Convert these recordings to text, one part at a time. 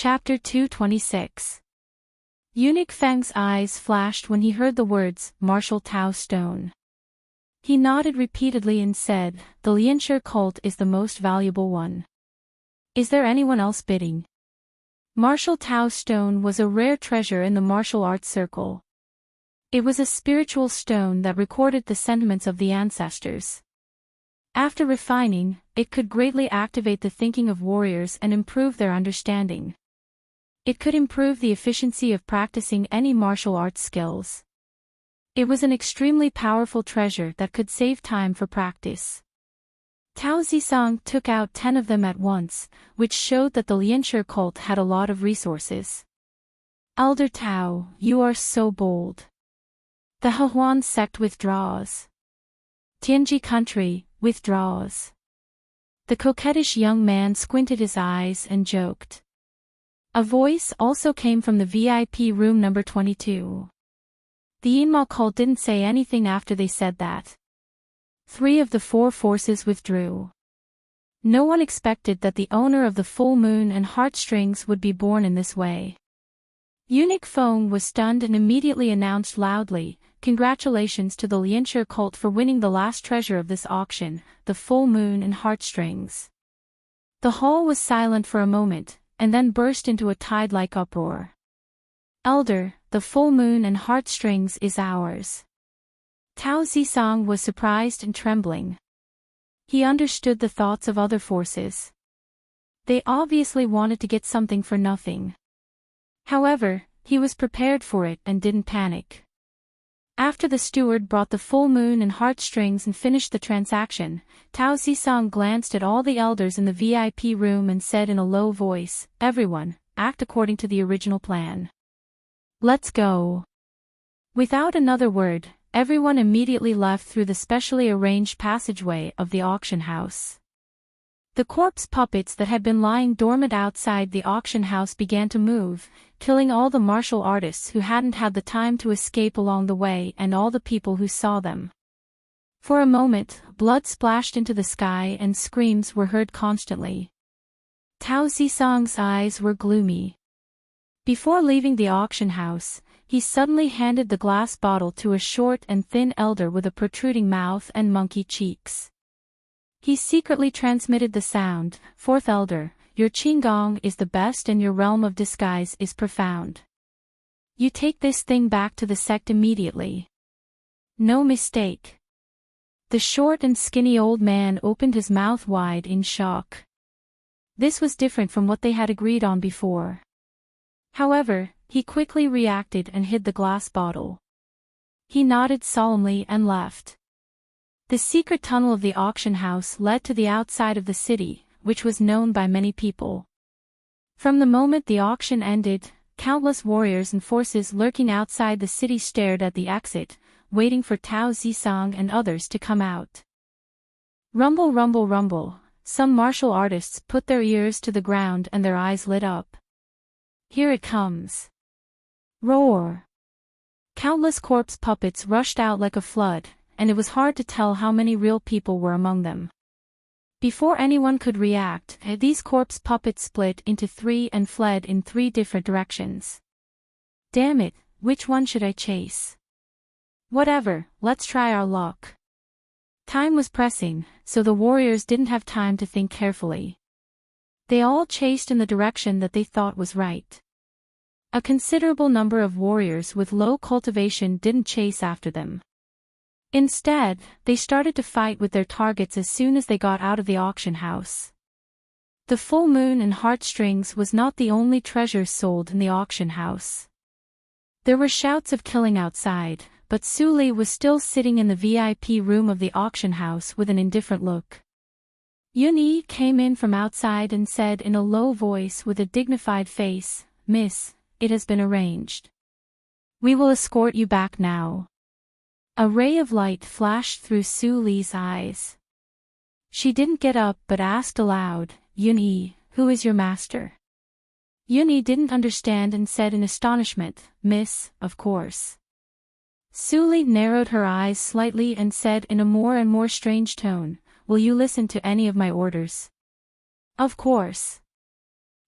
Chapter 226. Eunuch Feng's eyes flashed when he heard the words, Martial Tao Stone. He nodded repeatedly and said, the Lianshi cult is the most valuable one. Is there anyone else bidding? Martial Tao Stone was a rare treasure in the martial arts circle. It was a spiritual stone that recorded the sentiments of the ancestors. After refining, it could greatly activate the thinking of warriors and improve their understanding. It could improve the efficiency of practicing any martial arts skills. It was an extremely powerful treasure that could save time for practice. Tao Zisong took out 10 of them at once, which showed that the Lianshi cult had a lot of resources. Elder Tao, you are so bold. The Hehuan sect withdraws. Tianji country, withdraws. The coquettish young man squinted his eyes and joked. A voice also came from the VIP room number 22. The Yinma cult didn't say anything after they said that. 3 of the 4 forces withdrew. No one expected that the owner of the full moon and heartstrings would be born in this way. Eunuch Feng was stunned and immediately announced loudly, congratulations to the Lianshi cult for winning the last treasure of this auction, the full moon and heartstrings. The hall was silent for a moment, and then burst into a tide-like uproar. Elder, the full moon and heartstrings is ours. Tao Zisong was surprised and trembling. He understood the thoughts of other forces. They obviously wanted to get something for nothing. However, he was prepared for it and didn't panic. After the steward brought the full moon and heartstrings and finished the transaction, Tao Zisong glanced at all the elders in the VIP room and said in a low voice, everyone, act according to the original plan. Let's go. Without another word, everyone immediately left through the specially arranged passageway of the auction house. The corpse puppets that had been lying dormant outside the auction house began to move, killing all the martial artists who hadn't had the time to escape along the way and all the people who saw them. For a moment, blood splashed into the sky and screams were heard constantly. Tao Zisong's eyes were gloomy. Before leaving the auction house, he suddenly handed the glass bottle to a short and thin elder with a protruding mouth and monkey cheeks. He secretly transmitted the sound, 4th elder, your qigong is the best and your realm of disguise is profound. You take this thing back to the sect immediately. No mistake. The short and skinny old man opened his mouth wide in shock. This was different from what they had agreed on before. However, he quickly reacted and hid the glass bottle. He nodded solemnly and left. The secret tunnel of the auction house led to the outside of the city, which was known by many people. From the moment the auction ended, countless warriors and forces lurking outside the city stared at the exit, waiting for Tao Zisong and others to come out. Rumble, rumble, rumble, some martial artists put their ears to the ground and their eyes lit up. Here it comes. Roar. Countless corpse puppets rushed out like a flood, and it was hard to tell how many real people were among them. Before anyone could react, these corpse puppets split into 3 and fled in 3 different directions. Damn it, which one should I chase? Whatever, let's try our luck. Time was pressing, so the warriors didn't have time to think carefully. They all chased in the direction that they thought was right. A considerable number of warriors with low cultivation didn't chase after them. Instead, they started to fight with their targets as soon as they got out of the auction house. The full moon and heartstrings was not the only treasure sold in the auction house. There were shouts of killing outside, but Su Li was still sitting in the VIP room of the auction house with an indifferent look. Yun Yi came in from outside and said in a low voice with a dignified face, Miss, it has been arranged. We will escort you back now. A ray of light flashed through Su Li's eyes. She didn't get up but asked aloud, Yun Yi, who is your master? Yun Yi didn't understand and said in astonishment, Miss, of course. Su Li narrowed her eyes slightly and said in a more and more strange tone, will you listen to any of my orders? Of course.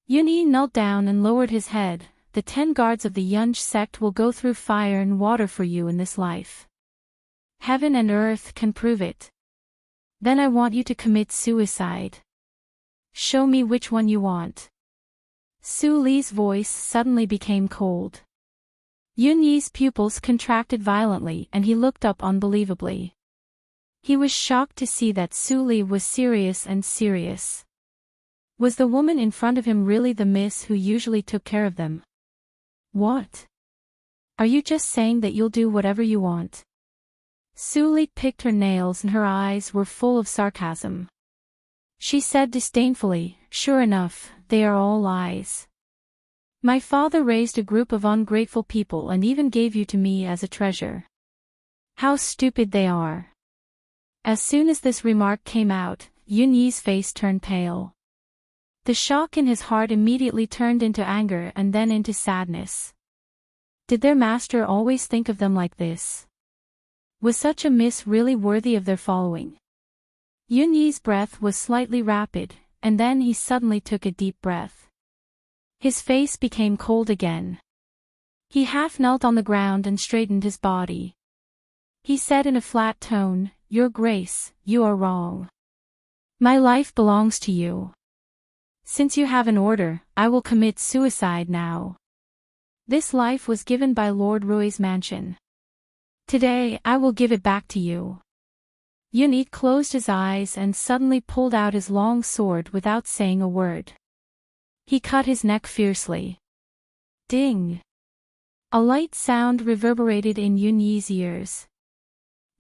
Yunyi knelt down and lowered his head. The 10 guards of the Yunj sect will go through fire and water for you in this life. Heaven and earth can prove it. Then I want you to commit suicide. Show me which one you want. Su Li's voice suddenly became cold. Yunyi's pupils contracted violently and he looked up unbelievably. He was shocked to see that Su Li was serious and serious. Was the woman in front of him really the miss who usually took care of them? What? Are you just saying that you'll do whatever you want? Su Li picked her nails and her eyes were full of sarcasm. She said disdainfully, "Sure enough, they are all lies. My father raised a group of ungrateful people and even gave you to me as a treasure. How stupid they are." As soon as this remark came out, Yunyi's face turned pale. The shock in his heart immediately turned into anger and then into sadness. Did their master always think of them like this? Was such a miss really worthy of their following? Yunyi's breath was slightly rapid, and then he suddenly took a deep breath. His face became cold again. He half knelt on the ground and straightened his body. He said in a flat tone, "Your Grace, you are wrong. My life belongs to you. Since you have an order, I will commit suicide now. This life was given by Lord Rui's mansion. Today I will give it back to you." Yunyi closed his eyes and suddenly pulled out his long sword without saying a word. He cut his neck fiercely. Ding! A light sound reverberated in Yunyi's ears.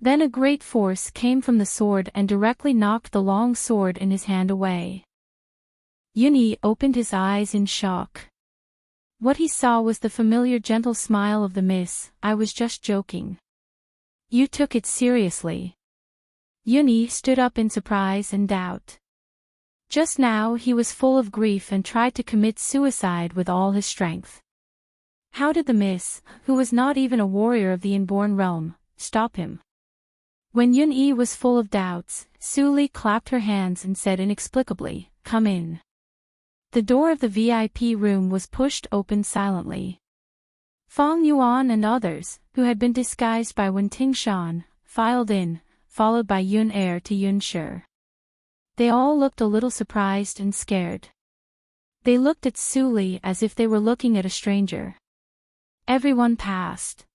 Then a great force came from the sword and directly knocked the long sword in his hand away. Yunyi opened his eyes in shock. What he saw was the familiar gentle smile of the miss. "I was just joking. You took it seriously." Yunyi stood up in surprise and doubt. Just now he was full of grief and tried to commit suicide with all his strength. How did the miss, who was not even a warrior of the inborn realm, stop him? When Yunyi was full of doubts, Su Li clapped her hands and said inexplicably, "Come in." The door of the VIP room was pushed open silently. Fang Yuan and others, who had been disguised by Wen Tingshan, filed in, followed by Yun Er to Yun Shi. They all looked a little surprised and scared. They looked at Su Li as if they were looking at a stranger. Everyone passed.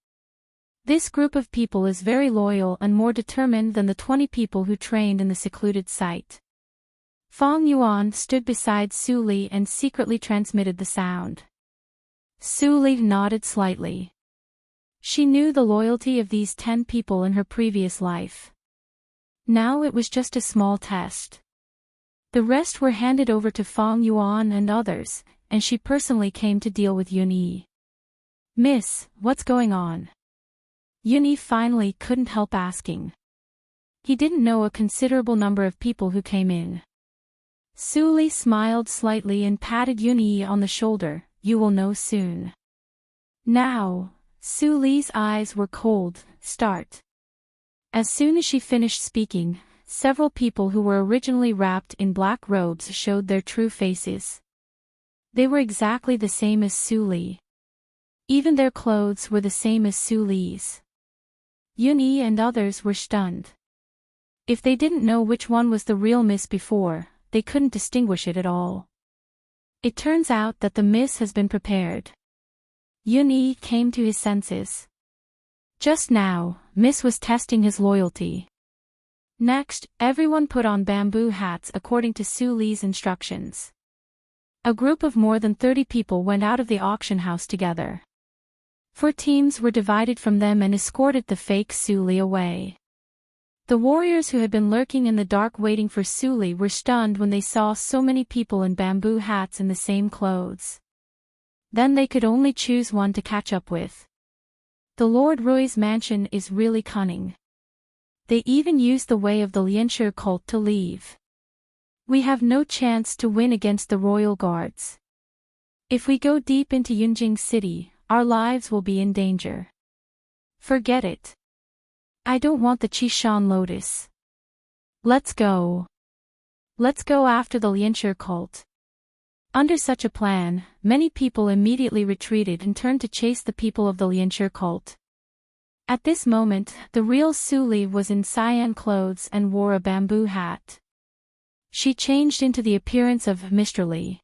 This group of people is very loyal and more determined than the 20 people who trained in the secluded site. Fang Yuan stood beside Su Li and secretly transmitted the sound. Su Li nodded slightly. She knew the loyalty of these 10 people in her previous life. Now it was just a small test. The rest were handed over to Fang Yuan and others, and she personally came to deal with Yunyi. "Miss, what's going on?" Yunyi finally couldn't help asking. He didn't know a considerable number of people who came in. Su Li smiled slightly and patted Yunyi on the shoulder. "You will know soon." Now, Su Li's eyes were cold. Start. As soon as she finished speaking, several people who were originally wrapped in black robes showed their true faces. They were exactly the same as Su Li. Even their clothes were the same as Su Li's. Yunyi and others were stunned. If they didn't know which one was the real miss before, they couldn't distinguish it at all. It turns out that the miss has been prepared. Yunyi came to his senses. Just now, Miss was testing his loyalty. Next, everyone put on bamboo hats according to Su Li's instructions. A group of more than 30 people went out of the auction house together. 4 teams were divided from them and escorted the fake Su Li away. The warriors who had been lurking in the dark waiting for Su Li were stunned when they saw so many people in bamboo hats in the same clothes. Then they could only choose one to catch up with. The Lord Rui's mansion is really cunning. They even used the way of the Lianshi cult to leave. We have no chance to win against the royal guards. If we go deep into Yunjing City, our lives will be in danger. Forget it. I don't want the Qishan Lotus. Let's go. Let's go after the Lianshi cult. Under such a plan, many people immediately retreated and turned to chase the people of the Lianche cult. At this moment, the real Su Li was in cyan clothes and wore a bamboo hat. She changed into the appearance of Mr. Li.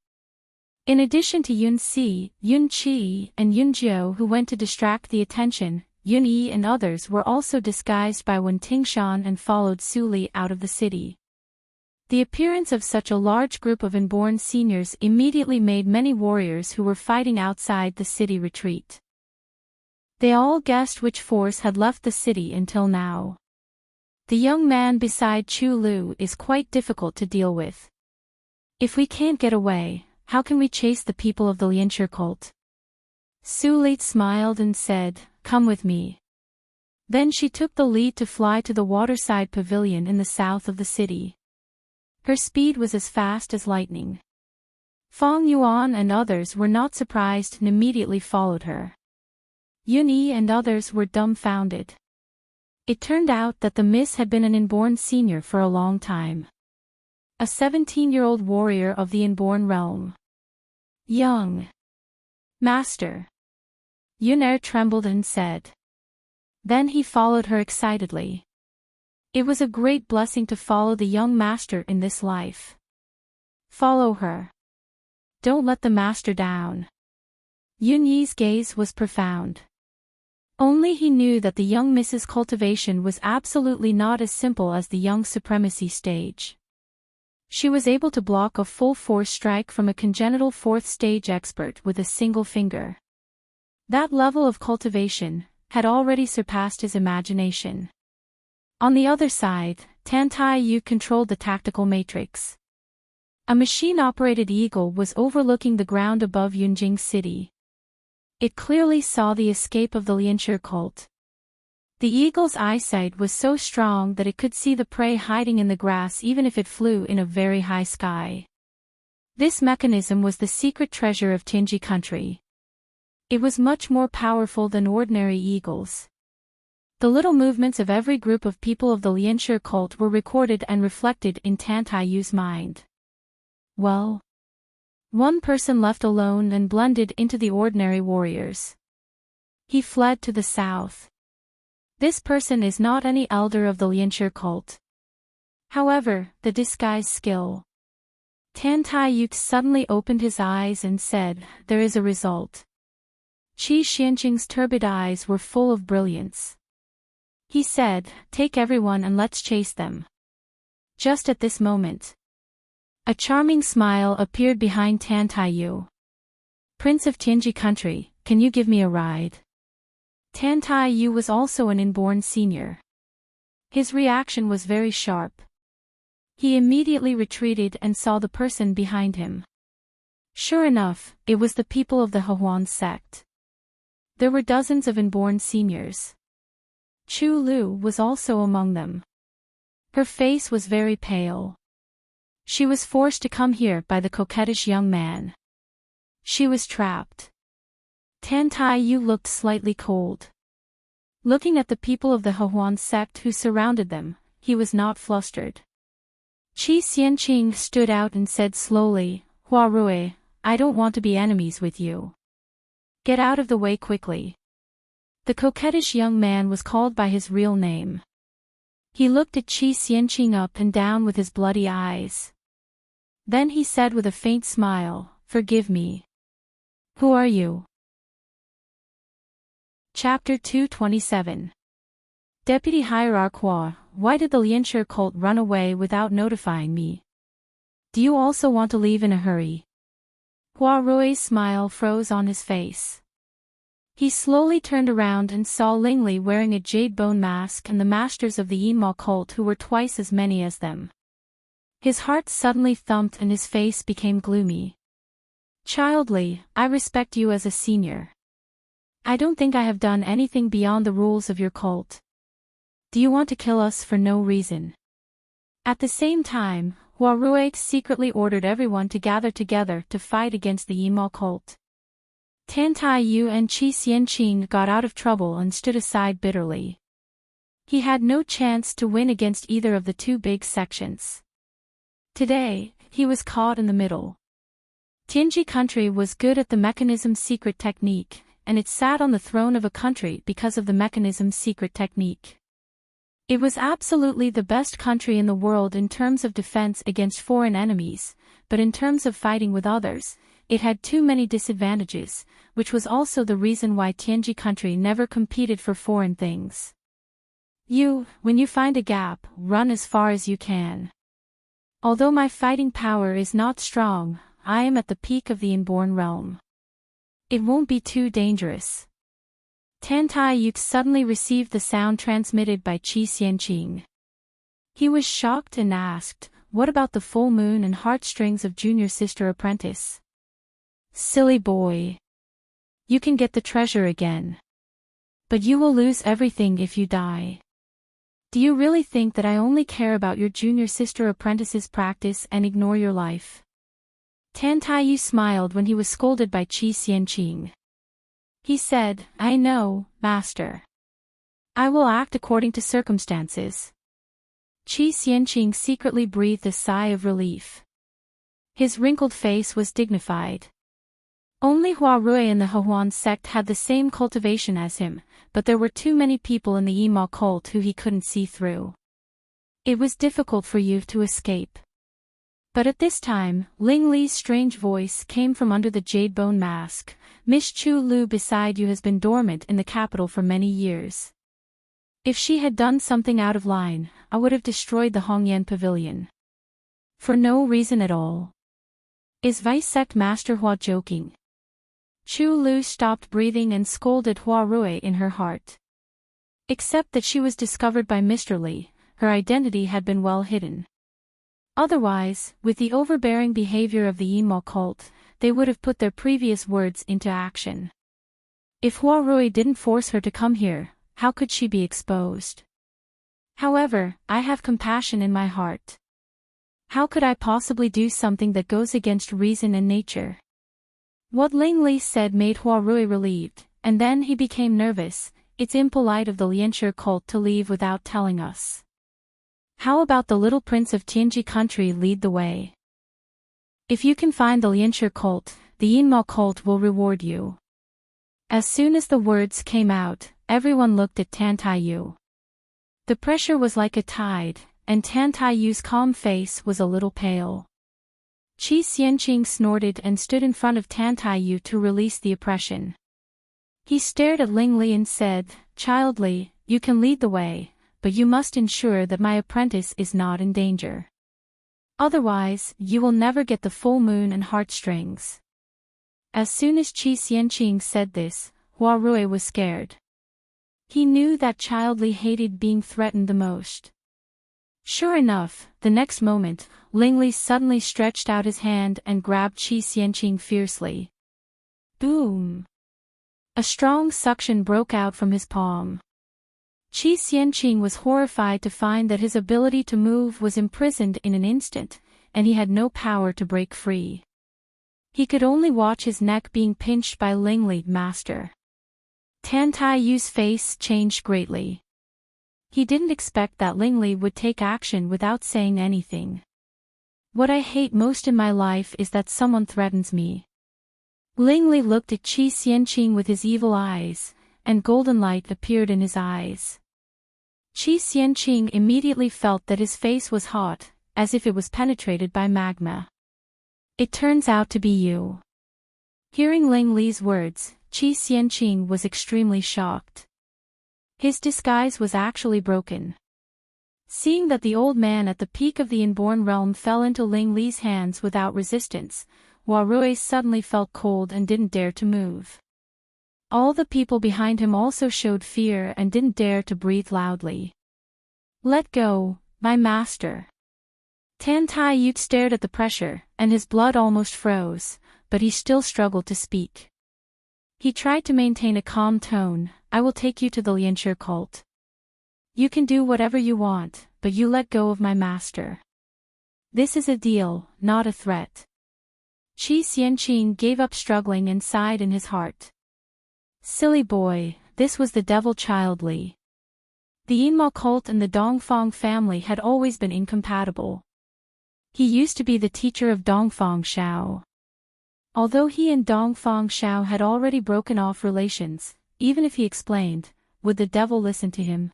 In addition to Yun Si, Yun Qi, and Yun Jiu who went to distract the attention, Yun Yi and others were also disguised by Wen Tingshan and followed Su Li out of the city. The appearance of such a large group of inborn seniors immediately made many warriors who were fighting outside the city retreat. They all guessed which force had left the city until now. The young man beside Chu Lu is quite difficult to deal with. If we can't get away, how can we chase the people of the Lianche cult? Su Li smiled and said, "Come with me." Then she took the lead to fly to the waterside pavilion in the south of the city. Her speed was as fast as lightning. Fong Yuan and others were not surprised and immediately followed her. Yun Yi and others were dumbfounded. It turned out that the miss had been an inborn senior for a long time. A 17-year-old warrior of the inborn realm. Young Master. Yun Er trembled and said. Then he followed her excitedly. It was a great blessing to follow the young master in this life. Follow her. Don't let the master down. Yun Yi's gaze was profound. Only he knew that the young Mrs. Cultivation was absolutely not as simple as the young Supremacy stage. She was able to block a full-force strike from a congenital fourth-stage expert with a single finger. That level of cultivation had already surpassed his imagination. On the other side, Tan Tai Yu controlled the tactical matrix. A machine-operated eagle was overlooking the ground above Yunjing City. It clearly saw the escape of the Lianche cult. The eagle's eyesight was so strong that it could see the prey hiding in the grass even if it flew in a very high sky. This mechanism was the secret treasure of Tinji country. It was much more powerful than ordinary eagles. The little movements of every group of people of the Lianche cult were recorded and reflected in Tan Tai Yu's mind. Well, one person left alone and blended into the ordinary warriors. He fled to the south. This person is not any elder of the Lianche cult. However, the disguise skill. Tan Tai Yu suddenly opened his eyes and said, "There is a result." Qi Xianqing's turbid eyes were full of brilliance. He said, "Take everyone and let's chase them." Just at this moment, a charming smile appeared behind Tan Tai Yu. "Prince of Tianji country, can you give me a ride?" Tan Tai Yu was also an inborn senior. His reaction was very sharp. He immediately retreated and saw the person behind him. Sure enough, it was the people of the Hehuan sect. There were dozens of inborn seniors. Chu Lu was also among them. Her face was very pale. She was forced to come here by the coquettish young man. She was trapped. Tan Tai Yu looked slightly cold. Looking at the people of the Hehuan sect who surrounded them, he was not flustered. Qi Xianqing stood out and said slowly, "Hua Rui, I don't want to be enemies with you. Get out of the way quickly." The coquettish young man was called by his real name. He looked at Qi Xianqing up and down with his bloody eyes. Then he said with a faint smile, "Forgive me. Who are you?" Chapter 227. Deputy Hierarch Hua, why did the Lianche cult run away without notifying me? Do you also want to leave in a hurry? Hua Rui's smile froze on his face. He slowly turned around and saw Lingli wearing a jade bone mask and the masters of the Yinma cult who were twice as many as them. His heart suddenly thumped and his face became gloomy. "Childly, I respect you as a senior. I don't think I have done anything beyond the rules of your cult. Do you want to kill us for no reason?" At the same time, Hua Rui secretly ordered everyone to gather together to fight against the Yinma cult. Tan Tai Yu and Qi Xianqing got out of trouble and stood aside bitterly. He had no chance to win against either of the two big sections. Today, he was caught in the middle. Tianji country was good at the mechanism's secret technique, and it sat on the throne of a country because of the mechanism's secret technique. It was absolutely the best country in the world in terms of defense against foreign enemies, but in terms of fighting with others, it had too many disadvantages, which was also the reason why Tianji country never competed for foreign things. When you find a gap, run as far as you can. Although my fighting power is not strong, I am at the peak of the inborn realm. It won't be too dangerous. Tan Tai Yuk suddenly received the sound transmitted by Qi Xianqing. He was shocked and asked, "What about the full moon and heartstrings of junior sister apprentice?" "Silly boy. You can get the treasure again. But you will lose everything if you die. Do you really think that I only care about your junior sister apprentice's practice and ignore your life?" Tan Taiyu smiled when he was scolded by Qi Xianqing. He said, "I know, master. I will act according to circumstances." Qi Xianqing secretly breathed a sigh of relief. His wrinkled face was dignified. Only Hua Rui and the Hehuan sect had the same cultivation as him, but there were too many people in the Yima cult who he couldn't see through. It was difficult for you to escape. But at this time, Ling Li's strange voice came from under the jade bone mask. "Miss Chu Lu beside you has been dormant in the capital for many years. If she had done something out of line, I would have destroyed the Hongyan pavilion. For no reason at all. Is Vice Sect Master Hua joking?" Chu Lu stopped breathing and scolded Hua Rui in her heart. Except that she was discovered by Mr. Li, her identity had been well hidden. Otherwise, with the overbearing behavior of the Yinmo cult, they would have put their previous words into action. If Hua Rui didn't force her to come here, how could she be exposed? However, I have compassion in my heart. How could I possibly do something that goes against reason and nature? What Ling Li said made Hua Rui relieved, and then he became nervous. It's impolite of the Lianshi cult to leave without telling us. How about the little prince of Tianji country lead the way? If you can find the Lianshi cult, the Yinmo cult will reward you. As soon as the words came out, everyone looked at Tan Taiyu. The pressure was like a tide, and Tan Taiyu's calm face was a little pale. Qi Xianqing snorted and stood in front of Tan Taiyu to release the oppression. He stared at Ling Li and said, "Child Li, you can lead the way, but you must ensure that my apprentice is not in danger. Otherwise, you will never get the full moon and heartstrings." As soon as Qi Xianqing said this, Hua Rui was scared. He knew that Child Li hated being threatened the most. Sure enough, the next moment, Ling Li suddenly stretched out his hand and grabbed Qi Xianqing fiercely. Boom! A strong suction broke out from his palm. Qi Xianqing was horrified to find that his ability to move was imprisoned in an instant, and he had no power to break free. He could only watch his neck being pinched by Ling Li, master. Tan Taiyu's face changed greatly. He didn't expect that Ling Li would take action without saying anything. What I hate most in my life is that someone threatens me. Ling Li looked at Qi Xianqing with his evil eyes, and golden light appeared in his eyes. Qi Xianqing immediately felt that his face was hot, as if it was penetrated by magma. It turns out to be you. Hearing Ling Li's words, Qi Xianqing was extremely shocked. His disguise was actually broken. Seeing that the old man at the peak of the inborn realm fell into Ling Li's hands without resistance, Hua Rui suddenly felt cold and didn't dare to move. All the people behind him also showed fear and didn't dare to breathe loudly. "Let go, my master." Tan Taiyu stared at the pressure, and his blood almost froze, but he still struggled to speak. He tried to maintain a calm tone. "I will take you to the Lianshi cult. You can do whatever you want, but you let go of my master. This is a deal, not a threat." Qi Xianqing gave up struggling and sighed in his heart. Silly boy, this was the devil Child Li. The Yinmo cult and the Dongfang family had always been incompatible. He used to be the teacher of Dongfang Shao. Although he and Dongfang Shao had already broken off relations, even if he explained, would the devil listen to him?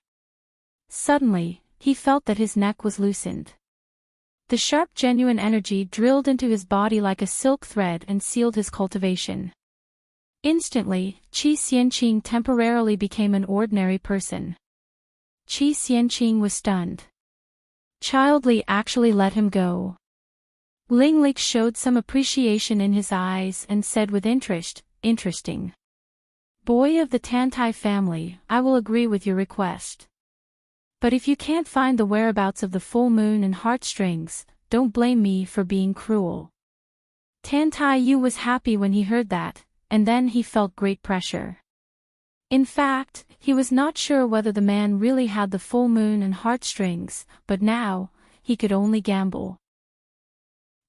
Suddenly, he felt that his neck was loosened. The sharp genuine energy drilled into his body like a silk thread and sealed his cultivation. Instantly, Qi Xianqing temporarily became an ordinary person. Qi Xianqing was stunned. Child Li actually let him go. Ling Lik showed some appreciation in his eyes and said with interest, "Interesting. Boy of the Tantai family, I will agree with your request. But if you can't find the whereabouts of the full moon and heartstrings, don't blame me for being cruel." Tantai Yu was happy when he heard that, and then he felt great pressure. In fact, he was not sure whether the man really had the full moon and heartstrings, but now, he could only gamble.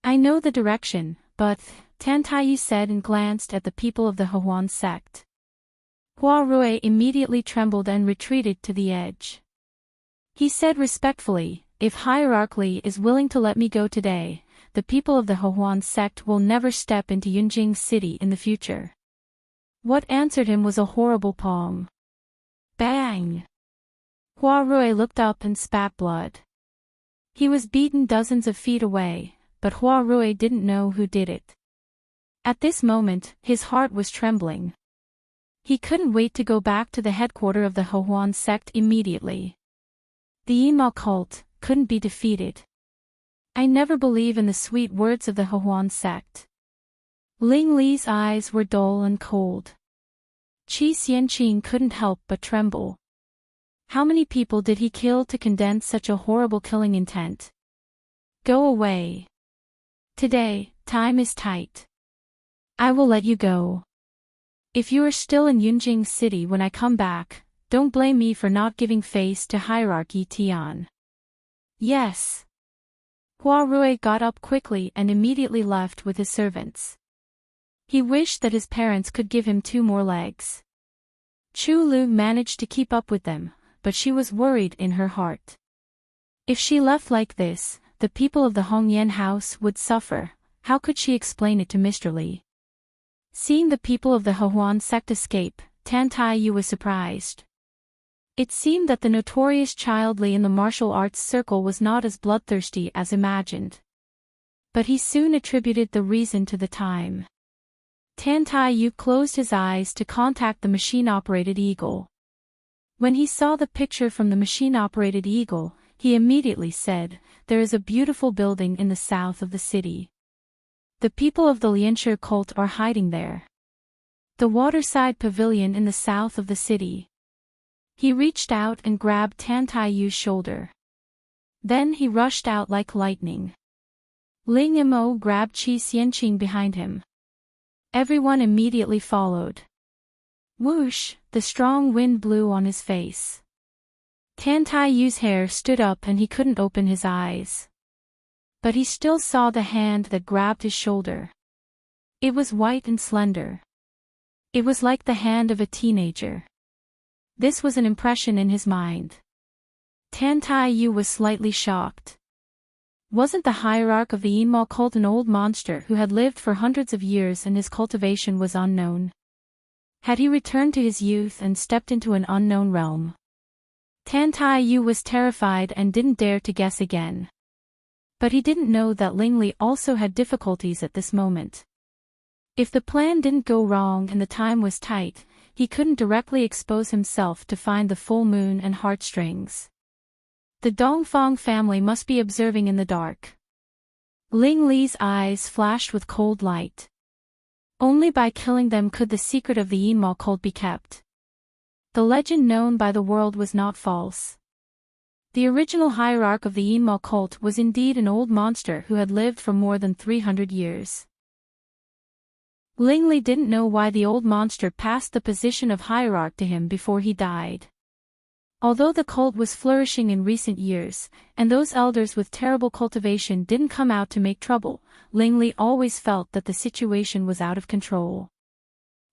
"I know the direction, but," Tantai said and glanced at the people of the Huan sect. Hua Rui immediately trembled and retreated to the edge. He said respectfully, "If Hierarch Li is willing to let me go today, the people of the Huan sect will never step into Yunjing City in the future." What answered him was a horrible pong. Bang! Hua Rui looked up and spat blood. He was beaten dozens of feet away, but Hua Rui didn't know who did it. At this moment, his heart was trembling. He couldn't wait to go back to the headquarters of the Huan sect immediately. The Yinma cult couldn't be defeated. I never believe in the sweet words of the Huan sect. Ling Li's eyes were dull and cold. Qi Xianqing couldn't help but tremble. How many people did he kill to condense such a horrible killing intent? Go away. Today, time is tight. I will let you go. If you are still in Yunjing City when I come back, don't blame me for not giving face to Hierarchy Tian. Yes. Hua Rui got up quickly and immediately left with his servants. He wished that his parents could give him 2 more legs. Chu Lu managed to keep up with them, but she was worried in her heart. If she left like this, the people of the Hongyan house would suffer. How could she explain it to Mr. Li? Seeing the people of the Huan sect escape, Tantai Yu was surprised. It seemed that the notorious Child Li in the martial arts circle was not as bloodthirsty as imagined. But he soon attributed the reason to the time. Tantai Yu closed his eyes to contact the machine-operated eagle. When he saw the picture from the machine-operated eagle, he immediately said, "There is a beautiful building in the south of the city. The people of the Lianshi cult are hiding there. The waterside pavilion in the south of the city." He reached out and grabbed Tantai Yu's shoulder. Then he rushed out like lightning. Ling Mo grabbed Qi Xianqing behind him. Everyone immediately followed. Whoosh, the strong wind blew on his face. Tantai Yu's hair stood up and he couldn't open his eyes. But he still saw the hand that grabbed his shoulder. It was white and slender. It was like the hand of a teenager. This was an impression in his mind. Tantai Yu was slightly shocked. Wasn't the hierarch of the Yinma cult an old monster who had lived for hundreds of years and his cultivation was unknown? Had he returned to his youth and stepped into an unknown realm? Tantai Yu was terrified and didn't dare to guess again. But he didn't know that Ling Li also had difficulties at this moment. If the plan didn't go wrong and the time was tight, he couldn't directly expose himself to find the full moon and heartstrings. The Dongfang family must be observing in the dark. Ling Li's eyes flashed with cold light. Only by killing them could the secret of the Yinma cult be kept. The legend known by the world was not false. The original hierarch of the Yinma cult was indeed an old monster who had lived for more than 300 years. Ling Li didn't know why the old monster passed the position of hierarch to him before he died. Although the cult was flourishing in recent years, and those elders with terrible cultivation didn't come out to make trouble, Ling Li always felt that the situation was out of control.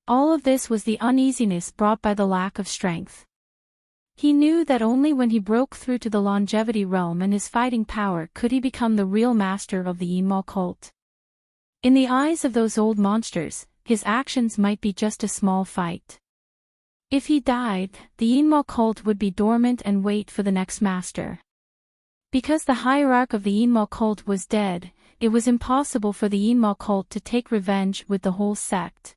All of this was the uneasiness brought by the lack of strength. He knew that only when he broke through to the longevity realm and his fighting power could he become the real master of the Yinma cult. In the eyes of those old monsters, his actions might be just a small fight. If he died, the Yinma cult would be dormant and wait for the next master. Because the hierarch of the Yinma cult was dead, it was impossible for the Yinma cult to take revenge with the whole sect.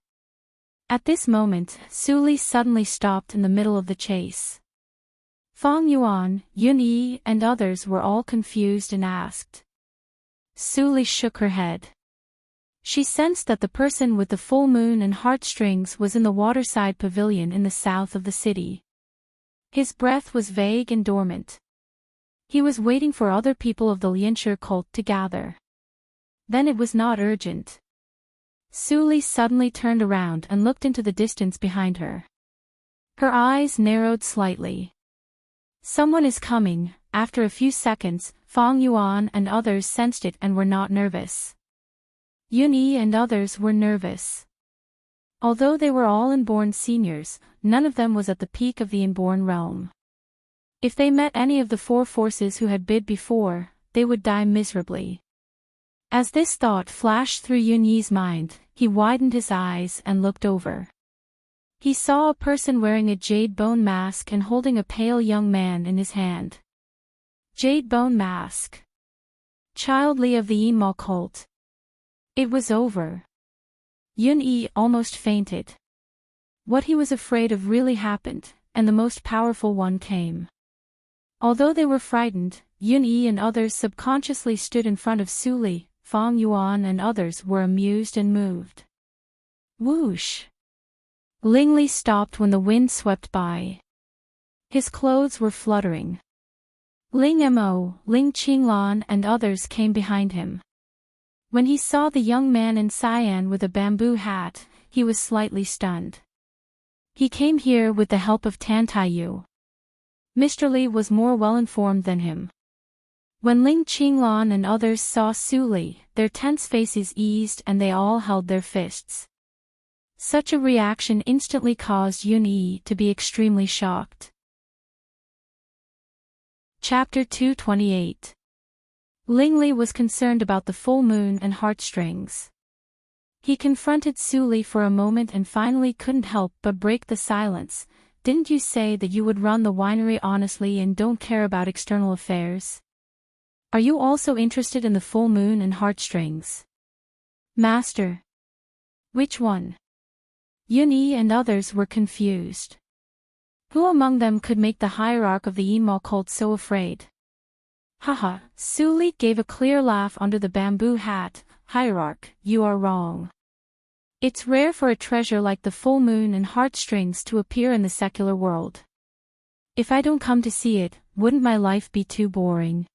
At this moment, Su Li suddenly stopped in the middle of the chase. Fang Yuan, Yun Yi, and others were all confused and asked. Su Li shook her head. She sensed that the person with the full moon and heartstrings was in the waterside pavilion in the south of the city. His breath was vague and dormant. He was waiting for other people of the Lianshi cult to gather. Then it was not urgent. Su Li suddenly turned around and looked into the distance behind her. Her eyes narrowed slightly. Someone is coming. After a few seconds, Fang Yuan and others sensed it and were not nervous. Yun Yi and others were nervous. Although they were all inborn seniors, none of them was at the peak of the inborn realm. If they met any of the four forces who had bid before, they would die miserably. As this thought flashed through Yun Yi's mind, he widened his eyes and looked over. He saw a person wearing a jade bone mask and holding a pale young man in his hand. Jade bone mask. Child Li of the Yinma cult. It was over. Yun Yi almost fainted. What he was afraid of really happened, and the most powerful one came. Although they were frightened, Yun Yi and others subconsciously stood in front of Su Li. Fang Yuan and others were amused and moved. Whoosh! Ling Li stopped when the wind swept by. His clothes were fluttering. Ling Mo, Ling Qinglan and others came behind him. When he saw the young man in cyan with a bamboo hat, he was slightly stunned. He came here with the help of Tan Taiyu. Mr. Li was more well-informed than him. When Ling Qinglan and others saw Su Li, their tense faces eased and they all held their fists. Such a reaction instantly caused Yun Yi to be extremely shocked. Chapter 228. Ling Li was concerned about the full moon and heartstrings. He confronted Su Li for a moment and finally couldn't help but break the silence. Didn't you say that you would run the winery honestly and don't care about external affairs? Are you also interested in the full moon and heartstrings? Master. Which one? Yun Yi and others were confused. Who among them could make the hierarch of the Yinma cult so afraid? Haha, Su Li gave a clear laugh under the bamboo hat. Hierarch, you are wrong. It's rare for a treasure like the full moon and heartstrings to appear in the secular world. If I don't come to see it, wouldn't my life be too boring?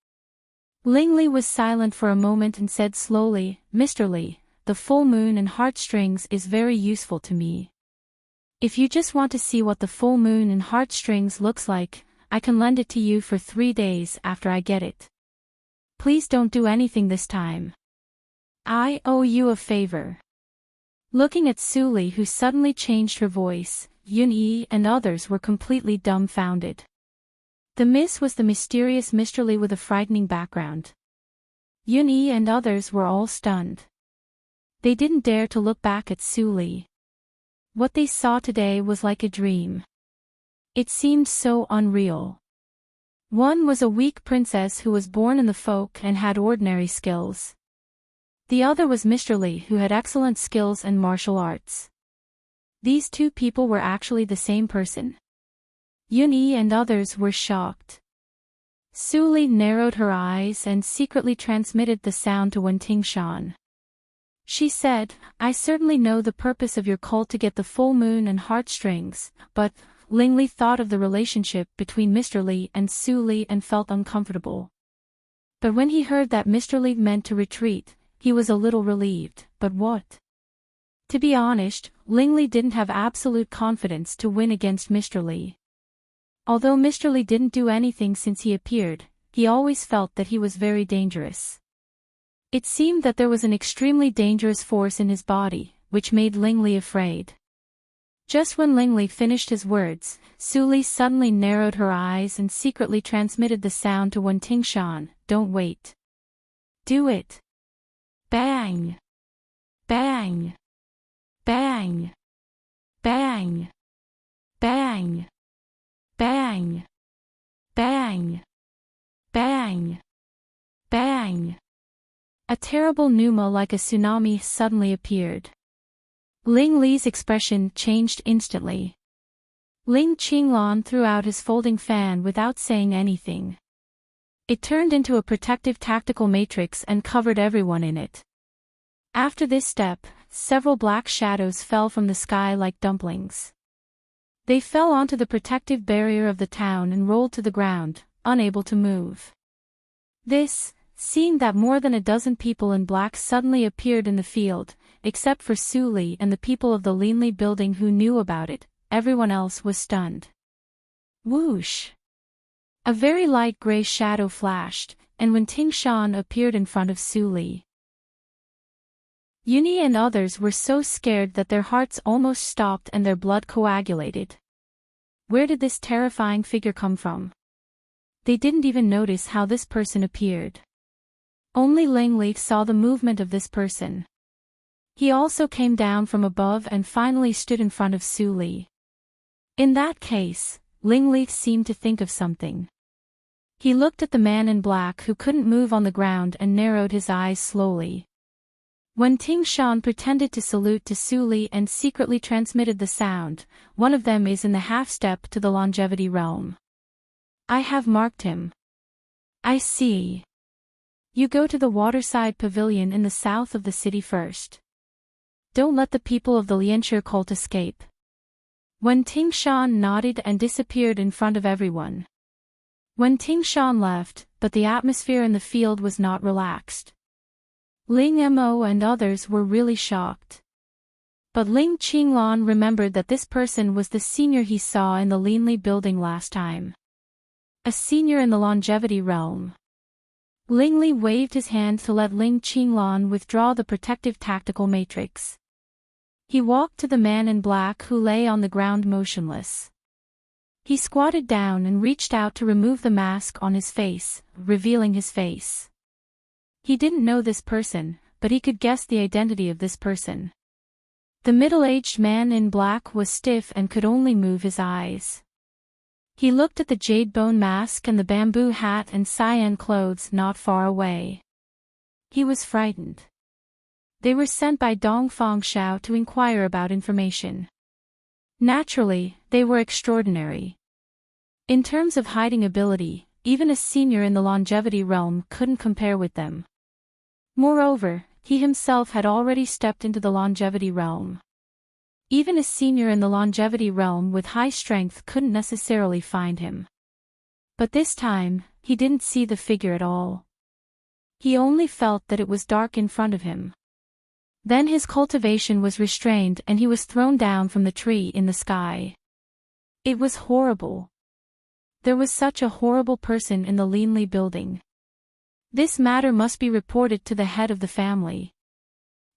Ling Li was silent for a moment and said slowly, Mr. Li, the full moon and heartstrings is very useful to me. If you just want to see what the full moon and heartstrings looks like, I can lend it to you for 3 days after I get it. Please don't do anything this time. I owe you a favor. Looking at Su Li, who suddenly changed her voice, Yun Yi and others were completely dumbfounded. The miss was the mysterious Mr. Li with a frightening background. Yun Yi and others were all stunned. They didn't dare to look back at Su Li. What they saw today was like a dream. It seemed so unreal. One was a weak princess who was born in the folk and had ordinary skills. The other was Mr. Li, who had excellent skills and martial arts. These two people were actually the same person. Yun Yi and others were shocked. Su Li narrowed her eyes and secretly transmitted the sound to Wen Tingshan. She said, I certainly know the purpose of your cult to get the full moon and heartstrings, but Ling Li thought of the relationship between Mr. Li and Su Li and felt uncomfortable. But when he heard that Mr. Li meant to retreat, he was a little relieved. But what? To be honest, Ling Li didn't have absolute confidence to win against Mr. Li. Although Mr. Li didn't do anything since he appeared, he always felt that he was very dangerous. It seemed that there was an extremely dangerous force in his body, which made Ling Li afraid. Just when Ling Li finished his words, Su Li suddenly narrowed her eyes and secretly transmitted the sound to Wen Tingshan, don't wait. Do it. Bang! Bang! Bang! Bang! Bang! Bang! Bang! Bang! Bang! A terrible pneuma like a tsunami suddenly appeared. Ling Li's expression changed instantly. Ling Qinglan threw out his folding fan without saying anything. It turned into a protective tactical matrix and covered everyone in it. After this step, several black shadows fell from the sky like dumplings. They fell onto the protective barrier of the town and rolled to the ground, unable to move. This, seeing that more than a dozen people in black suddenly appeared in the field, except for Su Li and the people of the Linley building who knew about it, everyone else was stunned. Whoosh! A very light gray shadow flashed, and when Ting Shan appeared in front of Su Li, Yuni and others were so scared that their hearts almost stopped and their blood coagulated. Where did this terrifying figure come from? They didn't even notice how this person appeared. Only Ling Li saw the movement of this person. He also came down from above and finally stood in front of Su Li. In that case, Ling Li seemed to think of something. He looked at the man in black who couldn't move on the ground and narrowed his eyes slowly. When Ting Shan pretended to salute to Su Li and secretly transmitted the sound, one of them is in the half-step to the longevity realm. I have marked him. I see. You go to the waterside pavilion in the south of the city first. Don't let the people of the Lianshi cult escape. When Ting Shan nodded and disappeared in front of everyone. When Ting Shan left, but the atmosphere in the field was not relaxed. Ling Mo and others were really shocked. But Ling Qinglan remembered that this person was the senior he saw in the Linley building last time. A senior in the longevity realm. Ling Li waved his hand to let Ling Qinglan withdraw the protective tactical matrix. He walked to the man in black who lay on the ground motionless. He squatted down and reached out to remove the mask on his face, revealing his face. He didn't know this person, but he could guess the identity of this person. The middle-aged man in black was stiff and could only move his eyes. He looked at the jade bone mask and the bamboo hat and cyan clothes not far away. He was frightened. They were sent by Dong Fangshao to inquire about information. Naturally, they were extraordinary. In terms of hiding ability, even a senior in the longevity realm couldn't compare with them. Moreover, he himself had already stepped into the longevity realm. Even a senior in the longevity realm with high strength couldn't necessarily find him. But this time, he didn't see the figure at all. He only felt that it was dark in front of him. Then his cultivation was restrained and he was thrown down from the tree in the sky. It was horrible. There was such a horrible person in the Linley building. This matter must be reported to the head of the family.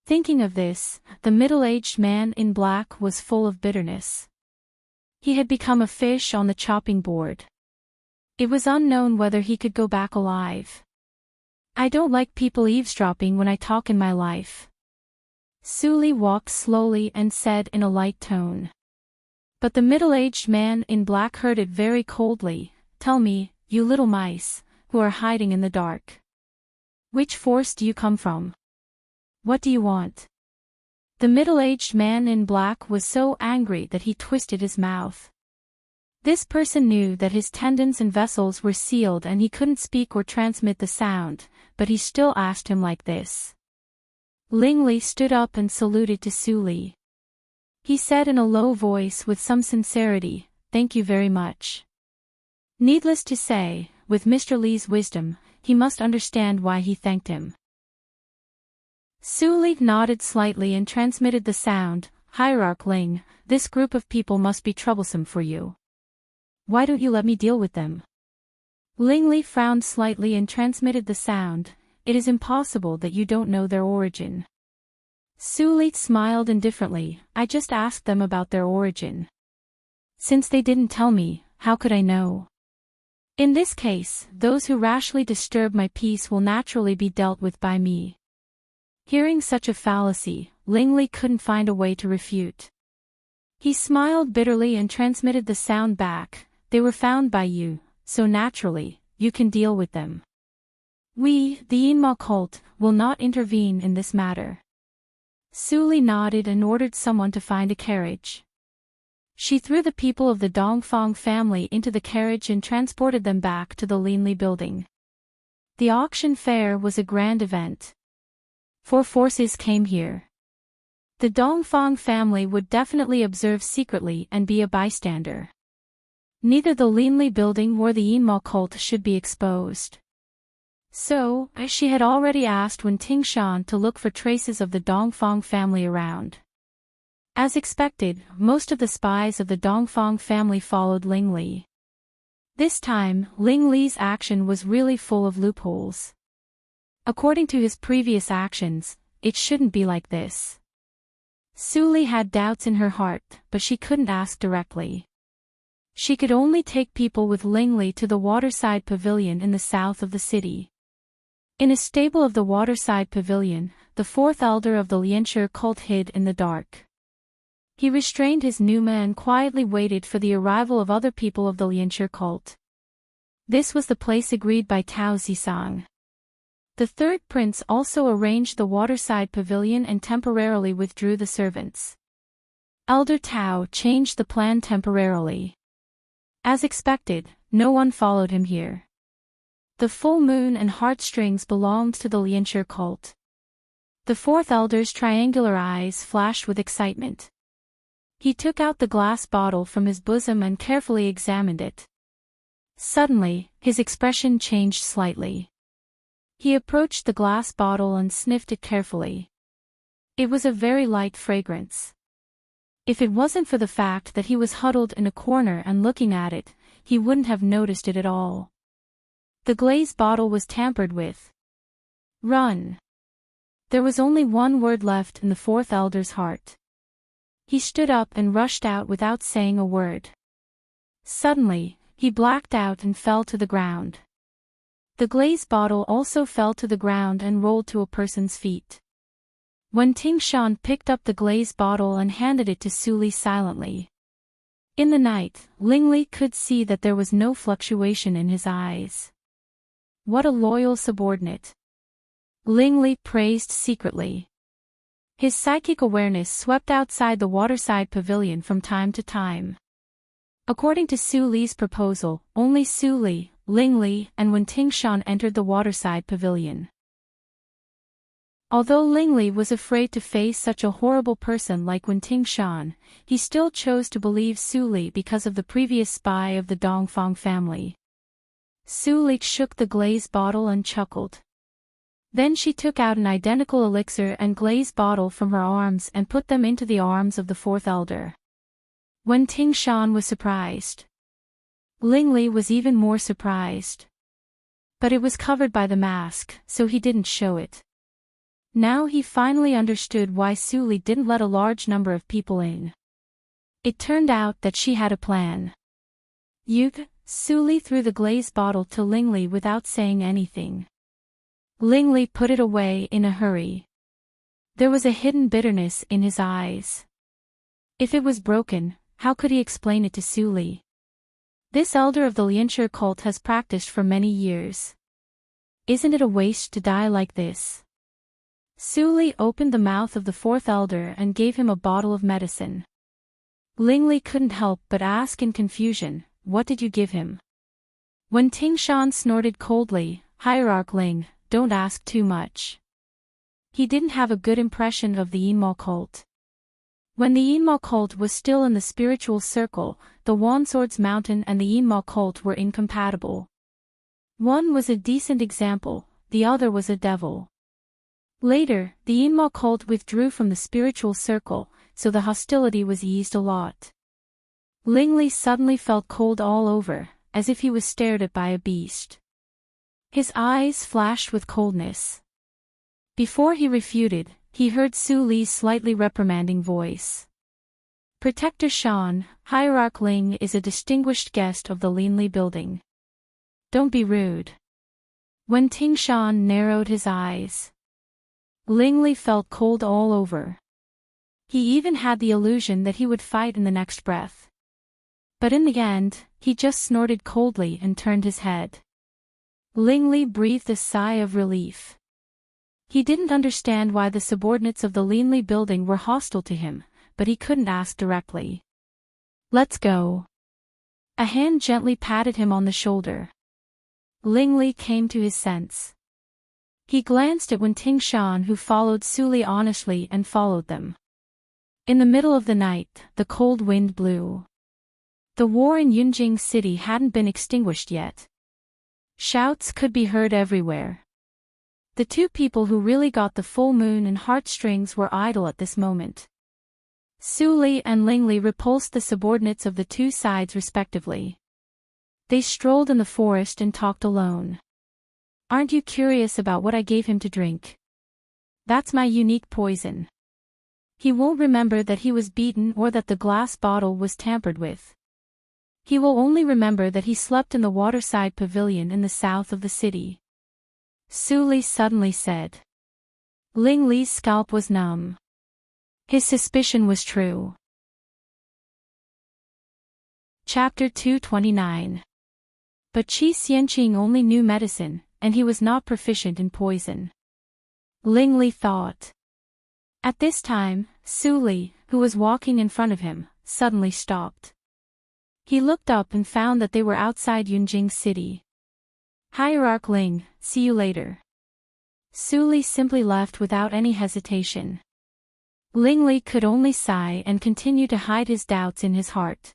Thinking of this, the middle-aged man in black was full of bitterness. He had become a fish on the chopping board. It was unknown whether he could go back alive. I don't like people eavesdropping when I talk in my life. Su Li walked slowly and said in a light tone. But the middle-aged man in black heard it very coldly. Tell me, you little mice, who are hiding in the dark. Which force do you come from? What do you want? The middle-aged man in black was so angry that he twisted his mouth. This person knew that his tendons and vessels were sealed and he couldn't speak or transmit the sound, but he still asked him like this. Ling Li stood up and saluted to Su Li. He said in a low voice with some sincerity, "Thank you very much." Needless to say, with Mr. Li's wisdom, he must understand why he thanked him. Su Li nodded slightly and transmitted the sound, "Hierarch Ling, this group of people must be troublesome for you. Why don't you let me deal with them?" Ling Li frowned slightly and transmitted the sound, "It is impossible that you don't know their origin." Su Li smiled indifferently, "I just asked them about their origin. Since they didn't tell me, how could I know? In this case, those who rashly disturb my peace will naturally be dealt with by me." Hearing such a fallacy, Lingley couldn't find a way to refute. He smiled bitterly and transmitted the sound back. They were found by you, so naturally, you can deal with them. We, the Yinma cult, will not intervene in this matter. Suli nodded and ordered someone to find a carriage. She threw the people of the Dongfang family into the carriage and transported them back to the Linley building. The auction fair was a grand event. 4 forces came here. The Dongfang family would definitely observe secretly and be a bystander. Neither the Linley building nor the Yinma cult should be exposed. So, she had already asked Wen Tingshan to look for traces of the Dongfang family around. As expected, most of the spies of the Dongfang family followed Lingley. This time, Lingley's action was really full of loopholes. According to his previous actions, it shouldn't be like this. Suli had doubts in her heart, but she couldn't ask directly. She could only take people with Lingley to the waterside pavilion in the south of the city. In a stable of the waterside pavilion, the 4th elder of the Lianshi cult hid in the dark. He restrained his pneuma and quietly waited for the arrival of other people of the Lianshi cult. This was the place agreed by Tao Zisang. The 3rd prince also arranged the waterside pavilion and temporarily withdrew the servants. Elder Tao changed the plan temporarily. As expected, no one followed him here. The full moon and heartstrings belonged to the Lianshi cult. The 4th elder's triangular eyes flashed with excitement. He took out the glass bottle from his bosom and carefully examined it. Suddenly, his expression changed slightly. He approached the glass bottle and sniffed it carefully. It was a very light fragrance. If it wasn't for the fact that he was huddled in a corner and looking at it, he wouldn't have noticed it at all. The glaze bottle was tampered with. Run! There was only one word left in the 4th elder's heart. He stood up and rushed out without saying a word. Suddenly, he blacked out and fell to the ground. The glaze bottle also fell to the ground and rolled to a person's feet. Wen Tingshan picked up the glaze bottle and handed it to Suli silently. In the night, Lingley could see that there was no fluctuation in his eyes. What a loyal subordinate! Lingley praised secretly. His psychic awareness swept outside the waterside pavilion from time to time. According to Suli's proposal, only Suli, Lingley, and Wen Tingshan entered the waterside pavilion. Although Lingley was afraid to face such a horrible person like Wen Tingshan, he still chose to believe Suli because of the previous spy of the Dongfang family. Suli shook the glaze bottle and chuckled. Then she took out an identical elixir and glaze bottle from her arms and put them into the arms of the 4th elder. Wen Tingshan was surprised. Lingley was even more surprised. But it was covered by the mask, so he didn't show it. Now he finally understood why Suli didn't let a large number of people in. It turned out that she had a plan. Suli threw the glaze bottle to Lingley without saying anything. Lingley put it away in a hurry. There was a hidden bitterness in his eyes. If it was broken, how could he explain it to Suli? This elder of the Lianshi cult has practiced for many years. Isn't it a waste to die like this? Suli opened the mouth of the 4th elder and gave him a bottle of medicine. Lingley couldn't help but ask in confusion, "What did you give him?" Wen Tingshan snorted coldly, "Hierarch Ling, don't ask too much." He didn't have a good impression of the Yinma cult. When the Yinma cult was still in the spiritual circle, the Wanswords Mountain and the Yinma cult were incompatible. One was a decent example, the other was a devil. Later, the Yinma cult withdrew from the spiritual circle, so the hostility was eased a lot. Lingley suddenly felt cold all over, as if he was stared at by a beast. His eyes flashed with coldness. Before he refuted, he heard Suli's slightly reprimanding voice. "Protector Shan, Hierarch Ling is a distinguished guest of the Linley building. Don't be rude." Wen Tingshan narrowed his eyes. Ling Li felt cold all over. He even had the illusion that he would fight in the next breath. But in the end, he just snorted coldly and turned his head. Ling Li breathed a sigh of relief. He didn't understand why the subordinates of the Linli building were hostile to him, but he couldn't ask directly. "Let's go." A hand gently patted him on the shoulder. Ling Li came to his sense. He glanced at Wen Tingshan, who followed Su Li honestly and followed them. In the middle of the night, the cold wind blew. The war in Yunjing City hadn't been extinguished yet. Shouts could be heard everywhere. The two people who really got the full moon and heartstrings were idle at this moment. Su Li and Ling Li repulsed the subordinates of the two sides respectively. They strolled in the forest and talked alone. "Aren't you curious about what I gave him to drink? That's my unique poison. He won't remember that he was beaten or that the glass bottle was tampered with. He will only remember that he slept in the waterside pavilion in the south of the city." Su Li suddenly said. Ling Li's scalp was numb. His suspicion was true. Chapter 229. But Qi Xianqing only knew medicine, and he was not proficient in poison. Ling Li thought. At this time, Su Li, who was walking in front of him, suddenly stopped. He looked up and found that they were outside Yunjing City. "Hierarch Ling, see you later." Su Li simply left without any hesitation. Ling Li could only sigh and continue to hide his doubts in his heart.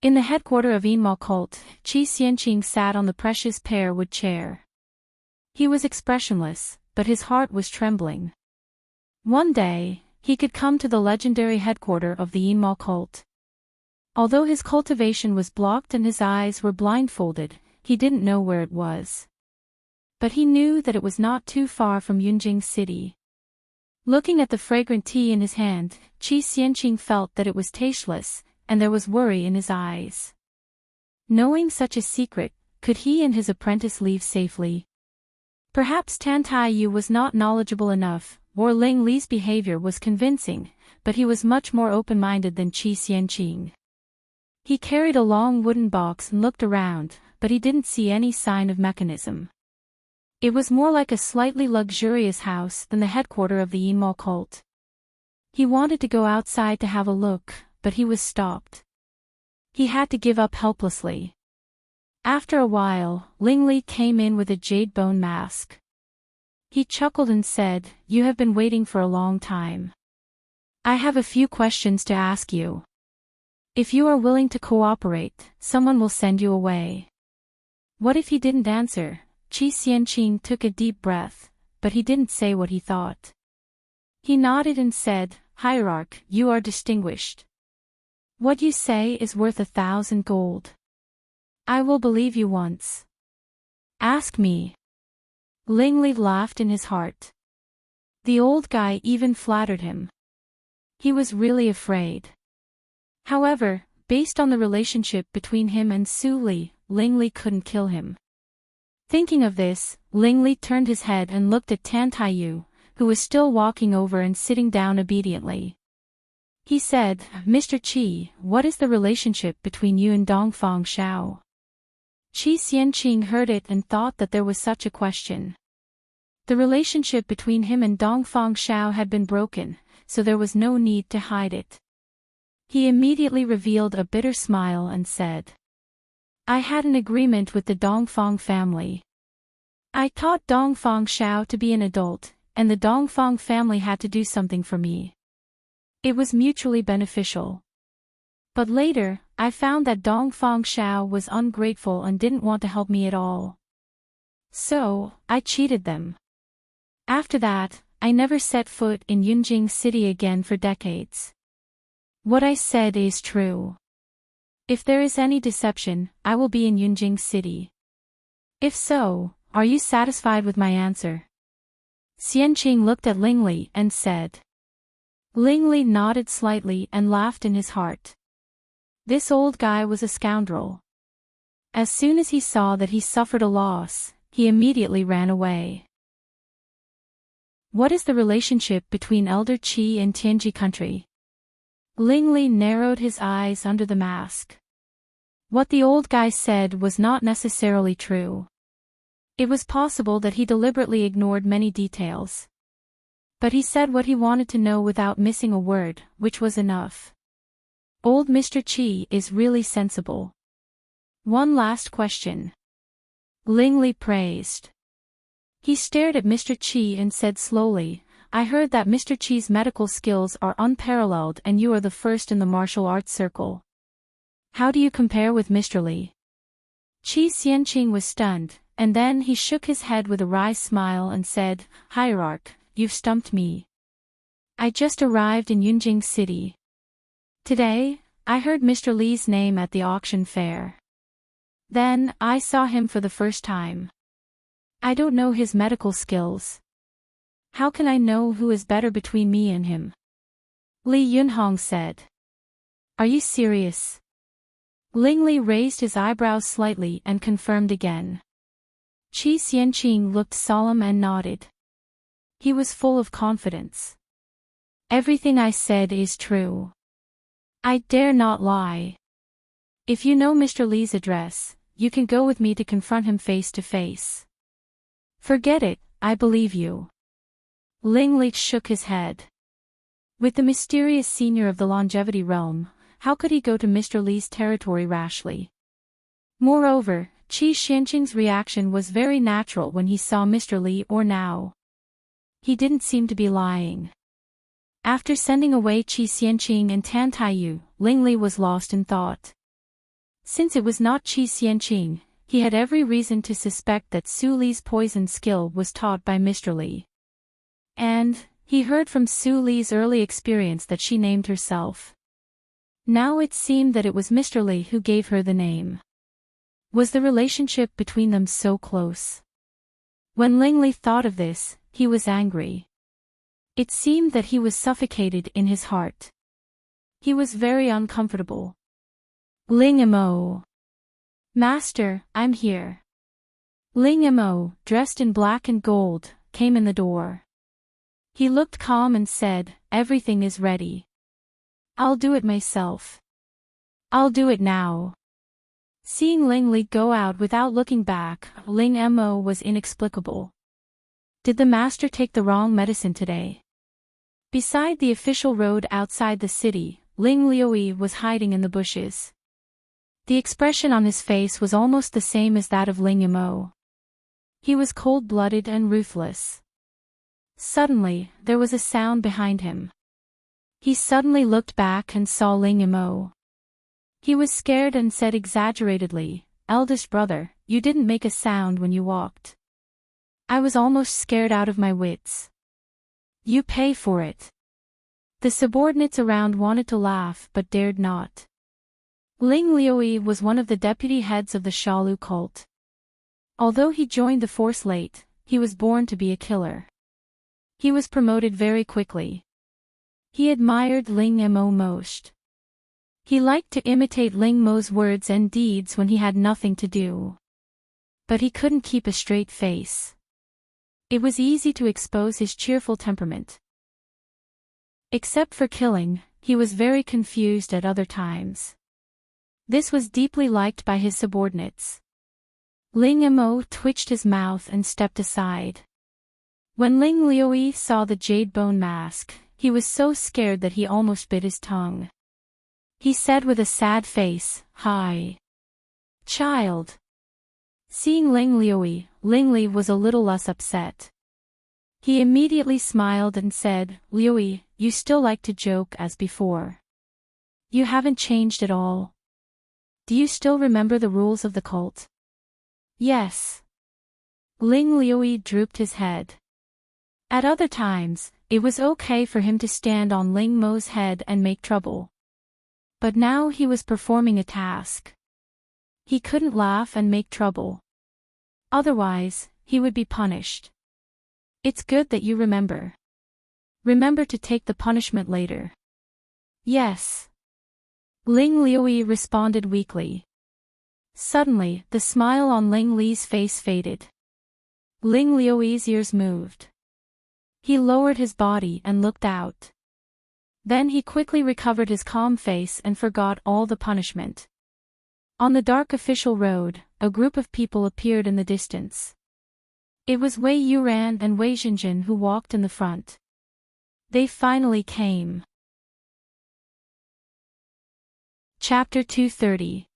In the headquarters of Enma cult, Qi Xianqing sat on the precious pear-wood chair. He was expressionless, but his heart was trembling. One day, he could come to the legendary headquarters of the Enma cult. Although his cultivation was blocked and his eyes were blindfolded, he didn't know where it was. But he knew that it was not too far from Yunjing City. Looking at the fragrant tea in his hand, Qi Xianqing felt that it was tasteless, and there was worry in his eyes. Knowing such a secret, could he and his apprentice leave safely? Perhaps Tan Taiyu was not knowledgeable enough, or Ling Li's behavior was convincing, but he was much more open-minded than Qi Xianqing. He carried a long wooden box and looked around, but he didn't see any sign of mechanism. It was more like a slightly luxurious house than the headquarters of the Enma cult. He wanted to go outside to have a look, but he was stopped. He had to give up helplessly. After a while, Ling Li came in with a jade bone mask. He chuckled and said, "You have been waiting for a long time. I have a few questions to ask you. If you are willing to cooperate, someone will send you away." What if he didn't answer? Qi Xianqing took a deep breath, but he didn't say what he thought. He nodded and said, "Hierarch, you are distinguished. What you say is worth 1,000 gold. I will believe you once. Ask me." Ling Li laughed in his heart. The old guy even flattered him. He was really afraid. However, based on the relationship between him and Su Li, Ling Li couldn't kill him. Thinking of this, Ling Li turned his head and looked at Tan Taiyu, who was still walking over and sitting down obediently. He said, "Mr. Qi, what is the relationship between you and Dongfang Shao?" Qi Xianqing heard it and thought that there was such a question. The relationship between him and Dongfang Shao had been broken, so there was no need to hide it. He immediately revealed a bitter smile and said, "I had an agreement with the Dongfang family. I taught Dongfang Shao to be an adult, and the Dongfang family had to do something for me. It was mutually beneficial. But later, I found that Dongfang Shao was ungrateful and didn't want to help me at all. So, I cheated them. After that, I never set foot in Yunjing City again for decades. What I said is true. If there is any deception, I will be in Yunjing City. If so, are you satisfied with my answer?" Xianqing looked at Ling Li and said. Ling Li nodded slightly and laughed in his heart. This old guy was a scoundrel. As soon as he saw that he suffered a loss, he immediately ran away. What is the relationship between Elder Qi and Tianji country? Ling Li narrowed his eyes under the mask. What the old guy said was not necessarily true. It was possible that he deliberately ignored many details. But he said what he wanted to know without missing a word, which was enough. Old Mr. Qi is really sensible. One last question. Ling Li praised. He stared at Mr. Qi and said slowly, I heard that Mr. Qi's medical skills are unparalleled and you are the first in the martial arts circle. How do you compare with Mr. Li? Qi Xianqing was stunned, and then he shook his head with a wry smile and said, Hierarch, you've stumped me. I just arrived in Yunjing City. Today, I heard Mr. Li's name at the auction fair. Then, I saw him for the first time. I don't know his medical skills. How can I know who is better between me and him? Li Yunhong said. Are you serious? Ling Li raised his eyebrows slightly and confirmed again. Qi Xianqing looked solemn and nodded. He was full of confidence. Everything I said is true. I dare not lie. If you know Mr. Li's address, you can go with me to confront him face to face. Forget it, I believe you. Ling Li shook his head. With the mysterious senior of the longevity realm, how could he go to Mr. Li's territory rashly? Moreover, Qi Xianqing's reaction was very natural when he saw Mr. Li or now. He didn't seem to be lying. After sending away Qi Xianqing and Tan Taiyu, Ling Li was lost in thought. Since it was not Qi Xianqing, he had every reason to suspect that Su Li's poison skill was taught by Mr. Li. And, he heard from Su Li's early experience that she named herself. Now it seemed that it was Mr. Li who gave her the name. Was the relationship between them so close? When Ling Li thought of this, he was angry. It seemed that he was suffocated in his heart. He was very uncomfortable. Ling Mo. Master, I'm here. Ling Mo, dressed in black and gold, came in the door. He looked calm and said, everything is ready. I'll do it myself. I'll do it now. Seeing Ling Li go out without looking back, Ling Mo was inexplicable. Did the master take the wrong medicine today? Beside the official road outside the city, Ling Liui was hiding in the bushes. The expression on his face was almost the same as that of Ling Mo. He was cold-blooded and ruthless. Suddenly, there was a sound behind him. He suddenly looked back and saw Ling Mo. He was scared and said exaggeratedly, eldest brother, you didn't make a sound when you walked. I was almost scared out of my wits. You pay for it. The subordinates around wanted to laugh but dared not. Ling Liui was one of the deputy heads of the Shalu cult. Although he joined the force late, he was born to be a killer. He was promoted very quickly. He admired Ling Mo most. He liked to imitate Ling Mo's words and deeds when he had nothing to do. But he couldn't keep a straight face. It was easy to expose his cheerful temperament. Except for killing, he was very confused at other times. This was deeply liked by his subordinates. Ling Mo twitched his mouth and stepped aside. When Ling Liui saw the jade bone mask, he was so scared that he almost bit his tongue. He said with a sad face, Hi. Child. Seeing Ling Liui, Ling Li was a little less upset. He immediately smiled and said, Liui, you still like to joke as before. You haven't changed at all. Do you still remember the rules of the cult? Yes. Ling Liui drooped his head. At other times, it was okay for him to stand on Ling Mo's head and make trouble. But now he was performing a task. He couldn't laugh and make trouble. Otherwise, he would be punished. It's good that you remember. Remember to take the punishment later. Yes. Ling Liui responded weakly. Suddenly, the smile on Ling Li's face faded. Ling Liui's ears moved. He lowered his body and looked out. Then he quickly recovered his calm face and forgot all the punishment. On the dark official road, a group of people appeared in the distance. It was Wei Yuran and Wei Xinjin who walked in the front. They finally came. Chapter 230.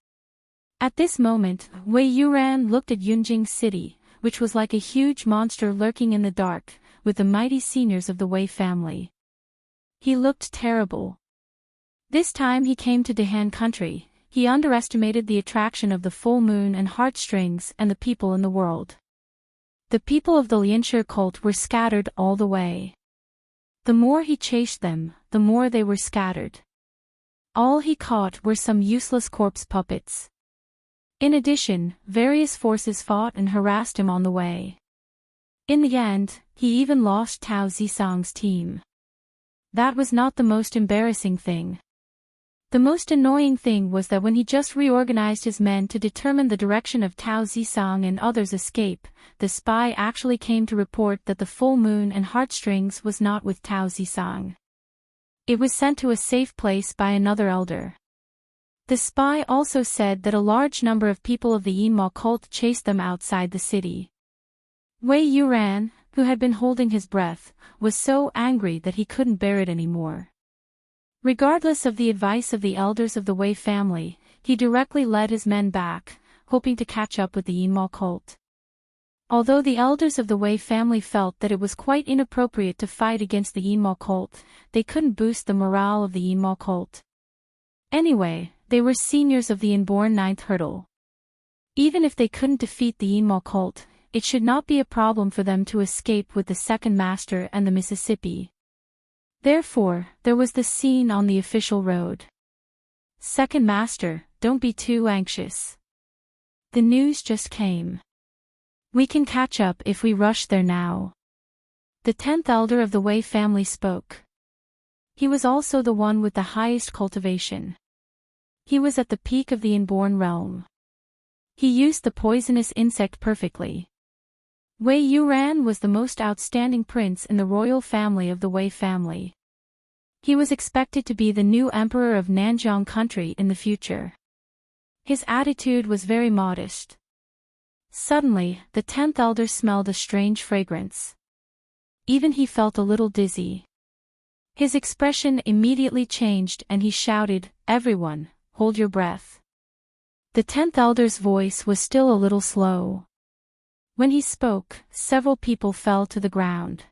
At this moment, Wei Yuran looked at Yunjing City, which was like a huge monster lurking in the dark, with the mighty seniors of the Wei family. He looked terrible. This time he came to Dehan country, he underestimated the attraction of the full moon and heartstrings and the people in the world. The people of the Lianshi cult were scattered all the way. The more he chased them, the more they were scattered. All he caught were some useless corpse puppets. In addition, various forces fought and harassed him on the way. In the end, he even lost Tao Zisang's team. That was not the most embarrassing thing. The most annoying thing was that when he just reorganized his men to determine the direction of Tao Zisang and others' escape, the spy actually came to report that the full moon and heartstrings was not with Tao Zisang. It was sent to a safe place by another elder. The spy also said that a large number of people of the Yinma cult chased them outside the city. Wei Yuran, who had been holding his breath, was so angry that he couldn't bear it anymore. Regardless of the advice of the elders of the Wei family, he directly led his men back, hoping to catch up with the Yinma cult. Although the elders of the Wei family felt that it was quite inappropriate to fight against the Yinma cult, they couldn't boost the morale of the Yinma cult. Anyway, they were seniors of the inborn ninth hurdle. Even if they couldn't defeat the Yinma cult, it should not be a problem for them to escape with the second master and the Mississippi. Therefore, there was the scene on the official road. Second master, don't be too anxious. The news just came. We can catch up if we rush there now. The 10th elder of the Wei family spoke. He was also the one with the highest cultivation. He was at the peak of the inborn realm. He used the poisonous insect perfectly. Wei Yuran was the most outstanding prince in the royal family of the Wei family. He was expected to be the new emperor of Nanjiang country in the future. His attitude was very modest. Suddenly, the 10th elder smelled a strange fragrance. Even he felt a little dizzy. His expression immediately changed and he shouted, "Everyone, hold your breath." The 10th elder's voice was still a little slow. When he spoke, several people fell to the ground.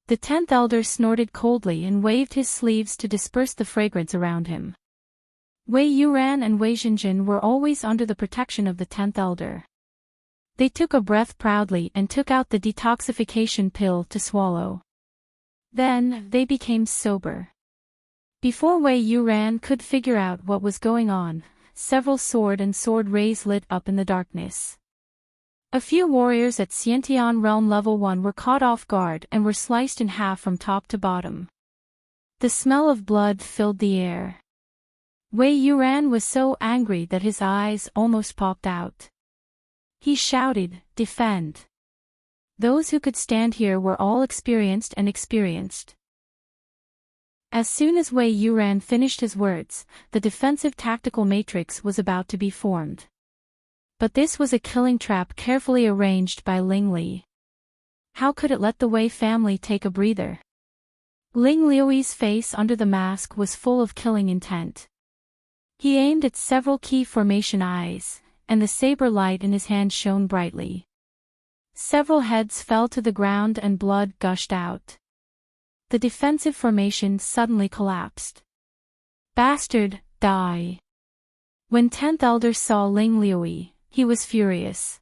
The 10th elder snorted coldly and waved his sleeves to disperse the fragrance around him. Wei Yuran and Wei Xinjin were always under the protection of the 10th elder. They took a breath proudly and took out the detoxification pill to swallow. Then, they became sober. Before Wei Yuran could figure out what was going on, several sword rays lit up in the darkness. A few warriors at Xiantian Realm Level 1 were caught off guard and were sliced in half from top to bottom. The smell of blood filled the air. Wei Yuran was so angry that his eyes almost popped out. He shouted, "Defend!" Those who could stand here were all experienced. As soon as Wei Yuran finished his words, the defensive tactical matrix was about to be formed. But this was a killing trap carefully arranged by Ling Li. How could it let the Wei family take a breather? Ling Liui's face under the mask was full of killing intent. He aimed at several key formation eyes, and the saber light in his hand shone brightly. Several heads fell to the ground and blood gushed out. The defensive formation suddenly collapsed. "Bastard, die!" When 10th elder saw Ling Liui, he was furious.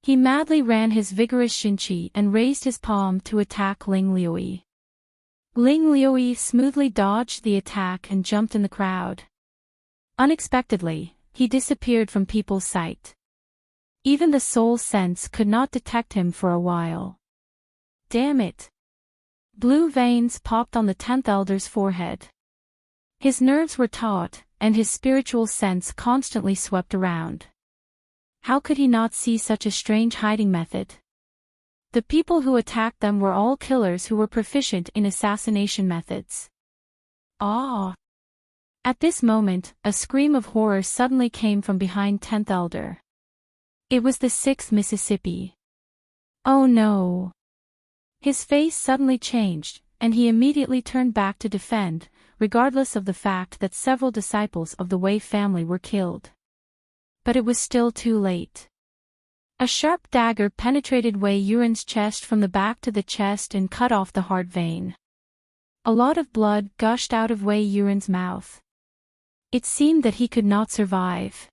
He madly ran his vigorous Xinqi and raised his palm to attack Ling Liui. Ling Liui smoothly dodged the attack and jumped in the crowd. Unexpectedly, he disappeared from people's sight. Even the soul sense could not detect him for a while. Damn it! Blue veins popped on the 10th elder's forehead. His nerves were taut, and his spiritual sense constantly swept around. How could he not see such a strange hiding method? The people who attacked them were all killers who were proficient in assassination methods. Ah! At this moment, a scream of horror suddenly came from behind 10th Elder. It was the 6th Mississippi. Oh no! His face suddenly changed, and he immediately turned back to defend, regardless of the fact that several disciples of the Wei family were killed. But it was still too late. A sharp dagger penetrated Wei Yuan's chest from the back to the chest and cut off the heart vein. A lot of blood gushed out of Wei Yuan's mouth. It seemed that he could not survive.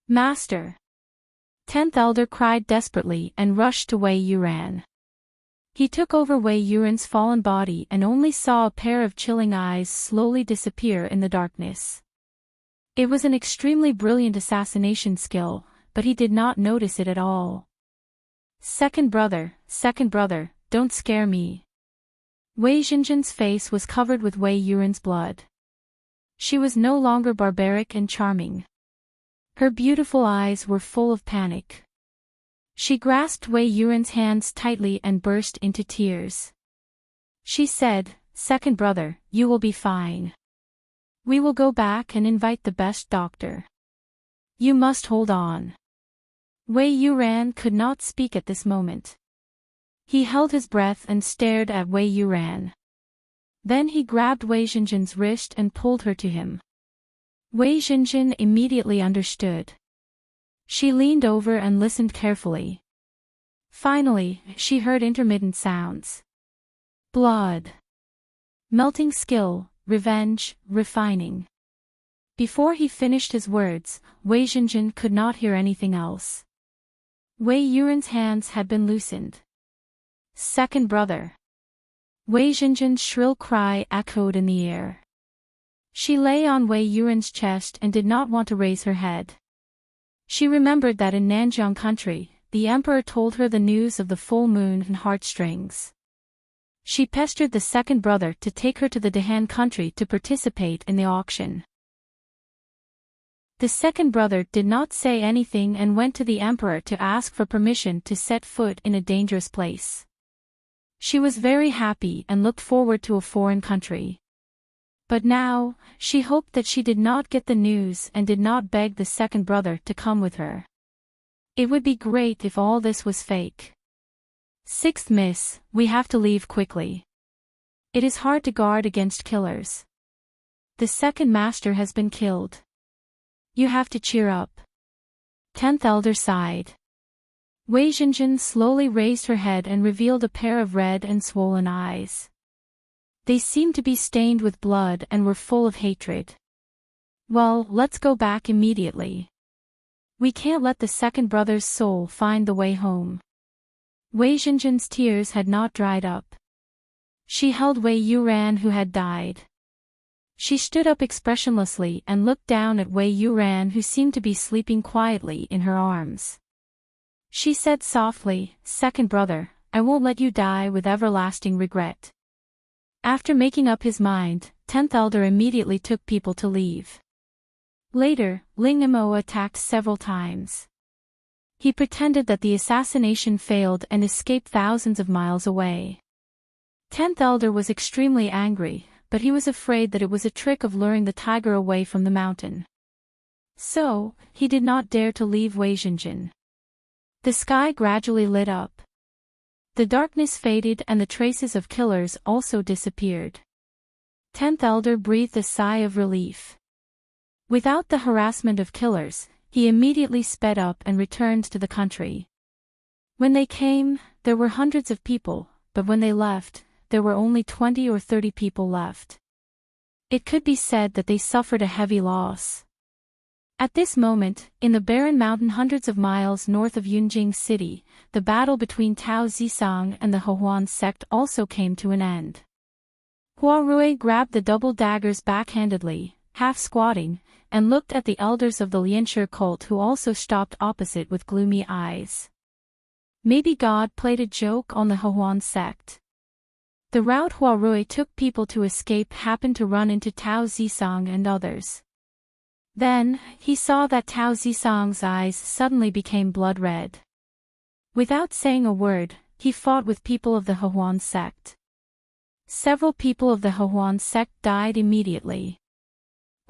Master! 10th Elder cried desperately and rushed to Wei Yuan. He took over Wei Yuan's fallen body and only saw a pair of chilling eyes slowly disappear in the darkness. It was an extremely brilliant assassination skill, but he did not notice it at all. Second brother, don't scare me. Wei Xinjin's face was covered with Wei Yuan's blood. She was no longer barbaric and charming. Her beautiful eyes were full of panic. She grasped Wei Yuan's hands tightly and burst into tears. She said, "Second brother, you will be fine. We will go back and invite the best doctor. You must hold on." Wei Yuan could not speak at this moment. He held his breath and stared at Wei Yuan. Then he grabbed Wei Xinjin's wrist and pulled her to him. Wei Xinjin immediately understood. She leaned over and listened carefully. Finally, she heard intermittent sounds. Blood. Melting skill, revenge, refining. Before he finished his words, Wei Xinjin could not hear anything else. Wei Yuan's hands had been loosened. Second brother. Wei Xinjin's shrill cry echoed in the air. She lay on Wei Yuan's chest and did not want to raise her head. She remembered that in Nanjiang country, the emperor told her the news of the full moon and heartstrings. She pestered the second brother to take her to the Dehan country to participate in the auction. The second brother did not say anything and went to the emperor to ask for permission to set foot in a dangerous place. She was very happy and looked forward to a foreign country. But now, she hoped that she did not get the news and did not beg the second brother to come with her. It would be great if all this was fake. 6th Miss, we have to leave quickly. It is hard to guard against killers. The second master has been killed. You have to cheer up. 10th Elder sighed. Wei Xinjin slowly raised her head and revealed a pair of red and swollen eyes. They seemed to be stained with blood and were full of hatred. Well, let's go back immediately. We can't let the second brother's soul find the way home. Wei Xinjin's tears had not dried up. She held Wei Yuan who had died. She stood up expressionlessly and looked down at Wei Yuan who seemed to be sleeping quietly in her arms. She said softly, "Second brother, I won't let you die with everlasting regret." After making up his mind, 10th Elder immediately took people to leave. Later, Ling Mo attacked several times. He pretended that the assassination failed and escaped thousands of miles away. 10th Elder was extremely angry, but he was afraid that it was a trick of luring the tiger away from the mountain. So, he did not dare to leave Wei Xinjin. The sky gradually lit up. The darkness faded and the traces of killers also disappeared. 10th Elder breathed a sigh of relief. Without the harassment of killers, he immediately sped up and returned to the country. When they came, there were hundreds of people, but when they left, there were only 20 or 30 people left. It could be said that they suffered a heavy loss. At this moment, in the barren mountain hundreds of miles north of Yunjing City, the battle between Tao Zisang and the Hehuan sect also came to an end. Hua Rui grabbed the double daggers backhandedly, half squatting, and looked at the elders of the Lianshi cult who also stopped opposite with gloomy eyes. Maybe God played a joke on the Hehuan sect. The route Hua Rui took people to escape happened to run into Tao Zisang and others. Then, he saw that Tao Zisang's eyes suddenly became blood red. Without saying a word, he fought with people of the Hehuan sect. Several people of the Hehuan sect died immediately.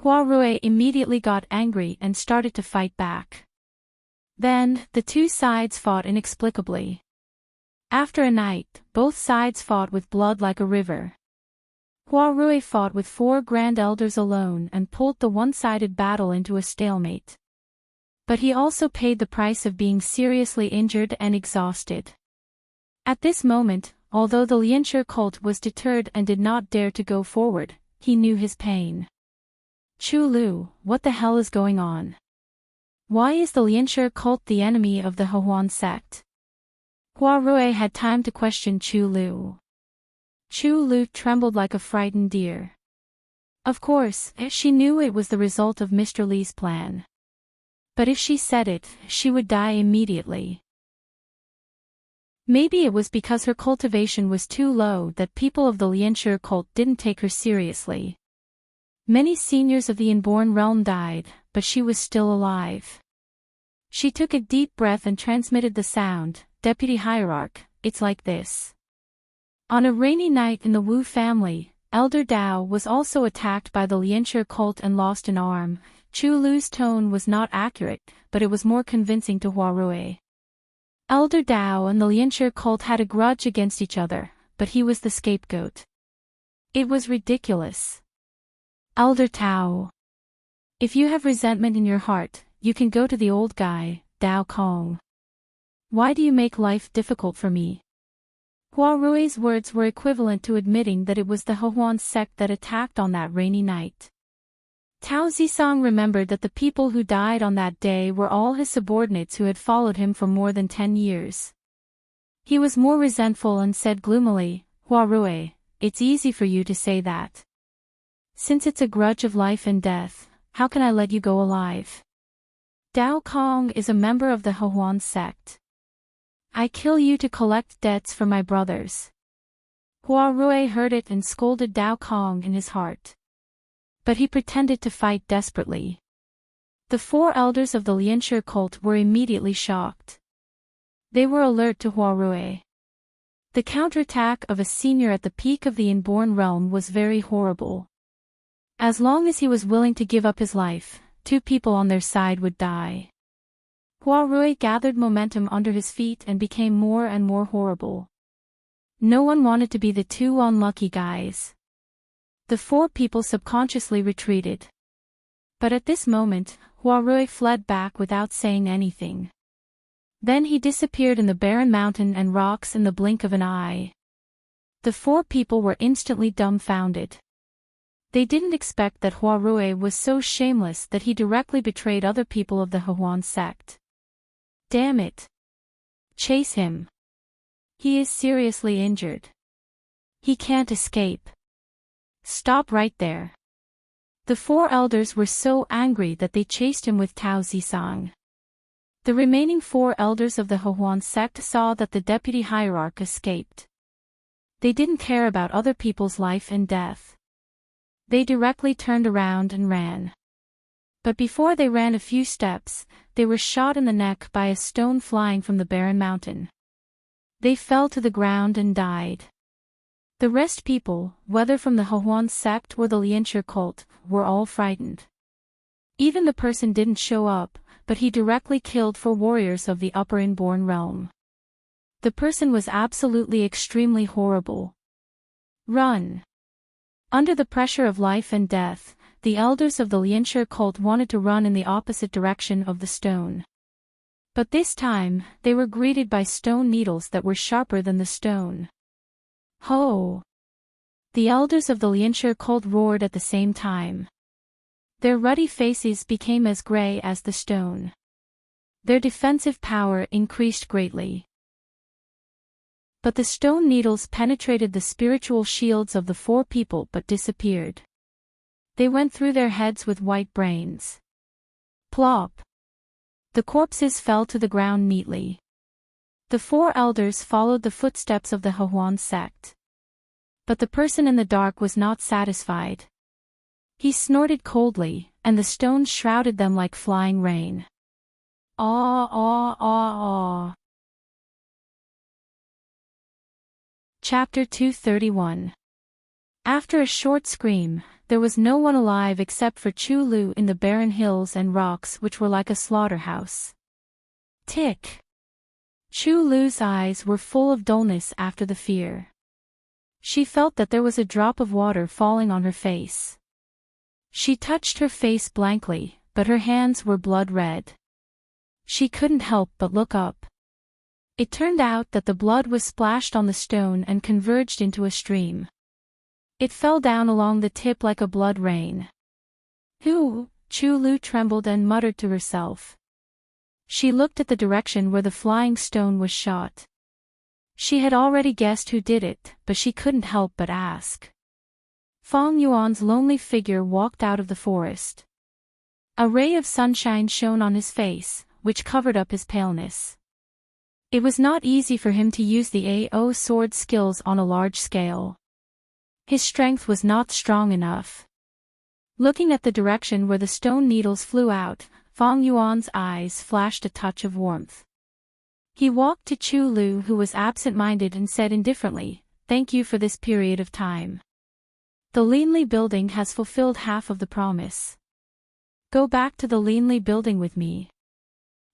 Huarui immediately got angry and started to fight back. Then, the two sides fought inexplicably. After a night, both sides fought with blood like a river. Huarui fought with 4 Grand Elders alone and pulled the one-sided battle into a stalemate. But he also paid the price of being seriously injured and exhausted. At this moment, although the Lianshi cult was deterred and did not dare to go forward, he knew his pain. Chu Lu, what the hell is going on? Why is the Lianshi cult the enemy of the Hehuan sect? Huarui had time to question Chu Lu. Chu Lu trembled like a frightened deer. Of course, she knew it was the result of Mr. Li's plan. But if she said it, she would die immediately. Maybe it was because her cultivation was too low that people of the Lianshi cult didn't take her seriously. Many seniors of the inborn realm died, but she was still alive. She took a deep breath and transmitted the sound, Deputy Hierarch, it's like this. On a rainy night in the Wu family, Elder Dao was also attacked by the Lianshi cult and lost an arm. Chu Lu's tone was not accurate, but it was more convincing to Huarui. Elder Dao and the Lianshi cult had a grudge against each other, but he was the scapegoat. It was ridiculous. Elder Tao. If you have resentment in your heart, you can go to the old guy, Dao Kong. Why do you make life difficult for me? Huarui's words were equivalent to admitting that it was the Hehuan sect that attacked on that rainy night. Tao Zisong remembered that the people who died on that day were all his subordinates who had followed him for more than 10 years. He was more resentful and said gloomily, Huarui, it's easy for you to say that. Since it's a grudge of life and death, how can I let you go alive? Dao Kong is a member of the Hehuan sect. I kill you to collect debts from my brothers. Huarui heard it and scolded Dao Kong in his heart. But he pretended to fight desperately. The 4 elders of the Lianshi cult were immediately shocked. They were alert to Huarui. The counterattack of a senior at the peak of the inborn realm was very horrible. As long as he was willing to give up his life, 2 people on their side would die. Huarui gathered momentum under his feet and became more and more horrible. No one wanted to be the 2 unlucky guys. The 4 people subconsciously retreated. But at this moment, Huarui fled back without saying anything. Then he disappeared in the barren mountain and rocks in the blink of an eye. The 4 people were instantly dumbfounded. They didn't expect that Huarui was so shameless that he directly betrayed other people of the Hehuan sect. Damn it! Chase him. He is seriously injured. He can't escape. Stop right there. The 4 elders were so angry that they chased him with Tao Zisong. The remaining 4 elders of the Hehuan sect saw that the deputy hierarch escaped. They didn't care about other people's life and death. They directly turned around and ran. But before they ran a few steps, they were shot in the neck by a stone flying from the barren mountain. They fell to the ground and died. The rest people, whether from the Hehuan sect or the Lianshi cult, were all frightened. Even the person didn't show up, but he directly killed 4 warriors of the upper inborn realm. The person was absolutely extremely horrible. Run! Under the pressure of life and death, the elders of the Lianshi cult wanted to run in the opposite direction of the stone. But this time, they were greeted by stone needles that were sharper than the stone. Ho! The elders of the Lianshi cult roared at the same time. Their ruddy faces became as gray as the stone. Their defensive power increased greatly. But the stone needles penetrated the spiritual shields of the 4 people but disappeared. They went through their heads with white brains. Plop! The corpses fell to the ground neatly. The 4 elders followed the footsteps of the Hehuan sect. But the person in the dark was not satisfied. He snorted coldly, and the stones shrouded them like flying rain. Aw, aw, aw, aw. Chapter 231. After a short scream, there was no one alive except for Chu Lu in the barren hills and rocks which were like a slaughterhouse. Tick! Chu Lu's eyes were full of dullness after the fear. She felt that there was a drop of water falling on her face. She touched her face blankly, but her hands were blood red. She couldn't help but look up. It turned out that the blood was splashed on the stone and converged into a stream. It fell down along the tip like a blood rain. Who? Chu Lu trembled and muttered to herself. She looked at the direction where the flying stone was shot. She had already guessed who did it, but she couldn't help but ask. Fang Yuan's lonely figure walked out of the forest. A ray of sunshine shone on his face, which covered up his paleness. It was not easy for him to use the AO sword skills on a large scale. His strength was not strong enough. Looking at the direction where the stone needles flew out, Fang Yuan's eyes flashed a touch of warmth. He walked to Chu Lu, who was absent-minded, and said indifferently, "Thank you for this period of time. The Linli building has fulfilled half of the promise. Go back to the Linli building with me.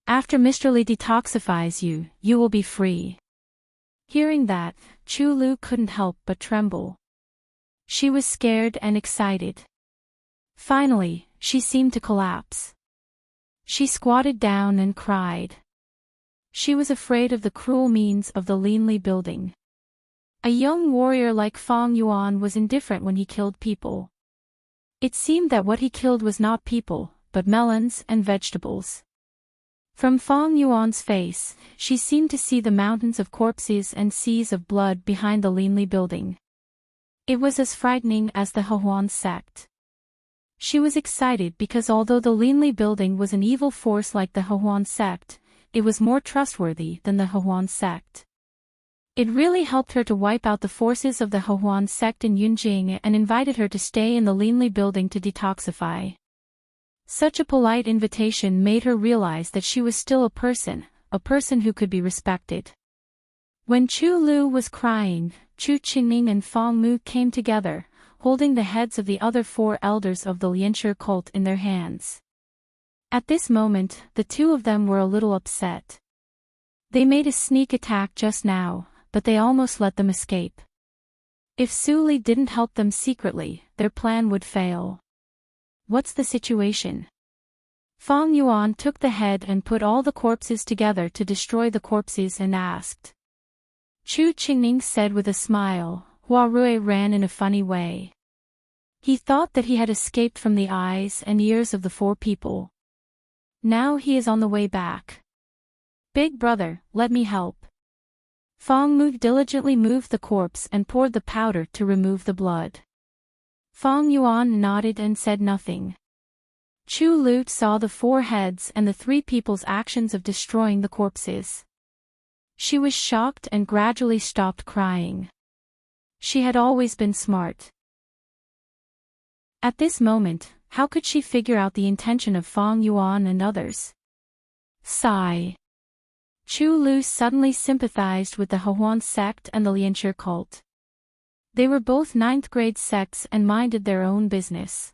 After Mr. Li detoxifies you, you will be free." Hearing that, Chu Lu couldn't help but tremble. She was scared and excited. Finally, she seemed to collapse. She squatted down and cried. She was afraid of the cruel means of the Linli building. A young warrior like Fang Yuan was indifferent when he killed people. It seemed that what he killed was not people, but melons and vegetables. From Fang Yuan's face, she seemed to see the mountains of corpses and seas of blood behind the Linli building. It was as frightening as the Hehuan sect. She was excited because although the Linli building was an evil force like the Hehuan sect, it was more trustworthy than the Hehuan sect. It really helped her to wipe out the forces of the Hehuan sect in Yunjing and invited her to stay in the Linli building to detoxify. Such a polite invitation made her realize that she was still a person who could be respected. When Chu Lu was crying, Chu Qingming and Fang Mu came together, holding the heads of the other 4 elders of the Lianshi cult in their hands. At this moment, the 2 of them were a little upset. They made a sneak attack just now, but they almost let them escape. If Su Li didn't help them secretly, their plan would fail. What's the situation? Fang Yuan took the head and put all the corpses together to destroy the corpses and asked. Chu Qingming said with a smile. Hua Rui ran in a funny way. He thought that he had escaped from the eyes and ears of the 4 people. Now he is on the way back. Big brother, let me help. Fang Mu diligently moved the corpse and poured the powder to remove the blood. Fang Yuan nodded and said nothing. Chu Lu saw the 4 heads and the 3 people's actions of destroying the corpses. She was shocked and gradually stopped crying. She had always been smart. At this moment, how could she figure out the intention of Fang Yuan and others? Sigh. Chu Lu suddenly sympathized with the Hehuan sect and the Lianshi cult. They were both 9th-grade sects and minded their own business.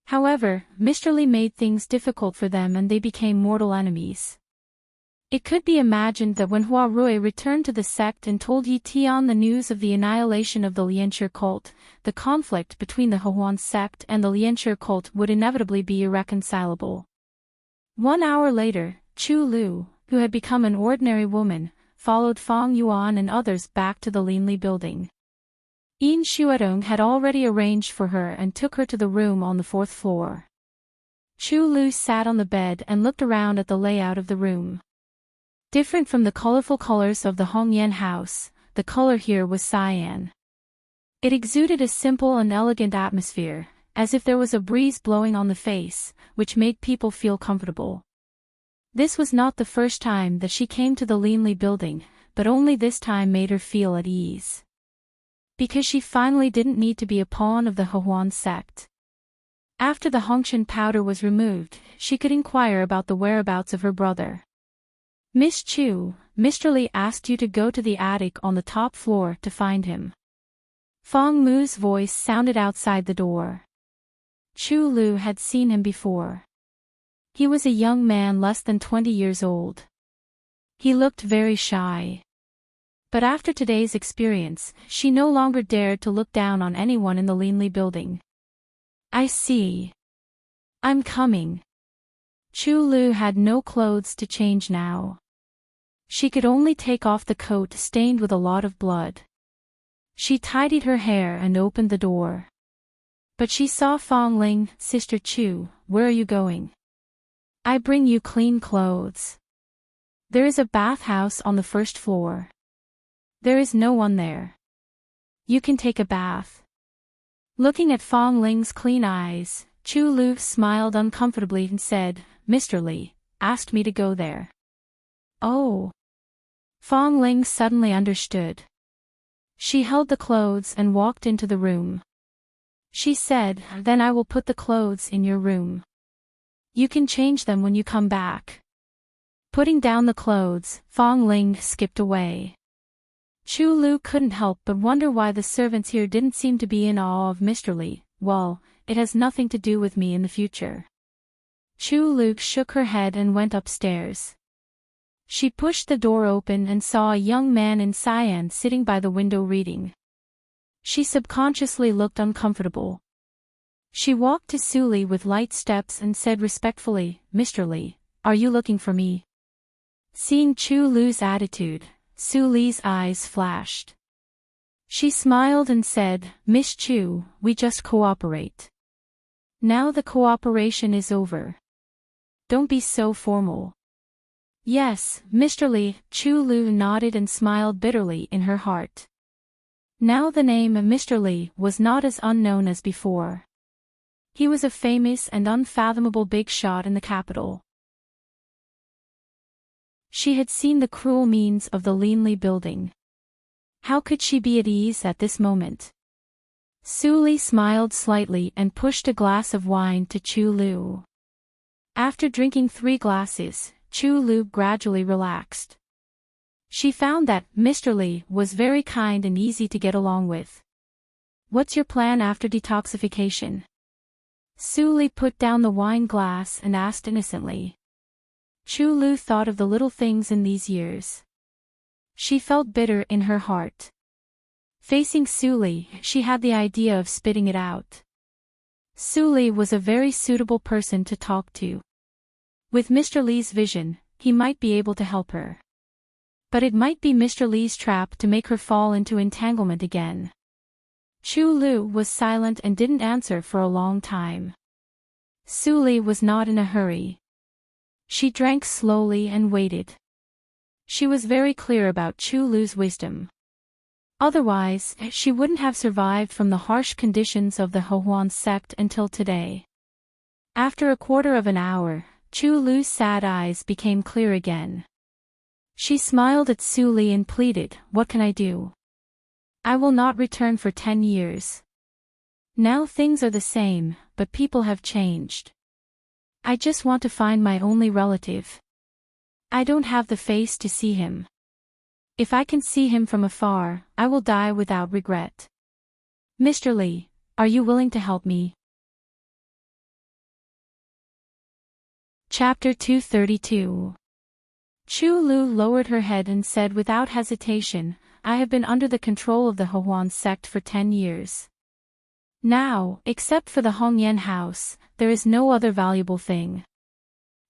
However, Mr. Li made things difficult for them and they became mortal enemies. It could be imagined that when Hua Rui returned to the sect and told Yi Tian the news of the annihilation of the Lianshi cult, the conflict between the Hehuan sect and the Lianshi cult would inevitably be irreconcilable. 1 hour later, Chu Lu, who had become an ordinary woman, followed Fang Yuan and others back to the Linli building. Yin Xuedong had already arranged for her and took her to the room on the 4th floor. Chu Lu sat on the bed and looked around at the layout of the room. Different from the colorful colors of the Hongyan house, the color here was cyan. It exuded a simple and elegant atmosphere, as if there was a breeze blowing on the face, which made people feel comfortable. This was not the first time that she came to the Linli building, but only this time made her feel at ease. Because she finally didn't need to be a pawn of the Hehuan sect. After the Hongshan powder was removed, she could inquire about the whereabouts of her brother. Miss Chu, Mr. Li asked you to go to the attic on the top floor to find him. Fong Mu's voice sounded outside the door. Chu Lu had seen him before. He was a young man less than 20 years old. He looked very shy. But after today's experience, she no longer dared to look down on anyone in the Linli building. I see. I'm coming. Chu Lu had no clothes to change now. She could only take off the coat stained with a lot of blood. She tidied her hair and opened the door. But she saw Fong Ling. Sister Chu, where are you going? I bring you clean clothes. There is a bathhouse on the first floor. There is no one there. You can take a bath. Looking at Fong Ling's clean eyes, Chu Lu smiled uncomfortably and said, Mr. Li asked me to go there. Oh. Fong Ling suddenly understood. She held the clothes and walked into the room. She said, then I will put the clothes in your room. You can change them when you come back. Putting down the clothes, Fong Ling skipped away. Chu Lu couldn't help but wonder why the servants here didn't seem to be in awe of Mr. Li. Well, it has nothing to do with me in the future. Chu Lu shook her head and went upstairs. She pushed the door open and saw a young man in cyan sitting by the window reading. She subconsciously looked uncomfortable. She walked to Su Li with light steps and said respectfully, Mr. Li, are you looking for me? Seeing Chu Lu's attitude, Su Li's eyes flashed. She smiled and said, Miss Chu, we just cooperate. Now the cooperation is over. Don't be so formal. Yes, Mr. Li, Chu Lu nodded and smiled bitterly in her heart. Now the name Mr. Li was not as unknown as before. He was a famous and unfathomable big shot in the capital. She had seen the cruel means of the Linli building. How could she be at ease at this moment? Su Li smiled slightly and pushed a glass of wine to Chu Lu. After drinking 3 glasses, Chu Lu gradually relaxed. She found that Mr. Li was very kind and easy to get along with. What's your plan after detoxification? Su Li put down the wine glass and asked innocently. Chu Lu thought of the little things in these years. She felt bitter in her heart. Facing Su Li, she had the idea of spitting it out. Su Li was a very suitable person to talk to. With Mr. Li's vision, he might be able to help her. But it might be Mr. Li's trap to make her fall into entanglement again. Chu Lu was silent and didn't answer for a long time. Su Li was not in a hurry. She drank slowly and waited. She was very clear about Chu Lu's wisdom. Otherwise, she wouldn't have survived from the harsh conditions of the Hohuan sect until today. After a quarter of an hour, Chu Lu's sad eyes became clear again. She smiled at Su Li and pleaded, what can I do? I will not return for 10 years. Now things are the same, but people have changed. I just want to find my only relative. I don't have the face to see him. If I can see him from afar, I will die without regret. Mr. Li, are you willing to help me? Chapter 232. Chu Lu lowered her head and said without hesitation, I have been under the control of the Hohuan sect for 10 years. Now, except for the Hongyan house, there is no other valuable thing.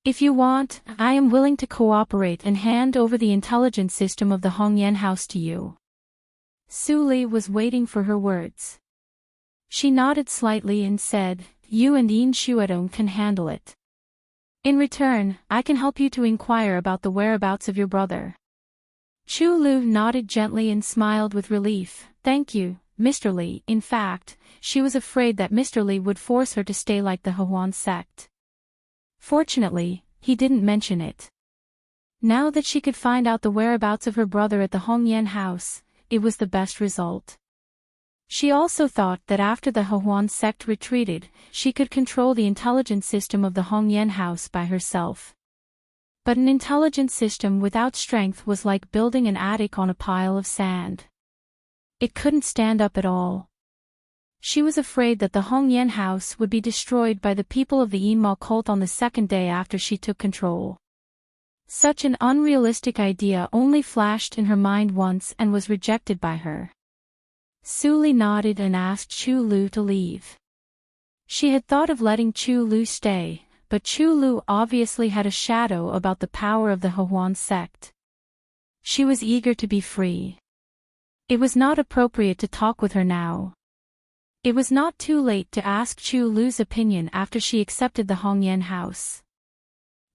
If you want, I am willing to cooperate and hand over the intelligence system of the Hongyan house to you. Su Li was waiting for her words. She nodded slightly and said, you and Yin Shuadong can handle it. In return, I can help you to inquire about the whereabouts of your brother. Chu Lu nodded gently and smiled with relief. Thank you, Mr. Li. In fact, she was afraid that Mr. Li would force her to stay like the Hohuan sect. Fortunately, he didn't mention it. Now that she could find out the whereabouts of her brother at the Hongyan house, it was the best result. She also thought that after the Hohuan sect retreated, she could control the intelligence system of the Hongyan house by herself. But an intelligent system without strength was like building an attic on a pile of sand. It couldn't stand up at all. She was afraid that the Hongyan house would be destroyed by the people of the Yinma cult on the second day after she took control. Such an unrealistic idea only flashed in her mind once and was rejected by her. Su Li nodded and asked Chu Lu to leave. She had thought of letting Chu Lu stay, but Chu Lu obviously had a shadow about the power of the Hehuan sect. She was eager to be free. It was not appropriate to talk with her now. It was not too late to ask Chu Lu's opinion after she accepted the Hongyan house.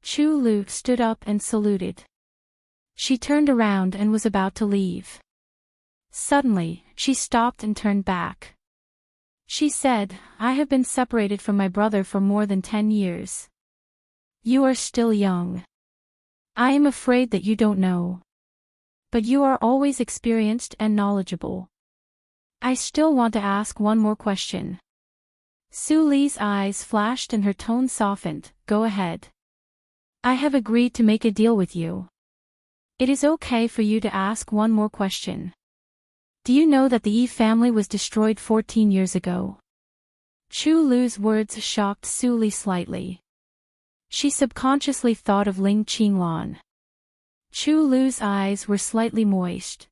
Chu Lu stood up and saluted. She turned around and was about to leave. Suddenly, she stopped and turned back. She said, "I have been separated from my brother for more than 10 years. You are still young. I am afraid that you don't know. But you are always experienced and knowledgeable. I still want to ask one more question." Su Li's eyes flashed and her tone softened. "Go ahead. I have agreed to make a deal with you. It is okay for you to ask one more question. Do you know that the Yi family was destroyed 14 years ago?" Chu Lu's words shocked Su Li slightly. She subconsciously thought of Ling Qinglan. Chu Lu's eyes were slightly moist.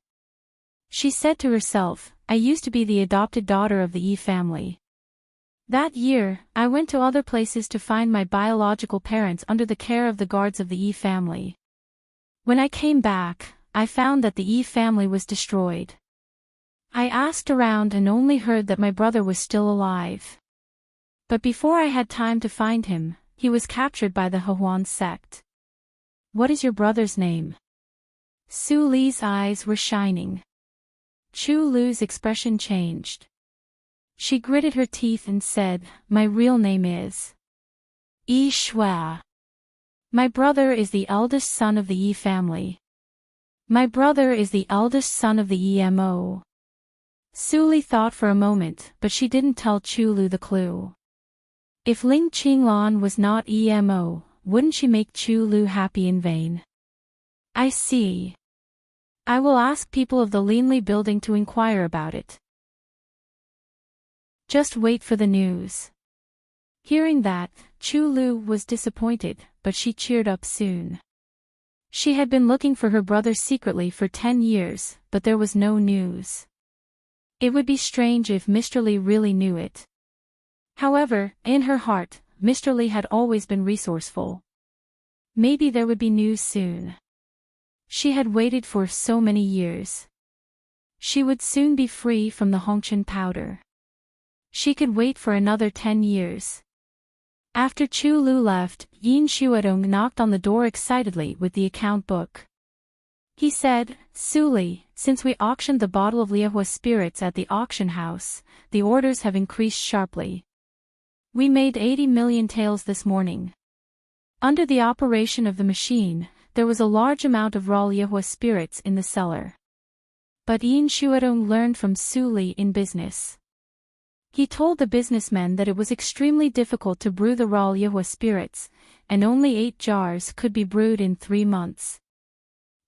She said to herself, "I used to be the adopted daughter of the Yi family. That year, I went to other places to find my biological parents under the care of the guards of the Yi family. When I came back, I found that the Yi family was destroyed. I asked around and only heard that my brother was still alive. But before I had time to find him, he was captured by the Hehuan sect." "What is your brother's name?" Su Li's eyes were shining. Chu Lu's expression changed. She gritted her teeth and said, "My real name is Yi Shua. My brother is the eldest son of the Yi family. My brother is the eldest son of the EMO." Su Li thought for a moment, but she didn't tell Chu Lu the clue. If Ling Qinglan was not EMO, wouldn't she make Chu Lu happy in vain? "I see. I will ask people of the Linli building to inquire about it. Just wait for the news." Hearing that, Chu Lu was disappointed, but she cheered up soon. She had been looking for her brother secretly for 10 years, but there was no news. It would be strange if Mr. Li really knew it. However, in her heart, Mr. Li had always been resourceful. Maybe there would be news soon. She had waited for so many years. She would soon be free from the Hongchen powder. She could wait for another 10 years. After Chu Lu left, Yin Shuadong knocked on the door excitedly with the account book. He said, "Su Li, since we auctioned the bottle of Liehua spirits at the auction house, the orders have increased sharply. We made 80 million taels this morning. Under the operation of the machine, there was a large amount of raw Liehua spirits in the cellar." But Yin Shuadong learned from Su Li in business. He told the businessmen that it was extremely difficult to brew the raw Liehua spirits, and only 8 jars could be brewed in 3 months.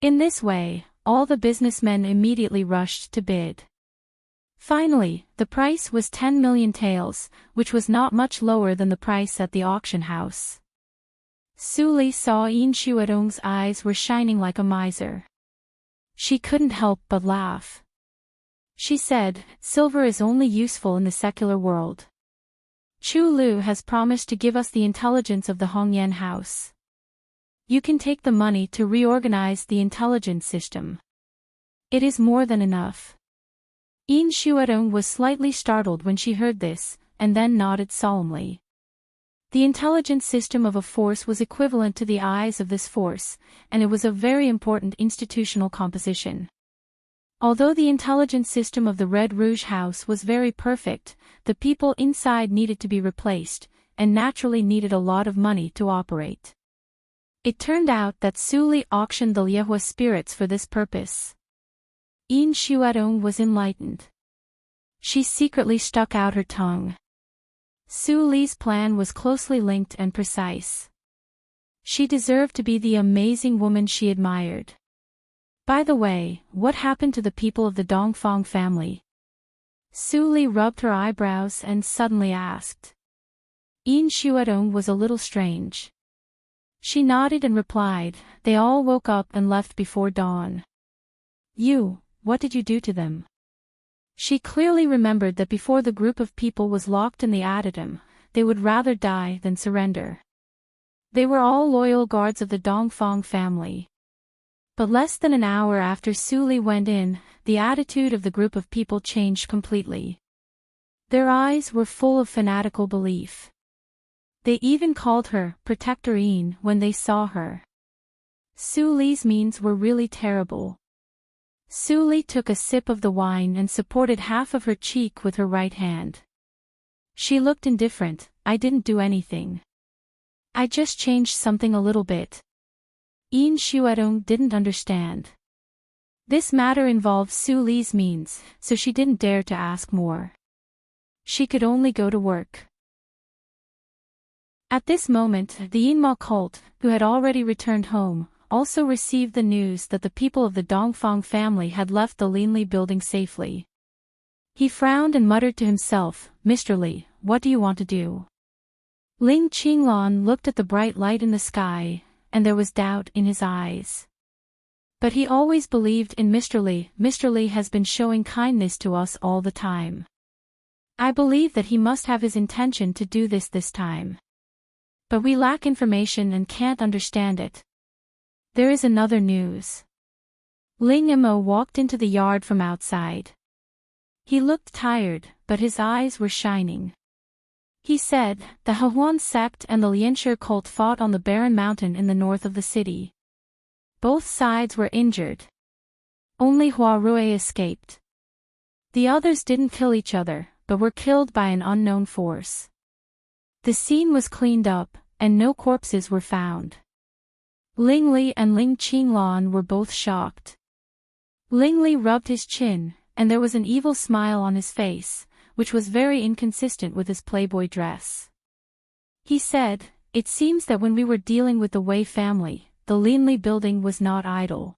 In this way, all the businessmen immediately rushed to bid. Finally, the price was 10 million taels, which was not much lower than the price at the auction house. Su Li saw Yin Shuadong's eyes were shining like a miser. She couldn't help but laugh. She said, "Silver is only useful in the secular world. Chu Lu has promised to give us the intelligence of the Hongyan house. You can take the money to reorganize the intelligence system. It is more than enough." Yin Shuadong was slightly startled when she heard this, and then nodded solemnly. The intelligence system of a force was equivalent to the eyes of this force, and it was a very important institutional composition. Although the intelligence system of the Red Rouge house was very perfect, the people inside needed to be replaced, and naturally needed a lot of money to operate. It turned out that Su Li auctioned the Liehua spirits for this purpose. Yin Shuadong was enlightened. She secretly stuck out her tongue. Su Li's plan was closely linked and precise. She deserved to be the amazing woman she admired. By the way, what happened to the people of the Dongfang family? Su Li rubbed her eyebrows and suddenly asked. Yin Xuedong was a little strange. She nodded and replied, they all woke up and left before dawn. What did you do to them? She clearly remembered that before the group of people was locked in the adytum, they would rather die than surrender. They were all loyal guards of the Dongfang family. But less than an hour after Su Li went in, the attitude of the group of people changed completely. Their eyes were full of fanatical belief. They even called her Protector Yin when they saw her. Su Li's means were really terrible. Su Li took a sip of the wine and supported half of her cheek with her right hand. She looked indifferent. I didn't do anything. I just changed something a little bit. Yin Xuedong didn't understand. This matter involved Su Li's means, so she didn't dare to ask more. She could only go to work. At this moment, the Yinma cult, who had already returned home, also received the news that the people of the Dongfang family had left the Linli building safely. He frowned and muttered to himself, Mr. Li, what do you want to do? Ling Qinglan looked at the bright light in the sky, and there was doubt in his eyes. But he always believed in Mr. Li. Mr. Li has been showing kindness to us all the time. I believe that he must have his intention to do this time. But we lack information and can't understand it. There is another news. Ling Imo walked into the yard from outside. He looked tired, but his eyes were shining. He said, the Hehuan sect and the Lianshi cult fought on the barren mountain in the north of the city. Both sides were injured. Only Hua Rui escaped. The others didn't kill each other, but were killed by an unknown force. The scene was cleaned up, and no corpses were found. Ling Li and Ling Qinglan were both shocked. Ling Li rubbed his chin, and there was an evil smile on his face, which was very inconsistent with his playboy dress. He said, it seems that when we were dealing with the Wei family, the Linli building was not idle.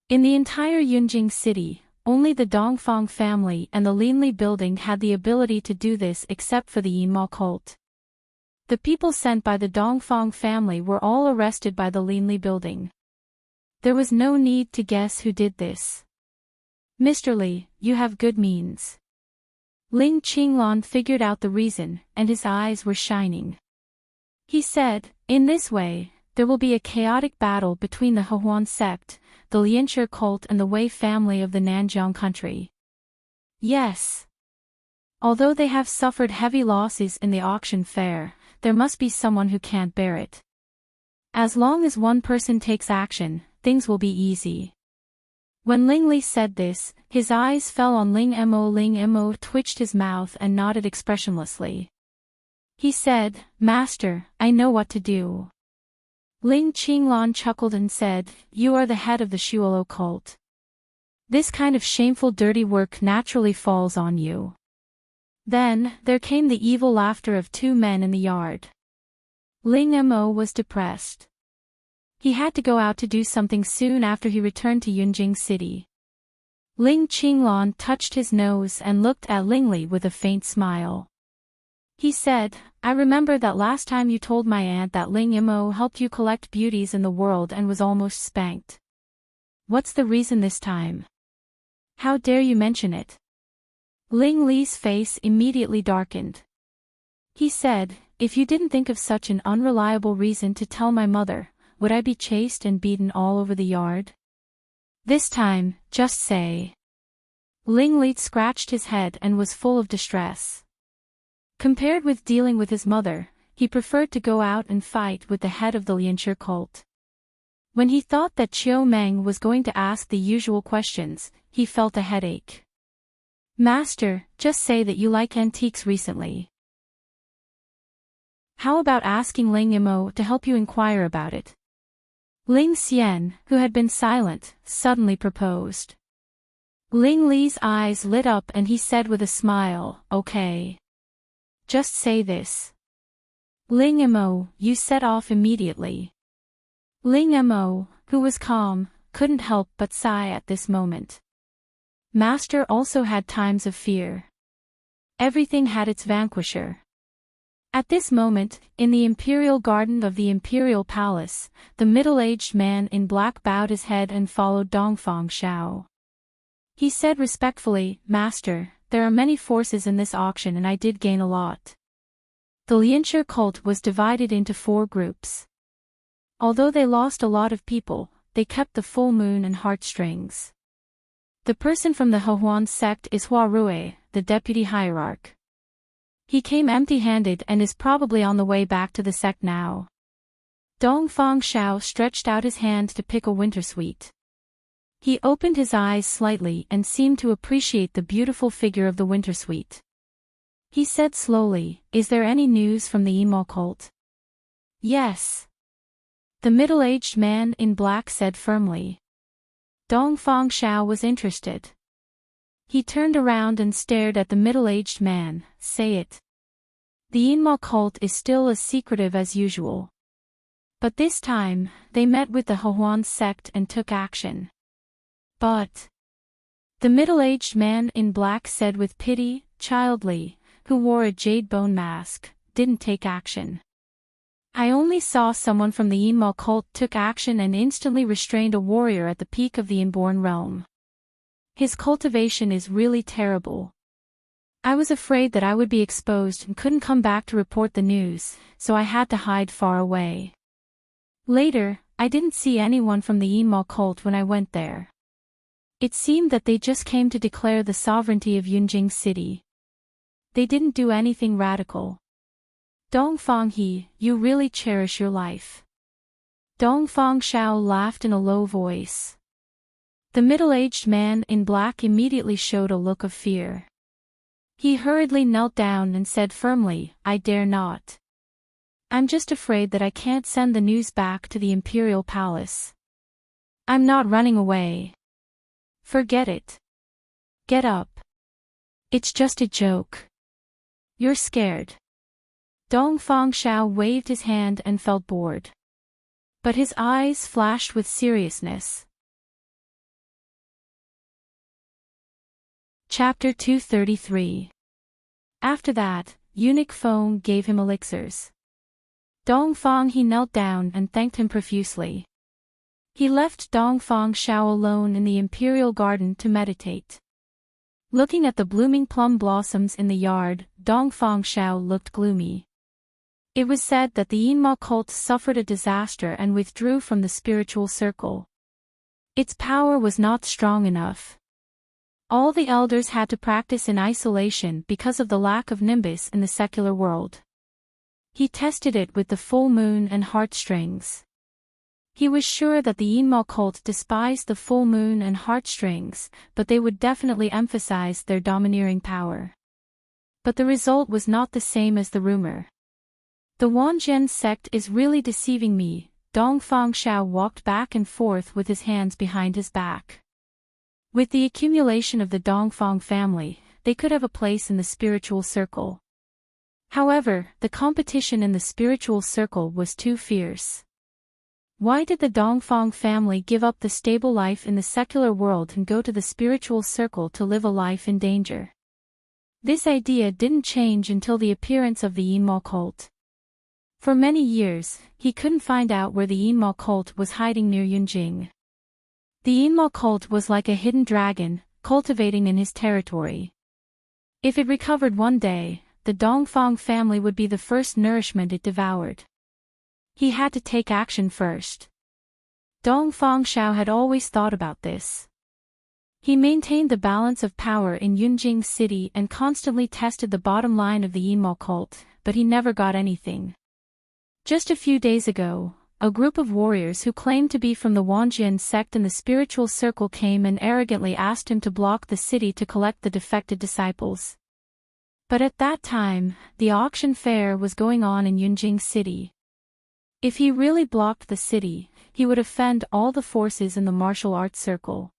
In the entire Yunjing city, only the Dongfang family and the Linli building had the ability to do this except for the Yinma cult. The people sent by the Dongfang family were all arrested by the Linli building. There was no need to guess who did this. Mr. Li, you have good means. Ling Qinglan figured out the reason, and his eyes were shining. He said, in this way, there will be a chaotic battle between the Hehuan sect, the Lianshi cult and the Wei family of the Nanjiang country. Yes. Although they have suffered heavy losses in the auction fair, there must be someone who can't bear it. As long as one person takes action, things will be easy. When Ling Li said this, his eyes fell on Ling Mo. Ling Mo twitched his mouth and nodded expressionlessly. He said, Master, I know what to do. Ling Qinglan chuckled and said, you are the head of the Shuolo cult. This kind of shameful dirty work naturally falls on you. Then, there came the evil laughter of two men in the yard. Ling Mo was depressed. He had to go out to do something soon after he returned to Yunjing City. Ling Qinglan touched his nose and looked at Ling Li with a faint smile. He said, I remember that last time you told my aunt that Ling Mo helped you collect beauties in the world and was almost spanked. What's the reason this time? How dare you mention it? Ling Li's face immediately darkened. He said, if you didn't think of such an unreliable reason to tell my mother, would I be chased and beaten all over the yard? This time, just say. Ling Li scratched his head and was full of distress. Compared with dealing with his mother, he preferred to go out and fight with the head of the Lianshi cult. When he thought that Chiu Meng was going to ask the usual questions, he felt a headache. Master, just say that you like antiques recently. How about asking Ling Mo to help you inquire about it? Ling Xian, who had been silent, suddenly proposed. Ling Li's eyes lit up and he said with a smile, okay. Just say this. Ling Mo, you set off immediately. Ling Mo, who was calm, couldn't help but sigh at this moment. Master also had times of fear. Everything had its vanquisher. At this moment, in the imperial garden of the imperial palace, the middle-aged man in black bowed his head and followed Dongfang Xiao. He said respectfully, "Master, there are many forces in this auction and I did gain a lot." The Lianshi cult was divided into 4 groups. Although they lost a lot of people, they kept the full moon and heartstrings. The person from the Hehuan sect is Hua Rui, the deputy hierarch. He came empty-handed and is probably on the way back to the sect now. Dongfang Xiao stretched out his hand to pick a wintersweet. He opened his eyes slightly and seemed to appreciate the beautiful figure of the wintersweet. He said slowly, "Is there any news from the Emo cult?" "Yes." The middle-aged man in black said firmly. Dongfang Xiao was interested. He turned around and stared at the middle-aged man. "Say it." The Inma cult is still as secretive as usual. But this time, they met with the Hehuan sect and took action. But the middle-aged man in black said with pity, childly, who wore a jade bone mask, didn't take action. "I only saw someone from the Inma cult took action and instantly restrained a warrior at the peak of the inborn realm. His cultivation is really terrible. I was afraid that I would be exposed and couldn't come back to report the news, so I had to hide far away. Later, I didn't see anyone from the Inma cult when I went there. It seemed that they just came to declare the sovereignty of Yunjing City. They didn't do anything radical." "Dongfang He, you really cherish your life." Dongfang Xiao laughed in a low voice. The middle-aged man in black immediately showed a look of fear. He hurriedly knelt down and said firmly, "I dare not. I'm just afraid that I can't send the news back to the imperial palace. I'm not running away." "Forget it. Get up. It's just a joke. You're scared." Dongfang Xiao waved his hand and felt bored. But his eyes flashed with seriousness. Chapter 233. After that, Eunuch Feng gave him elixirs. Dongfang He knelt down and thanked him profusely. He left Dongfang Xiao alone in the imperial garden to meditate. Looking at the blooming plum blossoms in the yard, Dongfang Xiao looked gloomy. It was said that the Inma cult suffered a disaster and withdrew from the spiritual circle. Its power was not strong enough. All the elders had to practice in isolation because of the lack of nimbus in the secular world. He tested it with the full moon and heartstrings. He was sure that the Inma cult despised the full moon and heartstrings, but they would definitely emphasize their domineering power. But the result was not the same as the rumor. "The Wanjian sect is really deceiving me." Dongfang Xiao walked back and forth with his hands behind his back. With the accumulation of the Dongfang family, they could have a place in the spiritual circle. However, the competition in the spiritual circle was too fierce. Why did the Dongfang family give up the stable life in the secular world and go to the spiritual circle to live a life in danger? This idea didn't change until the appearance of the Inma cult. For many years, he couldn't find out where the Inma cult was hiding near Yunjing. The Inma cult was like a hidden dragon, cultivating in his territory. If it recovered one day, the Dongfang family would be the first nourishment it devoured. He had to take action first. Dongfang Xiao had always thought about this. He maintained the balance of power in Yunjing City and constantly tested the bottom line of the Inma cult, but he never got anything. Just a few days ago, a group of warriors who claimed to be from the Wanjian sect in the spiritual circle came and arrogantly asked him to block the city to collect the defected disciples. But at that time, the auction fair was going on in Yunjing City. If he really blocked the city, he would offend all the forces in the martial arts circle.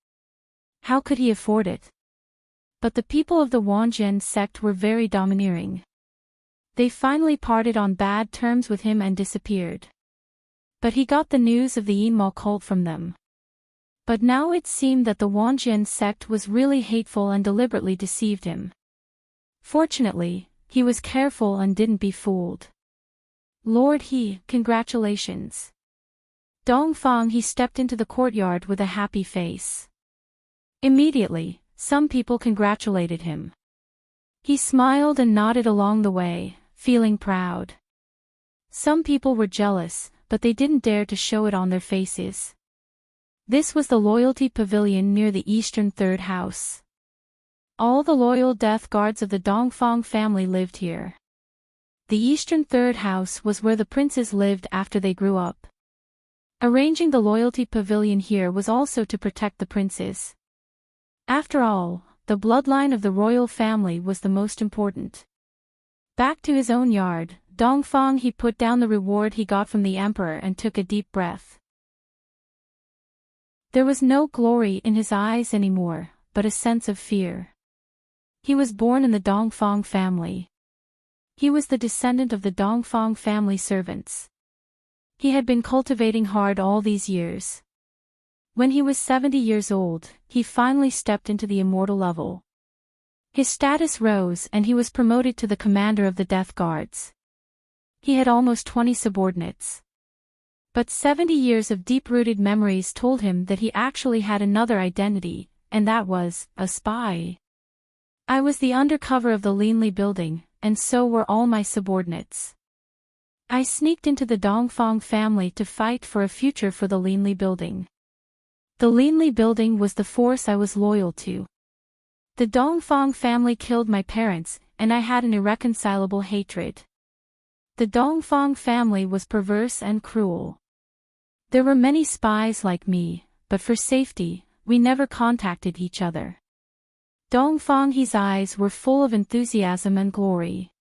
How could he afford it? But the people of the Wanjian sect were very domineering. They finally parted on bad terms with him and disappeared. But he got the news of the Enma cult from them. But now it seemed that the Wanjian sect was really hateful and deliberately deceived him. Fortunately, he was careful and didn't be fooled. Lord He, congratulations. Dongfang he stepped into the courtyard with a happy face. Immediately, some people congratulated him. He smiled and nodded along the way, feeling proud. Some people were jealous, but they didn't dare to show it on their faces. This was the Loyalty Pavilion near the Eastern Third House. All the loyal death guards of the Dongfang family lived here. The Eastern Third House was where the princes lived after they grew up. Arranging the Loyalty Pavilion here was also to protect the princes. After all, the bloodline of the royal family was the most important. Back to his own yard, Dongfang he put down the reward he got from the emperor and took a deep breath. There was no glory in his eyes anymore, but a sense of fear. He was born in the Dongfang family. He was the descendant of the Dongfang family servants. He had been cultivating hard all these years. When he was 70 years old, he finally stepped into the immortal level. His status rose and he was promoted to the commander of the Death Guards. He had almost 20 subordinates. But 70 years of deep-rooted memories told him that he actually had another identity, and that was, a spy. I was the undercover of the Linli building, and so were all my subordinates. I sneaked into the Dongfang family to fight for a future for the Linli building. The Linli building was the force I was loyal to. The Dongfang family killed my parents, and I had an irreconcilable hatred. The Dongfang family was perverse and cruel. There were many spies like me, but for safety, we never contacted each other. Dongfang He's eyes were full of enthusiasm and glory.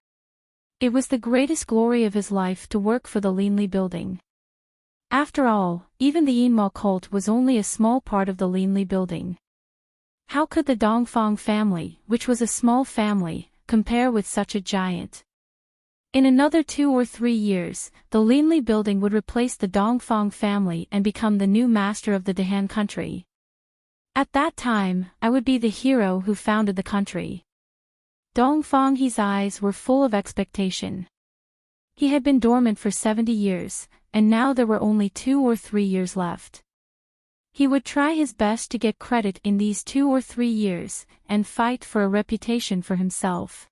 It was the greatest glory of his life to work for the Linli building. After all, even the Enma cult was only a small part of the Linli building. How could the Dongfang family, which was a small family, compare with such a giant? In another 2 or 3 years, the Linli building would replace the Dongfang family and become the new master of the Dahan country. At that time, I would be the hero who founded the country. Dongfang He's eyes were full of expectation. He had been dormant for 70 years, and now there were only 2 or 3 years left. He would try his best to get credit in these 2 or 3 years, and fight for a reputation for himself.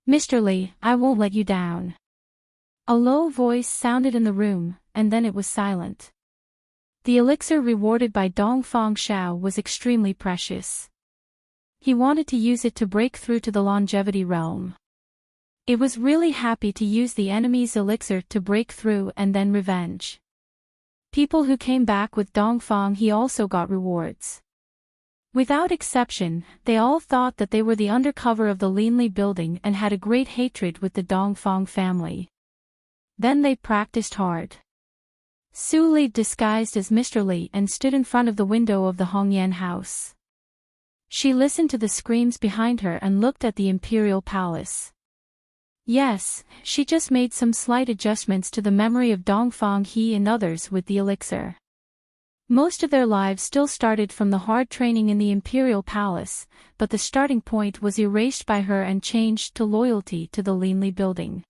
Mr. Li, I won't let you down. A low voice sounded in the room, and then it was silent. The elixir rewarded by Dongfang Shao was extremely precious. He wanted to use it to break through to the longevity realm. It was really happy to use the enemy's elixir to break through and then revenge. People who came back with Dongfang he also got rewards. Without exception, they all thought that they were the undercover of the Linli building and had a great hatred with the Dongfang family. Then they practiced hard. Su Li disguised as Mr. Li and stood in front of the window of the Hongyan house. She listened to the screams behind her and looked at the imperial palace. Yes, she just made some slight adjustments to the memory of Dongfang He and others with the elixir. Most of their lives still started from the hard training in the imperial palace, but the starting point was erased by her and changed to loyalty to the Linli building.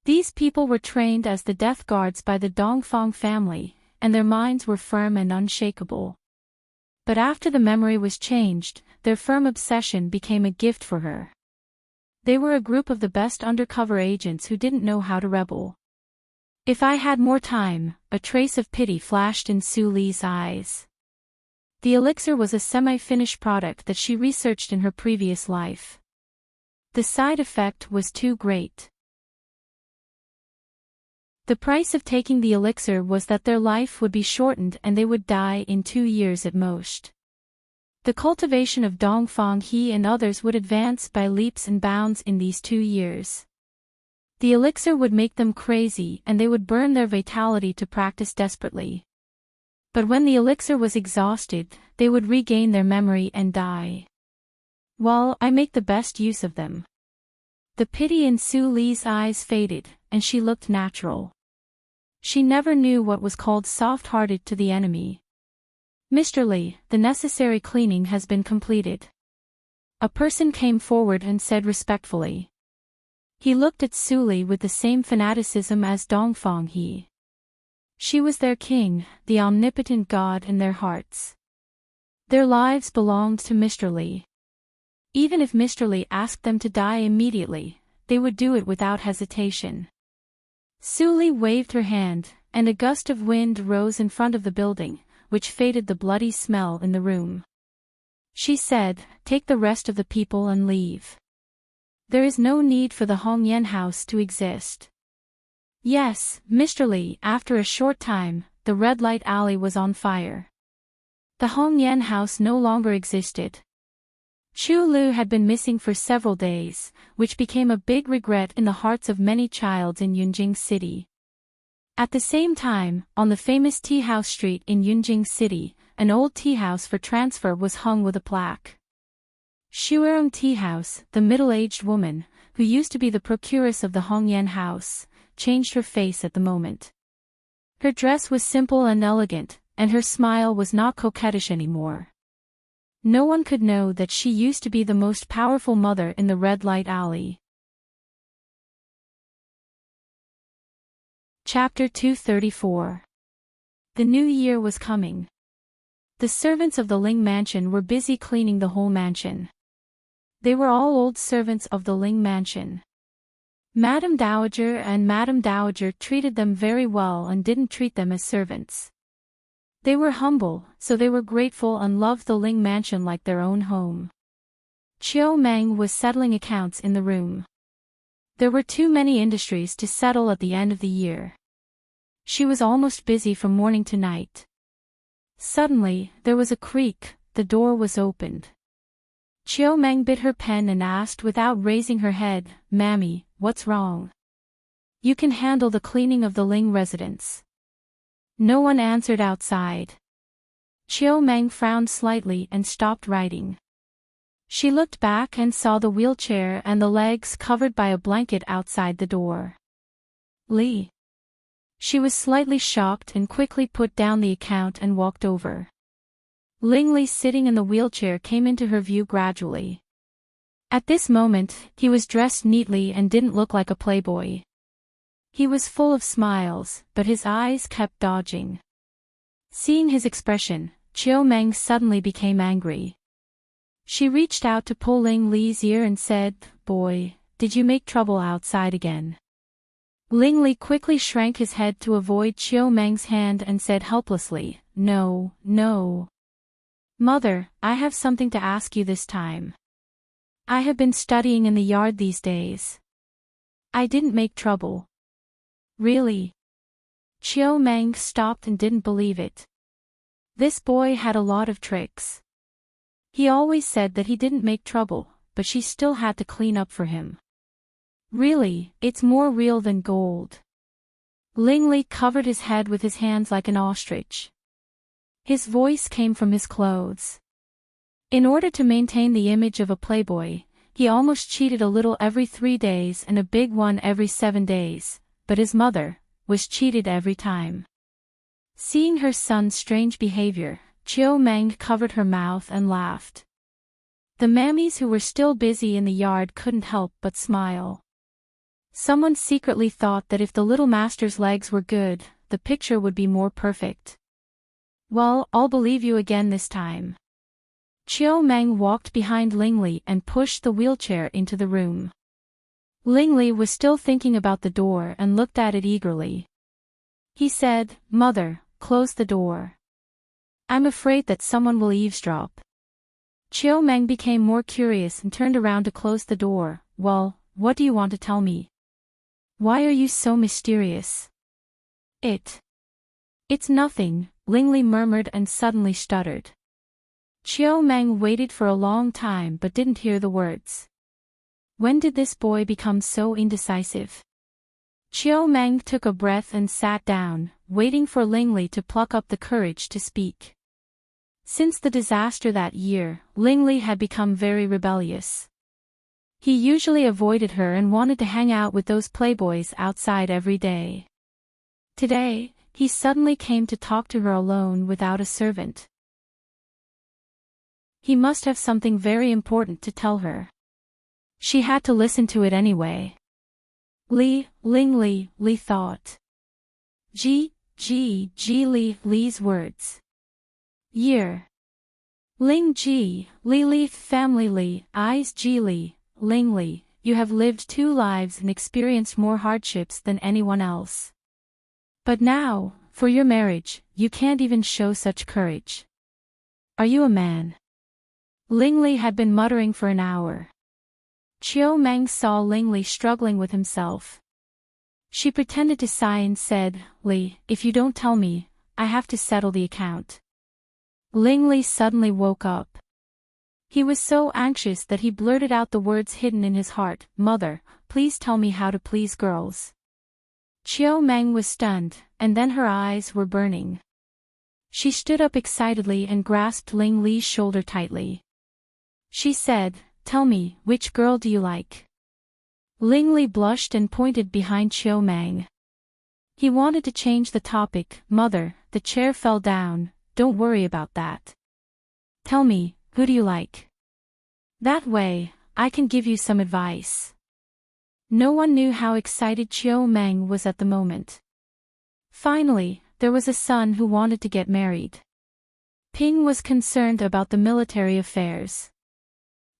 These people were trained as the death guards by the Dongfang family, and their minds were firm and unshakable. But after the memory was changed, their firm obsession became a gift for her. They were a group of the best undercover agents who didn't know how to rebel. If I had more time, a trace of pity flashed in Su Li's eyes. The elixir was a semi-finished product that she researched in her previous life. The side effect was too great. The price of taking the elixir was that their life would be shortened and they would die in 2 years at most. The cultivation of Dongfang He and others would advance by leaps and bounds in these 2 years. The elixir would make them crazy and they would burn their vitality to practice desperately. But when the elixir was exhausted, they would regain their memory and die. Well, I make the best use of them. The pity in Su Li's eyes faded, and she looked natural. She never knew what was called soft-hearted to the enemy. Mr. Li, the necessary cleaning has been completed. A person came forward and said respectfully. He looked at Su Li with the same fanaticism as Dongfang He. She was their king, the omnipotent god in their hearts. Their lives belonged to Mr. Li. Even if Mr. Li asked them to die immediately, they would do it without hesitation. Su Li waved her hand, and a gust of wind rose in front of the building, which faded the bloody smell in the room. She said, "Take the rest of the people and leave. There is no need for the Hongyan house to exist." Yes, Mr. Li. After a short time, the red light alley was on fire. The Hongyan house no longer existed. Chu Lu had been missing for several days, which became a big regret in the hearts of many childs in Yunjing City. At the same time, on the famous tea house street in Yunjing City, an old tea house for transfer was hung with a plaque. Shuerong Tea House, the middle-aged woman, who used to be the procuress of the Hongyan house, changed her face at the moment. Her dress was simple and elegant, and her smile was not coquettish anymore. No one could know that she used to be the most powerful mother in the red light alley. Chapter 234. The new year was coming. The servants of the Ling mansion were busy cleaning the whole mansion. They were all old servants of the Ling mansion. Madame Dowager and Madame Dowager treated them very well and didn't treat them as servants. They were humble, so they were grateful and loved the Ling mansion like their own home. Chiu Meng was settling accounts in the room. There were too many industries to settle at the end of the year. She was almost busy from morning to night. Suddenly, there was a creak, the door was opened. Chiu Meng bit her pen and asked without raising her head, "Mammy, what's wrong? You can handle the cleaning of the Ling residence." No one answered outside. Chiu Meng frowned slightly and stopped writing. She looked back and saw the wheelchair and the legs covered by a blanket outside the door. Li. She was slightly shocked and quickly put down the account and walked over. Ling Li sitting in the wheelchair came into her view gradually. At this moment, he was dressed neatly and didn't look like a playboy. He was full of smiles, but his eyes kept dodging. Seeing his expression, Chiu Meng suddenly became angry. She reached out to pull Ling Li's ear and said, "Boy, did you make trouble outside again?" Ling Li quickly shrank his head to avoid Chiu Meng's hand and said helplessly, "No, no. Mother, I have something to ask you this time. I have been studying in the yard these days. I didn't make trouble." "Really?" Chiu Meng stopped and didn't believe it. This boy had a lot of tricks. He always said that he didn't make trouble, but she still had to clean up for him. "Really, it's more real than gold." Ling Li covered his head with his hands like an ostrich. His voice came from his clothes. In order to maintain the image of a playboy, he almost cheated a little every 3 days and a big one every 7 days, but his mother was cheated every time. Seeing her son's strange behavior, Chiu Meng covered her mouth and laughed. The mammies who were still busy in the yard couldn't help but smile. Someone secretly thought that if the little master's legs were good, the picture would be more perfect. "Well, I'll believe you again this time." Chiu Meng walked behind Ling Li and pushed the wheelchair into the room. Ling Li was still thinking about the door and looked at it eagerly. He said, "Mother, close the door. I'm afraid that someone will eavesdrop." Chiu Meng became more curious and turned around to close the door. "Well, what do you want to tell me? Why are you so mysterious?" It's nothing," Ling Li murmured and suddenly stuttered. Chiu Meng waited for a long time but didn't hear the words. When did this boy become so indecisive? Chiu Meng took a breath and sat down, waiting for Ling Li to pluck up the courage to speak. Since the disaster that year, Ling Li had become very rebellious. He usually avoided her and wanted to hang out with those playboys outside every day. Today, he suddenly came to talk to her alone without a servant. He must have something very important to tell her. She had to listen to it anyway. Li thought. Li's words. Year. Ling Li family Li, eyes Li, Ling Li, you have lived 2 lives and experienced more hardships than anyone else. But now, for your marriage, you can't even show such courage. Are you a man? Ling Li had been muttering for an hour. Chiu Meng saw Ling Li struggling with himself. She pretended to sigh and said, Li, if you don't tell me, I have to settle the account. Ling Li suddenly woke up. He was so anxious that he blurted out the words hidden in his heart, Mother, please tell me how to please girls. Chiu Meng was stunned, and then her eyes were burning. She stood up excitedly and grasped Ling Li's shoulder tightly. She said, Tell me, which girl do you like? Ling Li blushed and pointed behind Chiu Meng. He wanted to change the topic. Mother, the chair fell down, don't worry about that. Tell me, who do you like? That way, I can give you some advice. No one knew how excited Chiu Meng was at the moment. Finally, there was a son who wanted to get married. Ping was concerned about the military affairs.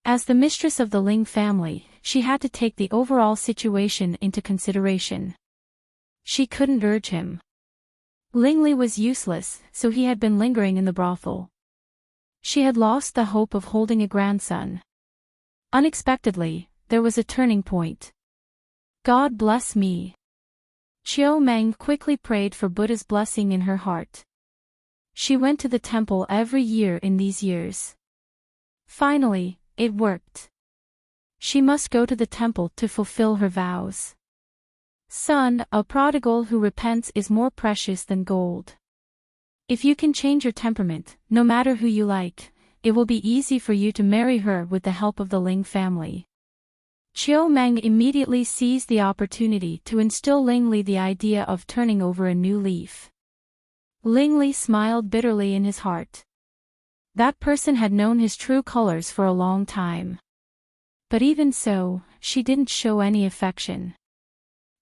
As the mistress of the Ling family, she had to take the overall situation into consideration. She couldn't urge him. Ling Li was useless, so he had been lingering in the brothel. She had lost the hope of holding a grandson. Unexpectedly, there was a turning point. God bless me. Chiu Meng quickly prayed for Buddha's blessing in her heart. She went to the temple every year in these years. Finally, it worked. She must go to the temple to fulfill her vows. Son, a prodigal who repents is more precious than gold. If you can change your temperament, no matter who you like, it will be easy for you to marry her with the help of the Ling family. Chiu Meng immediately seized the opportunity to instill Ling Li the idea of turning over a new leaf. Ling Li smiled bitterly in his heart. That person had known his true colors for a long time. But even so, she didn't show any affection.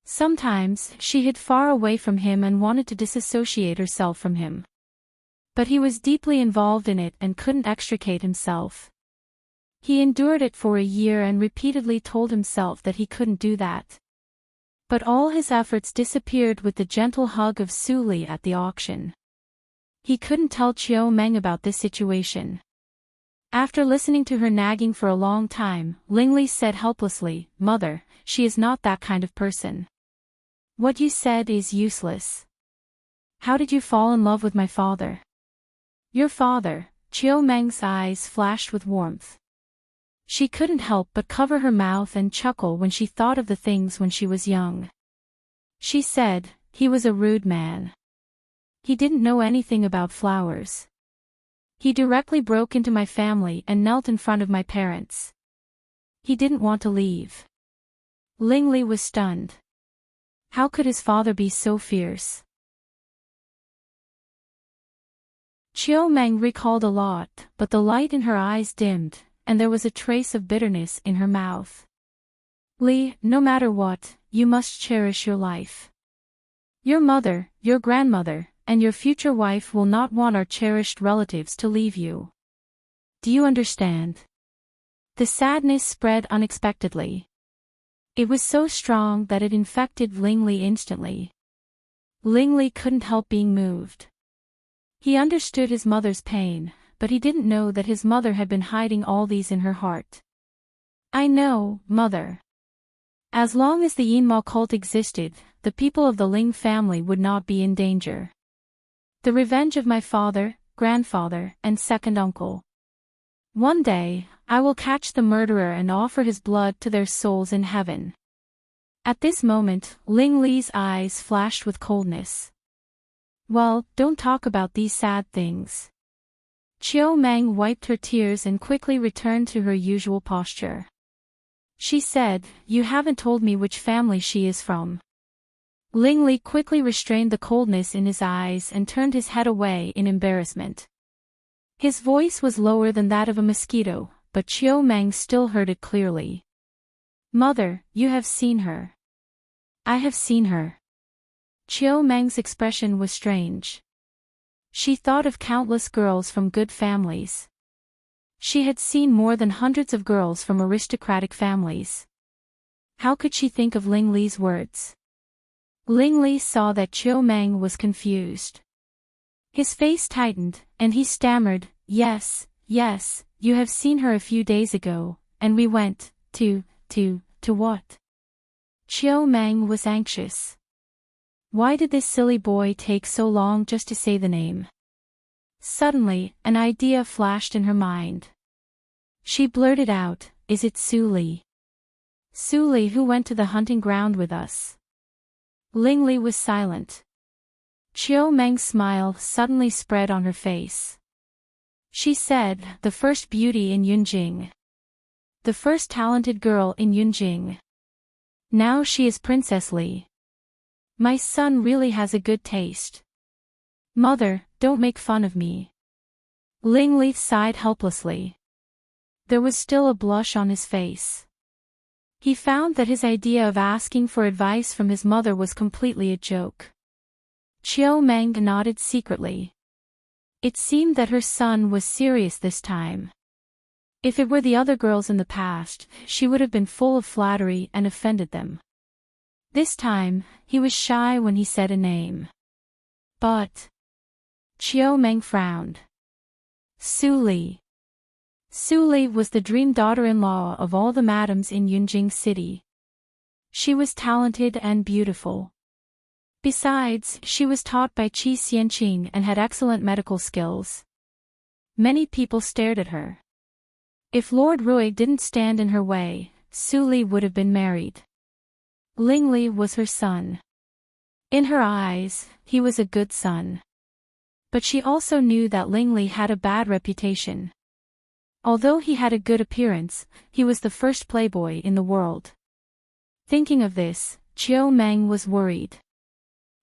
Sometimes, she hid far away from him and wanted to disassociate herself from him. But he was deeply involved in it and couldn't extricate himself. He endured it for a year and repeatedly told himself that he couldn't do that. But all his efforts disappeared with the gentle hug of Su Li at the auction. He couldn't tell Chiu Meng about this situation. After listening to her nagging for a long time, Ling Li said helplessly, Mother, she is not that kind of person. What you said is useless. How did you fall in love with my father? Your father. Chiu Meng's eyes flashed with warmth. She couldn't help but cover her mouth and chuckle when she thought of the things when she was young. She said, he was a rude man. He didn't know anything about flowers. He directly broke into my family and knelt in front of my parents. He didn't want to leave. Ling Li was stunned. How could his father be so fierce? Chiu Meng recalled a lot, but the light in her eyes dimmed, and there was a trace of bitterness in her mouth. Li, no matter what, you must cherish your life. Your mother, your grandmother, and your future wife will not want our cherished relatives to leave you. Do you understand? The sadness spread unexpectedly. It was so strong that it infected Ling Li instantly. Ling Li couldn't help being moved. He understood his mother's pain, but he didn't know that his mother had been hiding all these in her heart. I know, Mother. As long as the Yinma cult existed, the people of the Ling family would not be in danger. The revenge of my father, grandfather, and second uncle. One day, I will catch the murderer and offer his blood to their souls in heaven. At this moment, Ling Li's eyes flashed with coldness. Well, don't talk about these sad things. Chiu Meng wiped her tears and quickly returned to her usual posture. She said, You haven't told me which family she is from. Ling Li quickly restrained the coldness in his eyes and turned his head away in embarrassment. His voice was lower than that of a mosquito, but Chiu Meng still heard it clearly. "Mother, you have seen her." "I have seen her." Chiu Meng's expression was strange. She thought of countless girls from good families. She had seen more than hundreds of girls from aristocratic families. How could she think of Ling Li's words? Ling Li saw that Chiu Meng was confused. His face tightened, and he stammered, yes, you have seen her a few days ago, and we went, to what?" Chiu Meng was anxious. Why did this silly boy take so long just to say the name? Suddenly, an idea flashed in her mind. She blurted out, "Is it Su Li? Su Li who went to the hunting ground with us?" Ling Li was silent. Chiu Meng's smile suddenly spread on her face. She said, "The first beauty in Yunjing. The first talented girl in Yunjing. Now she is Princess Li. My son really has a good taste. Mother, don't make fun of me." Ling Li sighed helplessly. There was still a blush on his face. He found that his idea of asking for advice from his mother was completely a joke. Chiu Meng nodded secretly. It seemed that her son was serious this time. If it were the other girls in the past, she would have been full of flattery and offended them. This time, he was shy when he said a name. "But..." Chiu Meng frowned. Su Li. Su Li was the dream daughter-in-law of all the madams in Yunjing City. She was talented and beautiful. Besides, she was taught by Qi Xianqing and had excellent medical skills. Many people stared at her. If Lord Rui didn't stand in her way, Su Li would have been married. Ling Li was her son. In her eyes, he was a good son. But she also knew that Ling Li had a bad reputation. Although he had a good appearance, he was the first playboy in the world. Thinking of this, Chiu Meng was worried.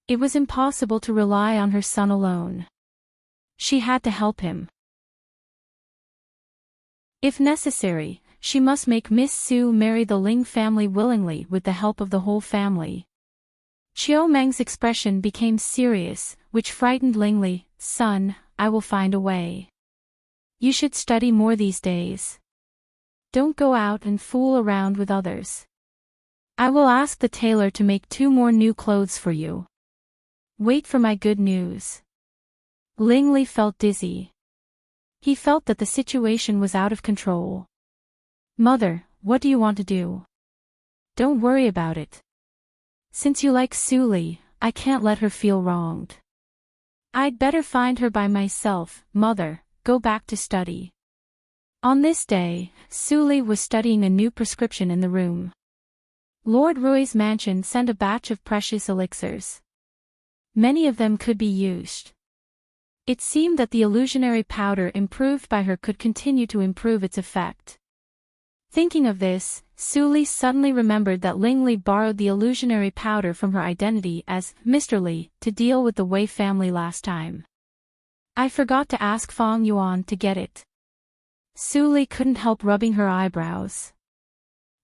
It was impossible to rely on her son alone. She had to help him. If necessary, she must make Miss Su marry the Ling family willingly with the help of the whole family. Chiu Meng's expression became serious, which frightened Ling Li. "Son, I will find a way. You should study more these days. Don't go out and fool around with others. I will ask the tailor to make 2 more new clothes for you. Wait for my good news." Ling Li felt dizzy. He felt that the situation was out of control. "Mother, what do you want to do?" "Don't worry about it. Since you like Su Li, I can't let her feel wronged. I'd better find her by myself. Mother, go back to study." On this day, Su Li was studying a new prescription in the room. Lord Rui's mansion sent a batch of precious elixirs. Many of them could be used. It seemed that the illusionary powder improved by her could continue to improve its effect. Thinking of this, Su Li suddenly remembered that Ling Li borrowed the illusionary powder from her identity as Mr. Li to deal with the Wei family last time. "I forgot to ask Fang Yuan to get it." Su Li couldn't help rubbing her eyebrows.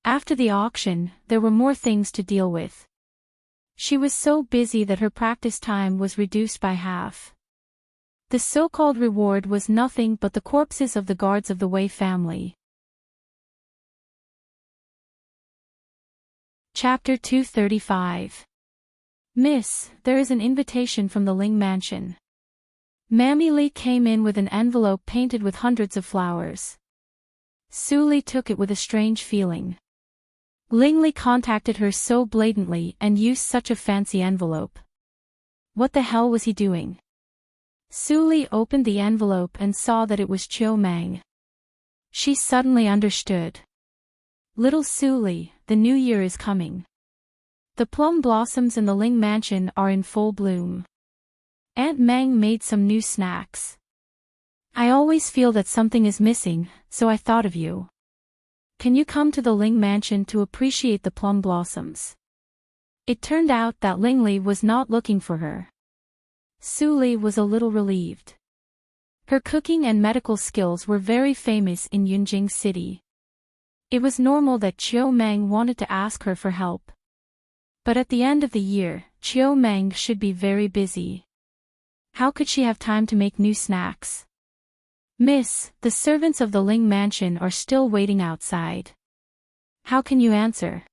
After the auction, there were more things to deal with. She was so busy that her practice time was reduced by half. The so-called reward was nothing but the corpses of the guards of the Wei family. Chapter 235. "Miss, there is an invitation from the Ling mansion." Mammy Li came in with an envelope painted with hundreds of flowers. Su Li took it with a strange feeling. Ling Li contacted her so blatantly and used such a fancy envelope. What the hell was he doing? Su Li opened the envelope and saw that it was Chiu Meng. She suddenly understood. Little Su Li, the new year is coming. The plum blossoms in the Ling mansion are in full bloom. Aunt Meng made some new snacks. I always feel that something is missing, so I thought of you. Can you come to the Ling mansion to appreciate the plum blossoms? It turned out that Ling Li was not looking for her. Su Li was a little relieved. Her cooking and medical skills were very famous in Yunjing City. It was normal that Chiu Meng wanted to ask her for help. But at the end of the year, Chiu Meng should be very busy. How could she have time to make new snacks? Miss, the servants of the Ling mansion are still waiting outside. How can you answer?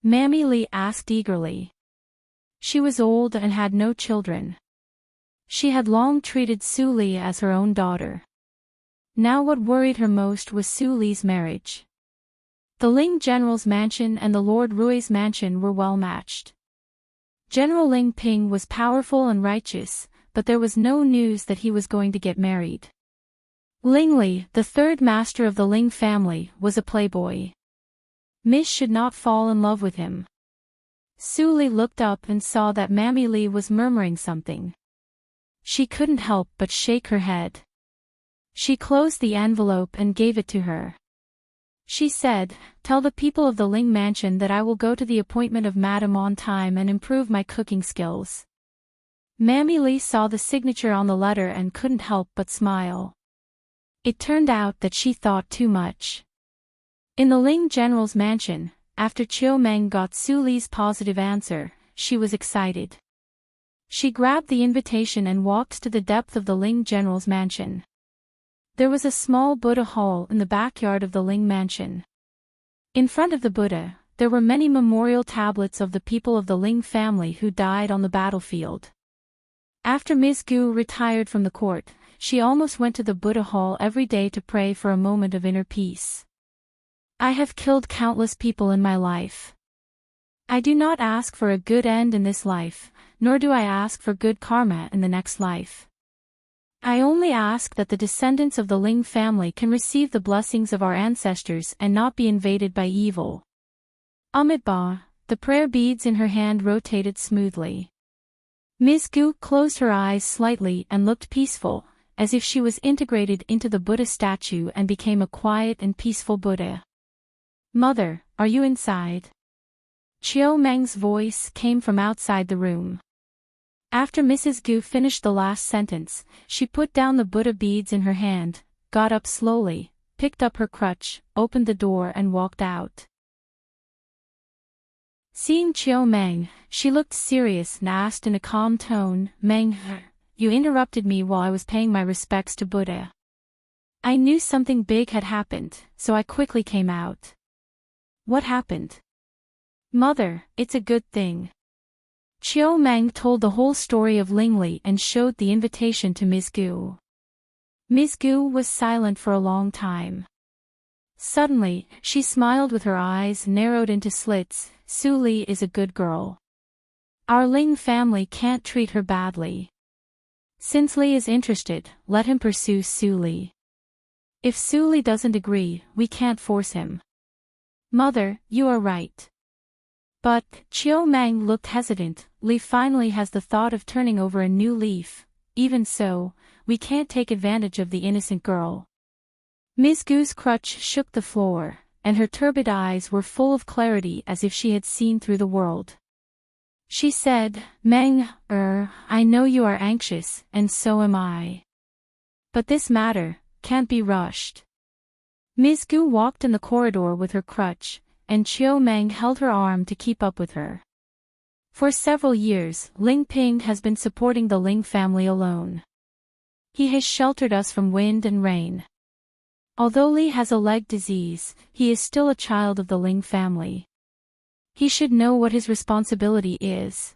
Mammy Li asked eagerly. She was old and had no children. She had long treated Su Li as her own daughter. Now what worried her most was Su Li's marriage. The Ling General's mansion and the Lord Rui's mansion were well matched. General Ling Ping was powerful and righteous, but there was no news that he was going to get married. Ling Li, the third master of the Ling family, was a playboy. Miss should not fall in love with him. Su Li looked up and saw that Mammy Li was murmuring something. She couldn't help but shake her head. She closed the envelope and gave it to her. She said, "Tell the people of the Ling mansion that I will go to the appointment of Madam on time and improve my cooking skills." Mammy Li saw the signature on the letter and couldn't help but smile. It turned out that she thought too much. In the Ling General's mansion, after Chiu Meng got Su Li's positive answer, she was excited. She grabbed the invitation and walked to the depth of the Ling General's mansion. There was a small Buddha hall in the backyard of the Ling mansion. In front of the Buddha, there were many memorial tablets of the people of the Ling family who died on the battlefield. After Ms. Gu retired from the court, she almost went to the Buddha hall every day to pray for a moment of inner peace. "I have killed countless people in my life. I do not ask for a good end in this life, nor do I ask for good karma in the next life. I only ask that the descendants of the Ling family can receive the blessings of our ancestors and not be invaded by evil." Amitabha, the prayer beads in her hand rotated smoothly. Ms. Gu closed her eyes slightly and looked peaceful, as if she was integrated into the Buddha statue and became a quiet and peaceful Buddha. "Mother, are you inside?" Chiu Meng's voice came from outside the room. After Mrs. Gu finished the last sentence, she put down the Buddha beads in her hand, got up slowly, picked up her crutch, opened the door and walked out. Seeing Chiu Meng, she looked serious and asked in a calm tone, "Meng, you interrupted me while I was paying my respects to Buddha. I knew something big had happened, so I quickly came out." "What happened?" "Mother, it's a good thing." Chiu Meng told the whole story of Ling Li and showed the invitation to Ms. Gu. Ms. Gu was silent for a long time. Suddenly, she smiled with her eyes narrowed into slits. "Su Li is a good girl. Our Ling family can't treat her badly. Since Li is interested, let him pursue Su Li. If Su Li doesn't agree, we can't force him." "Mother, you are right." But, Chiu Meng looked hesitant. "Li finally has the thought of turning over a new leaf. Even so, we can't take advantage of the innocent girl." Ms. Gu's crutch shook the floor, and her turbid eyes were full of clarity as if she had seen through the world. She said, "Meng, I know you are anxious, and so am I. But this matter can't be rushed." Ms. Gu walked in the corridor with her crutch, and Chiu Meng held her arm to keep up with her. For several years, Ling Ping has been supporting the Ling family alone. He has sheltered us from wind and rain. Although Li has a leg disease, he is still a child of the Ling family. He should know what his responsibility is.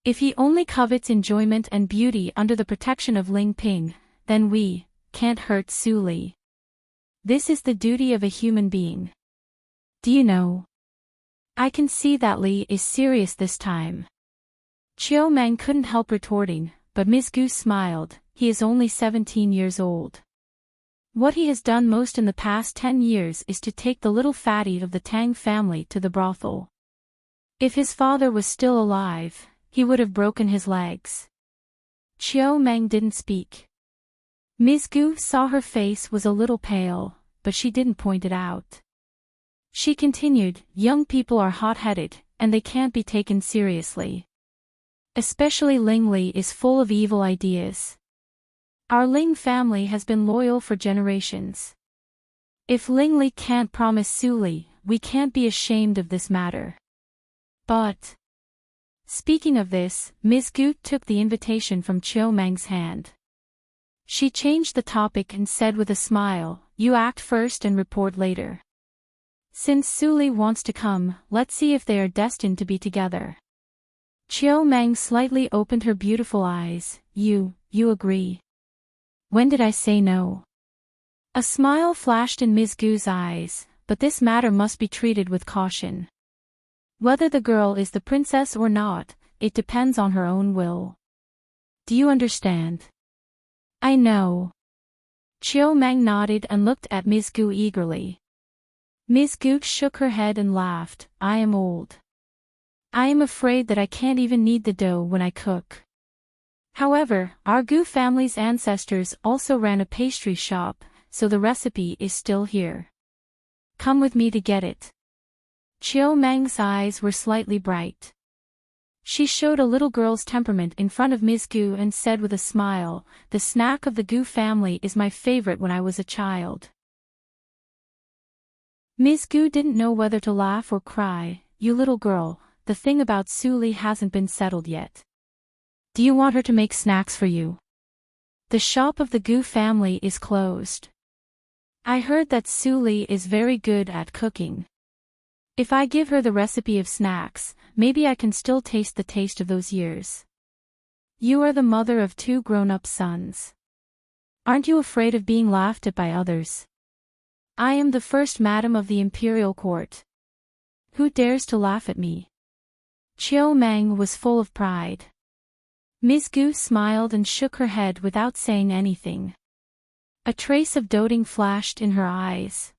If he only covets enjoyment and beauty under the protection of Ling Ping, then we can't hurt Su Li. This is the duty of a human being. Do you know? I can see that Li is serious this time. Chiu Meng couldn't help retorting, but Ms. Gu smiled. He is only 17 years old. What he has done most in the past 10 years is to take the little fatty of the Tang family to the brothel. If his father was still alive, he would have broken his legs. Chiu Meng didn't speak. Ms. Gu saw her face was a little pale, but she didn't point it out. She continued, "Young people are hot-headed, and they can't be taken seriously. Especially Ling Li is full of evil ideas. Our Ling family has been loyal for generations. If Ling Li can't promise Su Li, we can't be ashamed of this matter. But... Speaking of this, Ms. Gu took the invitation from Chiu Meng's hand. She changed the topic and said with a smile, "You act first and report later. Since Su Li wants to come, let's see if they are destined to be together." Chiu Meng slightly opened her beautiful eyes. You agree? When did I say no? A smile flashed in Ms. Gu's eyes, but this matter must be treated with caution. Whether the girl is the princess or not, it depends on her own will. Do you understand? I know. Chiu Meng nodded and looked at Ms. Gu eagerly. Ms. Gu shook her head and laughed. I am old. I am afraid that I can't even knead the dough when I cook. However, our Gu family's ancestors also ran a pastry shop, so the recipe is still here. Come with me to get it. Chiu Meng's eyes were slightly bright. She showed a little girl's temperament in front of Ms. Gu and said with a smile, "The snack of the Gu family is my favorite when I was a child." Ms. Gu didn't know whether to laugh or cry. You little girl, the thing about Su Li hasn't been settled yet. Do you want her to make snacks for you? The shop of the Gu family is closed. I heard that Su Li is very good at cooking. If I give her the recipe of snacks, maybe I can still taste the taste of those years. You are the mother of 2 grown-up sons. Aren't you afraid of being laughed at by others? I am the first madam of the imperial court. Who dares to laugh at me? Chiu Meng was full of pride. Ms. Gu smiled and shook her head without saying anything. A trace of doting flashed in her eyes.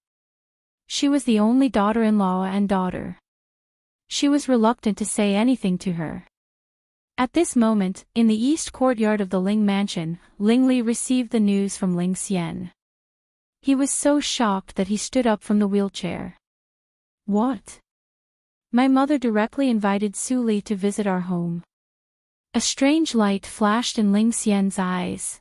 She was the only daughter-in-law and daughter. She was reluctant to say anything to her. At this moment, in the east courtyard of the Ling mansion, Ling Li received the news from Ling Xian. He was so shocked that he stood up from the wheelchair. What? My mother directly invited Su Li to visit our home. A strange light flashed in Ling Xian's eyes.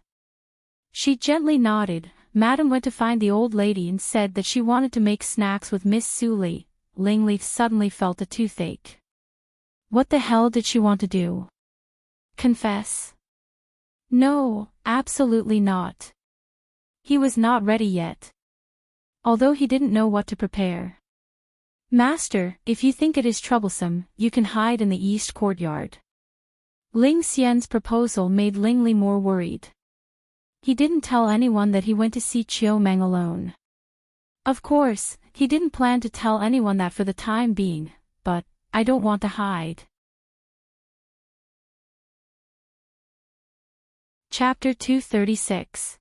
She gently nodded. Madam went to find the old lady and said that she wanted to make snacks with Miss Su Li. Ling Li suddenly felt a toothache. What the hell did she want to do? Confess? No, absolutely not. He was not ready yet. Although he didn't know what to prepare. Master, if you think it is troublesome, you can hide in the east courtyard. Ling Xian's proposal made Ling Li more worried. He didn't tell anyone that he went to see Chiu Meng alone. Of course, he didn't plan to tell anyone that for the time being, but, I don't want to hide. Chapter 236.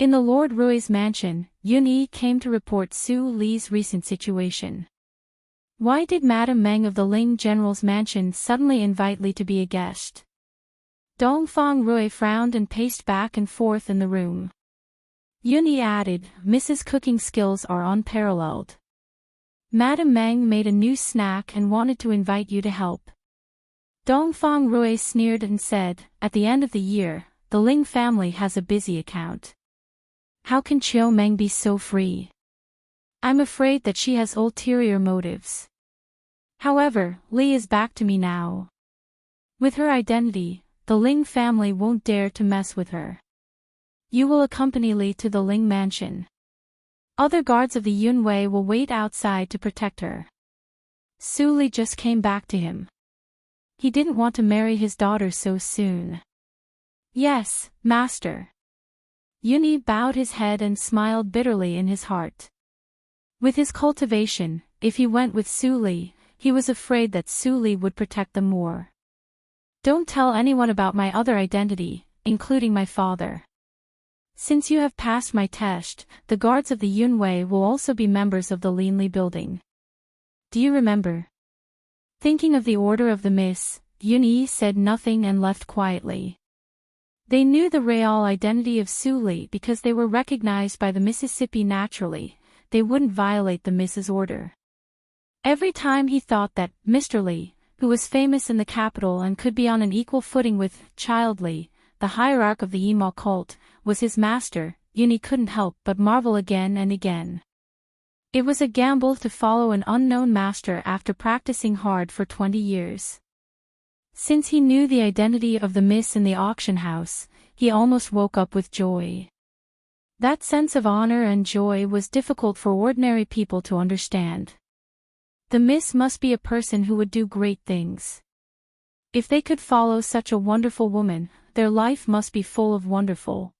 In the Lord Rui's mansion, Yun Yi came to report Su Li's recent situation. Why did Madame Meng of the Ling General's mansion suddenly invite Li to be a guest? Dongfang Rui frowned and paced back and forth in the room. Yun Yi added, Mrs. Cooking skills are unparalleled. Madame Meng made a new snack and wanted to invite you to help. Dongfang Rui sneered and said, at the end of the year, the Ling family has a busy account. How can Chiu Meng be so free? I'm afraid that she has ulterior motives. However, Li is back to me now. With her identity, the Ling family won't dare to mess with her. You will accompany Li to the Ling mansion. Other guards of the Yunwei will wait outside to protect her. Su Li just came back to him. He didn't want to marry his daughter so soon. Yes, master. Yun Yi bowed his head and smiled bitterly in his heart. With his cultivation, if he went with Su Li, he was afraid that Su Li would protect them more. Don't tell anyone about my other identity, including my father. Since you have passed my test, the guards of the Yunwei will also be members of the Linli building. Do you remember? Thinking of the order of the Miss, Yun Yi said nothing and left quietly. They knew the real identity of Su Li because they were recognized by the Mississippi naturally. They wouldn't violate the Miss's order. Every time he thought that Mr. Li, who was famous in the capital and could be on an equal footing with Child Li, the hierarch of the Yima cult, was his master, Yuni couldn't help but marvel again and again. It was a gamble to follow an unknown master after practicing hard for 20 years. Since he knew the identity of the miss in the auction house, he almost woke up with joy. That sense of honor and joy was difficult for ordinary people to understand. The miss must be a person who would do great things. If they could follow such a wonderful woman, their life must be full of wonderful.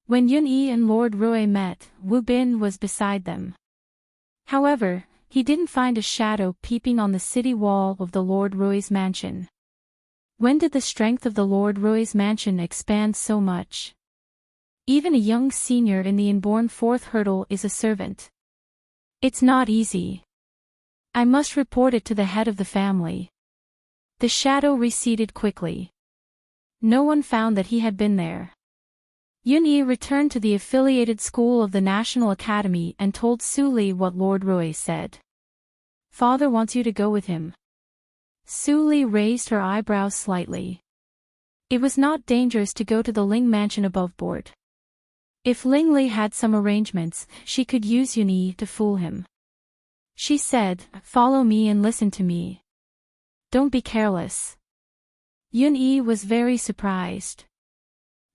When Yun Yi and Lord Rui met, Wu Bin was beside them. However, he didn't find a shadow peeping on the city wall of the Lord Rui's mansion. When did the strength of the Lord Rui's mansion expand so much? Even a young senior in the inborn fourth hurdle is a servant. It's not easy. I must report it to the head of the family. The shadow receded quickly. No one found that he had been there. Yun Yi returned to the affiliated school of the National Academy and told Su Li what Lord Rui said. Father wants you to go with him. Su Li raised her eyebrows slightly. It was not dangerous to go to the Ling mansion above board. If Ling Li had some arrangements, she could use Yun Yi to fool him. She said, follow me and listen to me. Don't be careless. Yun Yi was very surprised.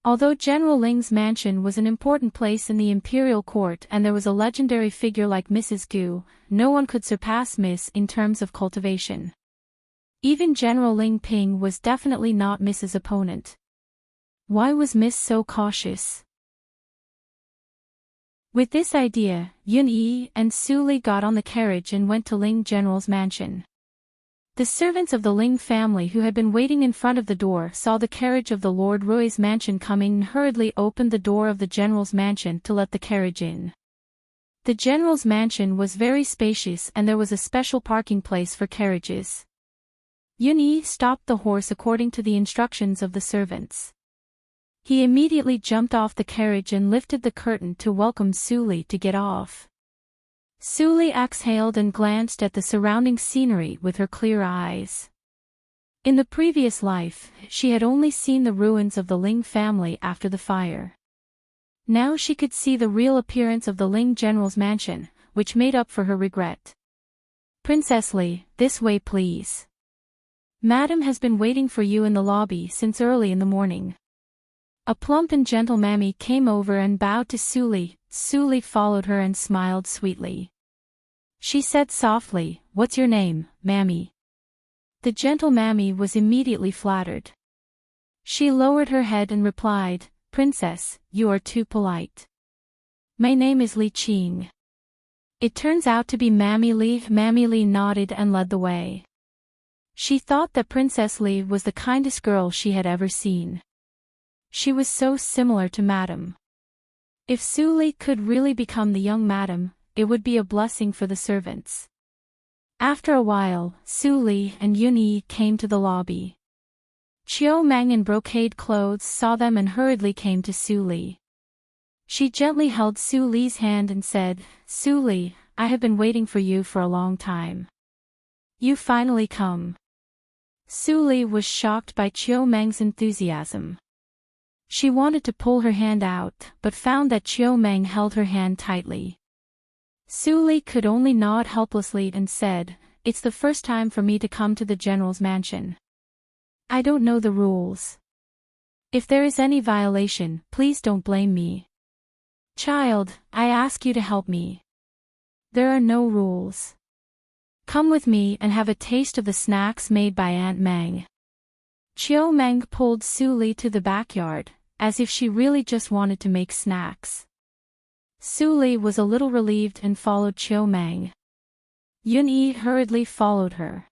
Although General Ling's mansion was an important place in the imperial court and there was a legendary figure like Mrs. Gu, no one could surpass Miss in terms of cultivation. Even General Ling Ping was definitely not Miss's opponent. Why was Miss so cautious? With this idea, Yun Yi and Su Li got on the carriage and went to Ling General's mansion. The servants of the Ling family who had been waiting in front of the door saw the carriage of the Lord Rui's mansion coming and hurriedly opened the door of the general's mansion to let the carriage in. The general's mansion was very spacious and there was a special parking place for carriages. Yun Yi stopped the horse according to the instructions of the servants. He immediately jumped off the carriage and lifted the curtain to welcome Su Li to get off. Su Li exhaled and glanced at the surrounding scenery with her clear eyes. In the previous life, she had only seen the ruins of the Ling family after the fire. Now she could see the real appearance of the Ling general's mansion, which made up for her regret. Princess Li, this way please. Madam has been waiting for you in the lobby since early in the morning. A plump and gentle mammy came over and bowed to Su Li. Su Li followed her and smiled sweetly. She said softly, "What's your name, mammy?" The gentle mammy was immediately flattered. She lowered her head and replied, "Princess, you are too polite. My name is Li Qing." It turns out to be Mammy Li. Mammy Li nodded and led the way. She thought that Princess Li was the kindest girl she had ever seen. She was so similar to Madam. If Su Li could really become the young Madam, it would be a blessing for the servants. After a while, Su Li and Yun Yi came to the lobby. Chiu Meng in brocade clothes saw them and hurriedly came to Su Li. She gently held Su Li's hand and said, "Su Li, I have been waiting for you for a long time. You finally come." Su Li was shocked by Chiu Meng's enthusiasm. She wanted to pull her hand out, but found that Chiu Meng held her hand tightly. Su Li could only nod helplessly and said, "It's the first time for me to come to the general's mansion. I don't know the rules. If there is any violation, please don't blame me. Child, I ask you to help me. There are no rules. Come with me and have a taste of the snacks made by Aunt Meng." Chiu Meng pulled Su Li to the backyard, as if she really just wanted to make snacks. Su Li was a little relieved and followed Chiu Meng. Yun Yi hurriedly followed her.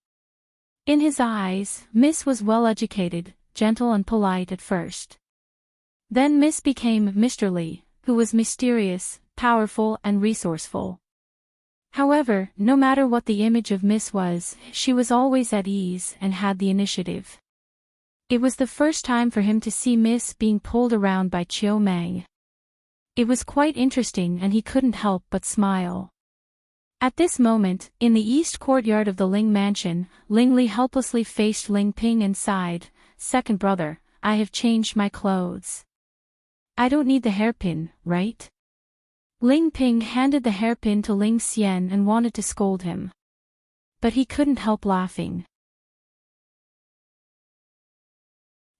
In his eyes, Miss was well-educated, gentle and polite at first. Then Miss became Mr. Li, who was mysterious, powerful and resourceful. However, no matter what the image of Miss was, she was always at ease and had the initiative. It was the first time for him to see Miss being pulled around by Chiu Meng. It was quite interesting and he couldn't help but smile. At this moment, in the east courtyard of the Ling mansion, Ling Li helplessly faced Ling Ping and sighed, "Second brother, I have changed my clothes. I don't need the hairpin, right?" Ling Ping handed the hairpin to Ling Xian and wanted to scold him. But he couldn't help laughing.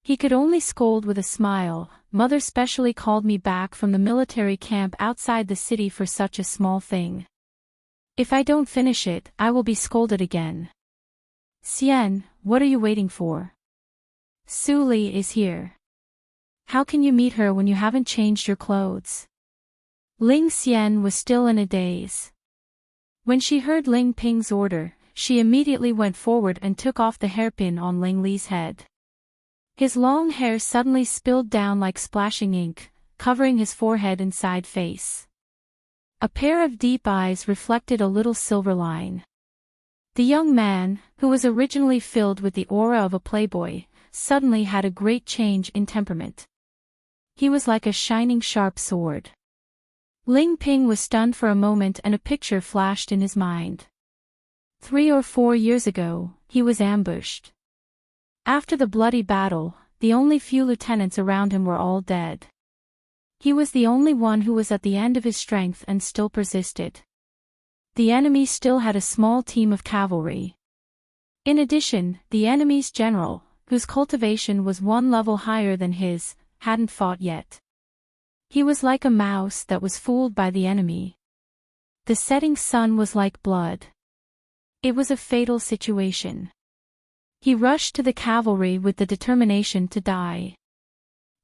He could only scold with a smile. "Mother specially called me back from the military camp outside the city for such a small thing. If I don't finish it, I will be scolded again." "Xian, what are you waiting for? Su Li is here. How can you meet her when you haven't changed your clothes?" Ling Xian was still in a daze. When she heard Ling Ping's order, she immediately went forward and took off the hairpin on Ling Li's head. His long hair suddenly spilled down like splashing ink, covering his forehead and side face. A pair of deep eyes reflected a little silver line. The young man, who was originally filled with the aura of a playboy, suddenly had a great change in temperament. He was like a shining sharp sword. Ling Ping was stunned for a moment and a picture flashed in his mind. 3 or 4 years ago, he was ambushed. After the bloody battle, the only few lieutenants around him were all dead. He was the only one who was at the end of his strength and still persisted. The enemy still had a small team of cavalry. In addition, the enemy's general, whose cultivation was 1 level higher than his, hadn't fought yet. He was like a mouse that was fooled by the enemy. The setting sun was like blood. It was a fatal situation. He rushed to the cavalry with the determination to die.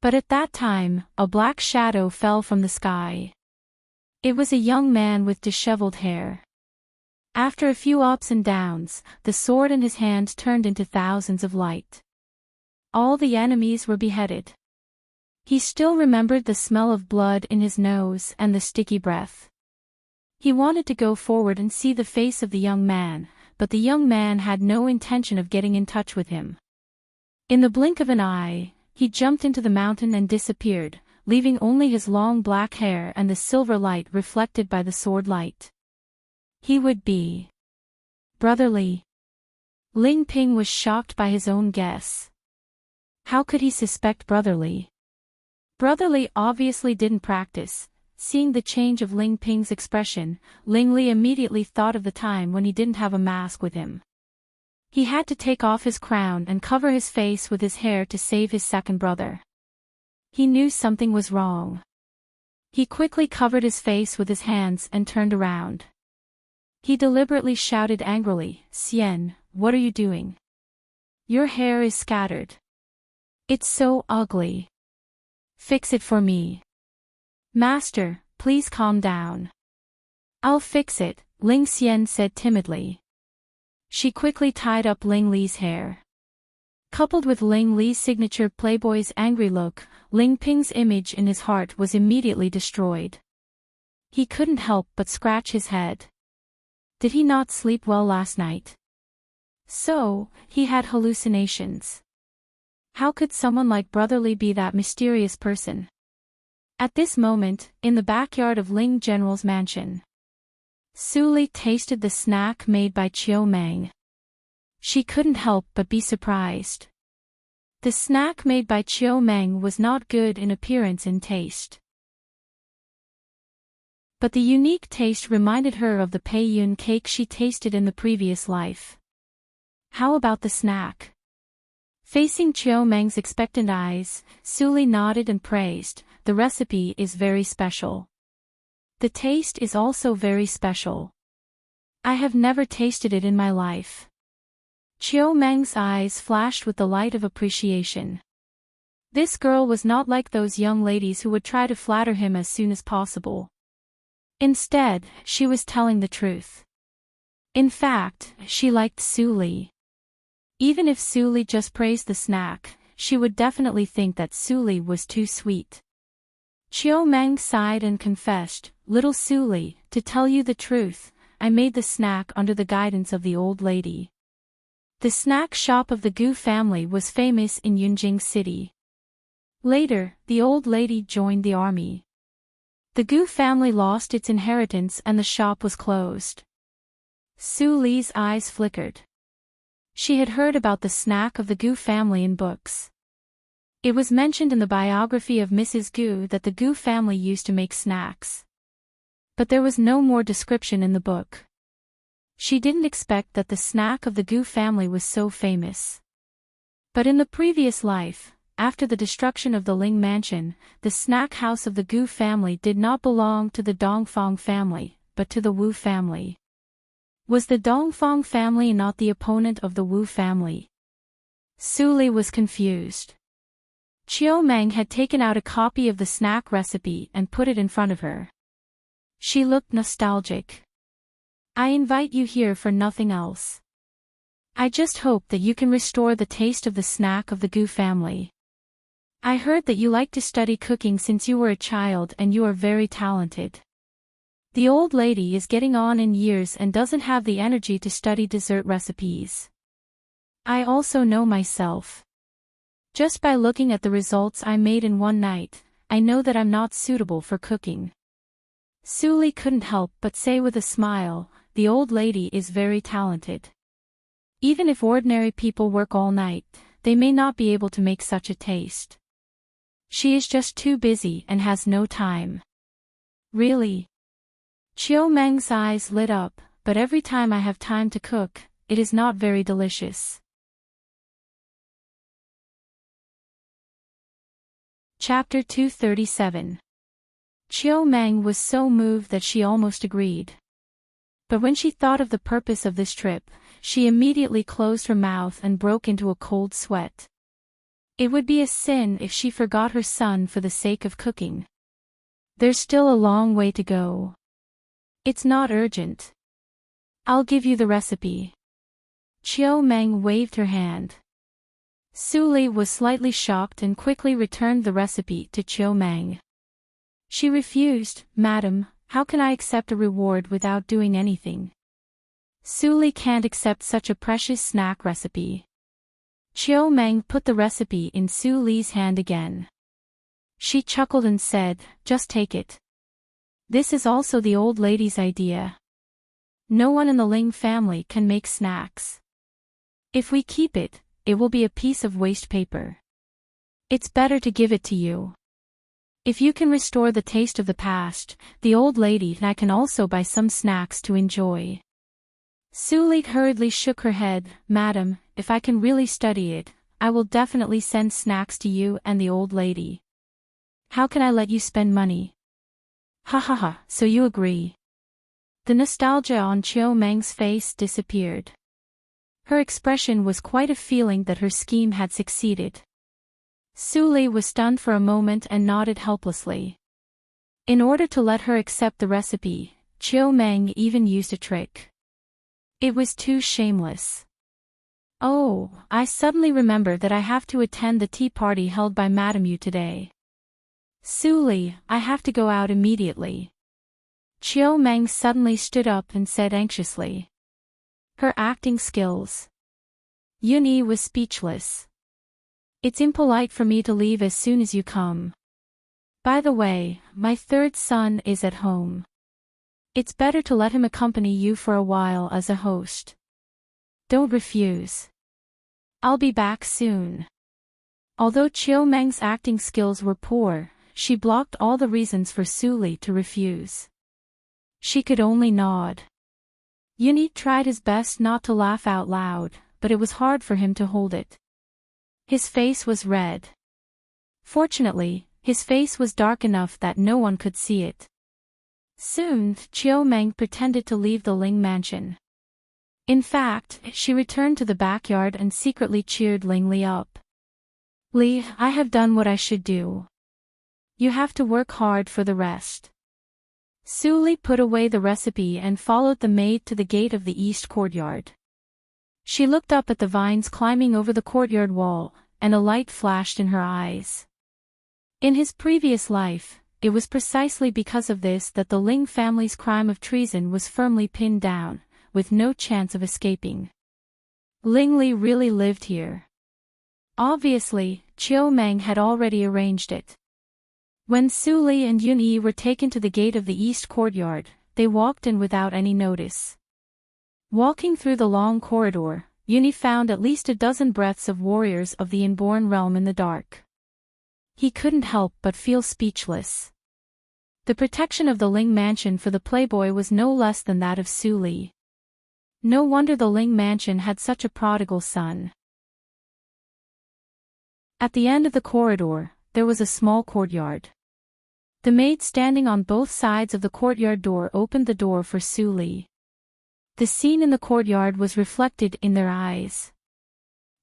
But at that time, a black shadow fell from the sky. It was a young man with disheveled hair. After a few ups and downs, the sword in his hand turned into thousands of light. All the enemies were beheaded. He still remembered the smell of blood in his nose and the sticky breath. He wanted to go forward and see the face of the young man, but the young man had no intention of getting in touch with him. In the blink of an eye, he jumped into the mountain and disappeared, leaving only his long black hair and the silver light reflected by the sword light. He would be brotherly. Ling Ping was shocked by his own guess. How could he suspect brotherly? Brotherly obviously didn't practice. Seeing the change of Ling Ping's expression, Ling Li immediately thought of the time when he didn't have a mask with him. He had to take off his crown and cover his face with his hair to save his second brother. He knew something was wrong. He quickly covered his face with his hands and turned around. He deliberately shouted angrily, "Xian, what are you doing? Your hair is scattered. It's so ugly. Fix it for me." "Master, please calm down." "I'll fix it," Ling Xian said timidly. She quickly tied up Ling Li's hair. Coupled with Ling Li's signature playboy's angry look, Ling Ping's image in his heart was immediately destroyed. He couldn't help but scratch his head. Did he not sleep well last night? So, he had hallucinations. How could someone like Brotherly be that mysterious person? At this moment, in the backyard of Ling General's mansion, Su Li tasted the snack made by Chiu Meng. She couldn't help but be surprised. The snack made by Chiu Meng was not good in appearance and taste. But the unique taste reminded her of the Pei Yun cake she tasted in the previous life. How about the snack? Facing Chiu Meng's expectant eyes, Su Li nodded and praised, "The recipe is very special. The taste is also very special. I have never tasted it in my life." Chiu Meng's eyes flashed with the light of appreciation. This girl was not like those young ladies who would try to flatter him as soon as possible. Instead, she was telling the truth. In fact, she liked Su Li. Even if Su Li just praised the snack, she would definitely think that Su Li was too sweet. Chiu Meng sighed and confessed, "Little Su Li, to tell you the truth, I made the snack under the guidance of the old lady." The snack shop of the Gu family was famous in Yunjing City. Later, the old lady joined the army. The Gu family lost its inheritance and the shop was closed. Su Li's eyes flickered. She had heard about the snack of the Gu family in books. It was mentioned in the biography of Mrs. Gu that the Gu family used to make snacks. But there was no more description in the book. She didn't expect that the snack of the Gu family was so famous. But in the previous life, after the destruction of the Ling mansion, the snack house of the Gu family did not belong to the Dongfang family, but to the Wu family. Was the Dongfang family not the opponent of the Wu family? Su Li was confused. Chiu Meng had taken out a copy of the snack recipe and put it in front of her. She looked nostalgic. I invite you here for nothing else. I just hope that you can restore the taste of the snack of the Gu family. I heard that you like to study cooking since you were a child and you are very talented. The old lady is getting on in years and doesn't have the energy to study dessert recipes. I also know myself. Just by looking at the results I made in one night, I know that I'm not suitable for cooking. Su Li couldn't help but say with a smile, the old lady is very talented. Even if ordinary people work all night, they may not be able to make such a taste. She is just too busy and has no time. Really? Chiu Meng's eyes lit up, but every time I have time to cook, it is not very delicious. Chapter 237. Chiu Meng was so moved that she almost agreed. But when she thought of the purpose of this trip, she immediately closed her mouth and broke into a cold sweat. It would be a sin if she forgot her son for the sake of cooking. There's still a long way to go. It's not urgent. I'll give you the recipe. Chiu Meng waved her hand. Su Li was slightly shocked and quickly returned the recipe to Chiu Meng. She refused. Madam, how can I accept a reward without doing anything? Su Li can't accept such a precious snack recipe. Chiu Meng put the recipe in Su Li's hand again. She chuckled and said, just take it. This is also the old lady's idea. No one in the Ling family can make snacks. If we keep it, it will be a piece of waste paper. It's better to give it to you. If you can restore the taste of the past, the old lady and I can also buy some snacks to enjoy. Su Li hurriedly shook her head. Madam, if I can really study it, I will definitely send snacks to you and the old lady. How can I let you spend money? Ha ha ha, so you agree. The nostalgia on Chiu Meng's face disappeared. Her expression was quite a feeling that her scheme had succeeded. Su Li was stunned for a moment and nodded helplessly. In order to let her accept the recipe, Chiu Meng even used a trick. It was too shameless. Oh, I suddenly remember that I have to attend the tea party held by Madame Yu today. Su Li, I have to go out immediately. Chiu Meng suddenly stood up and said anxiously. Her acting skills. Yun-Yi was speechless. It's impolite for me to leave as soon as you come. By the way, my third son is at home. It's better to let him accompany you for a while as a host. Don't refuse. I'll be back soon. Although Chiu Meng's acting skills were poor, she blocked all the reasons for Su Li to refuse. She could only nod. Yun-Yi tried his best not to laugh out loud, but it was hard for him to hold it. His face was red. Fortunately, his face was dark enough that no one could see it. Soon, Chiu Meng pretended to leave the Ling mansion. In fact, she returned to the backyard and secretly cheered Ling Li up. Li, I have done what I should do. You have to work hard for the rest. Su Li put away the recipe and followed the maid to the gate of the east courtyard. She looked up at the vines climbing over the courtyard wall, and a light flashed in her eyes. In his previous life, it was precisely because of this that the Ling family's crime of treason was firmly pinned down, with no chance of escaping. Ling Li really lived here. Obviously, Chiu Meng had already arranged it. When Su Li and Yun-Yi were taken to the gate of the east courtyard, they walked in without any notice. Walking through the long corridor, Yuni found at least a dozen breaths of warriors of the inborn realm in the dark. He couldn't help but feel speechless. The protection of the Ling mansion for the playboy was no less than that of Su Li. No wonder the Ling mansion had such a prodigal son. At the end of the corridor, there was a small courtyard. The maid standing on both sides of the courtyard door opened the door for Su Li. The scene in the courtyard was reflected in their eyes.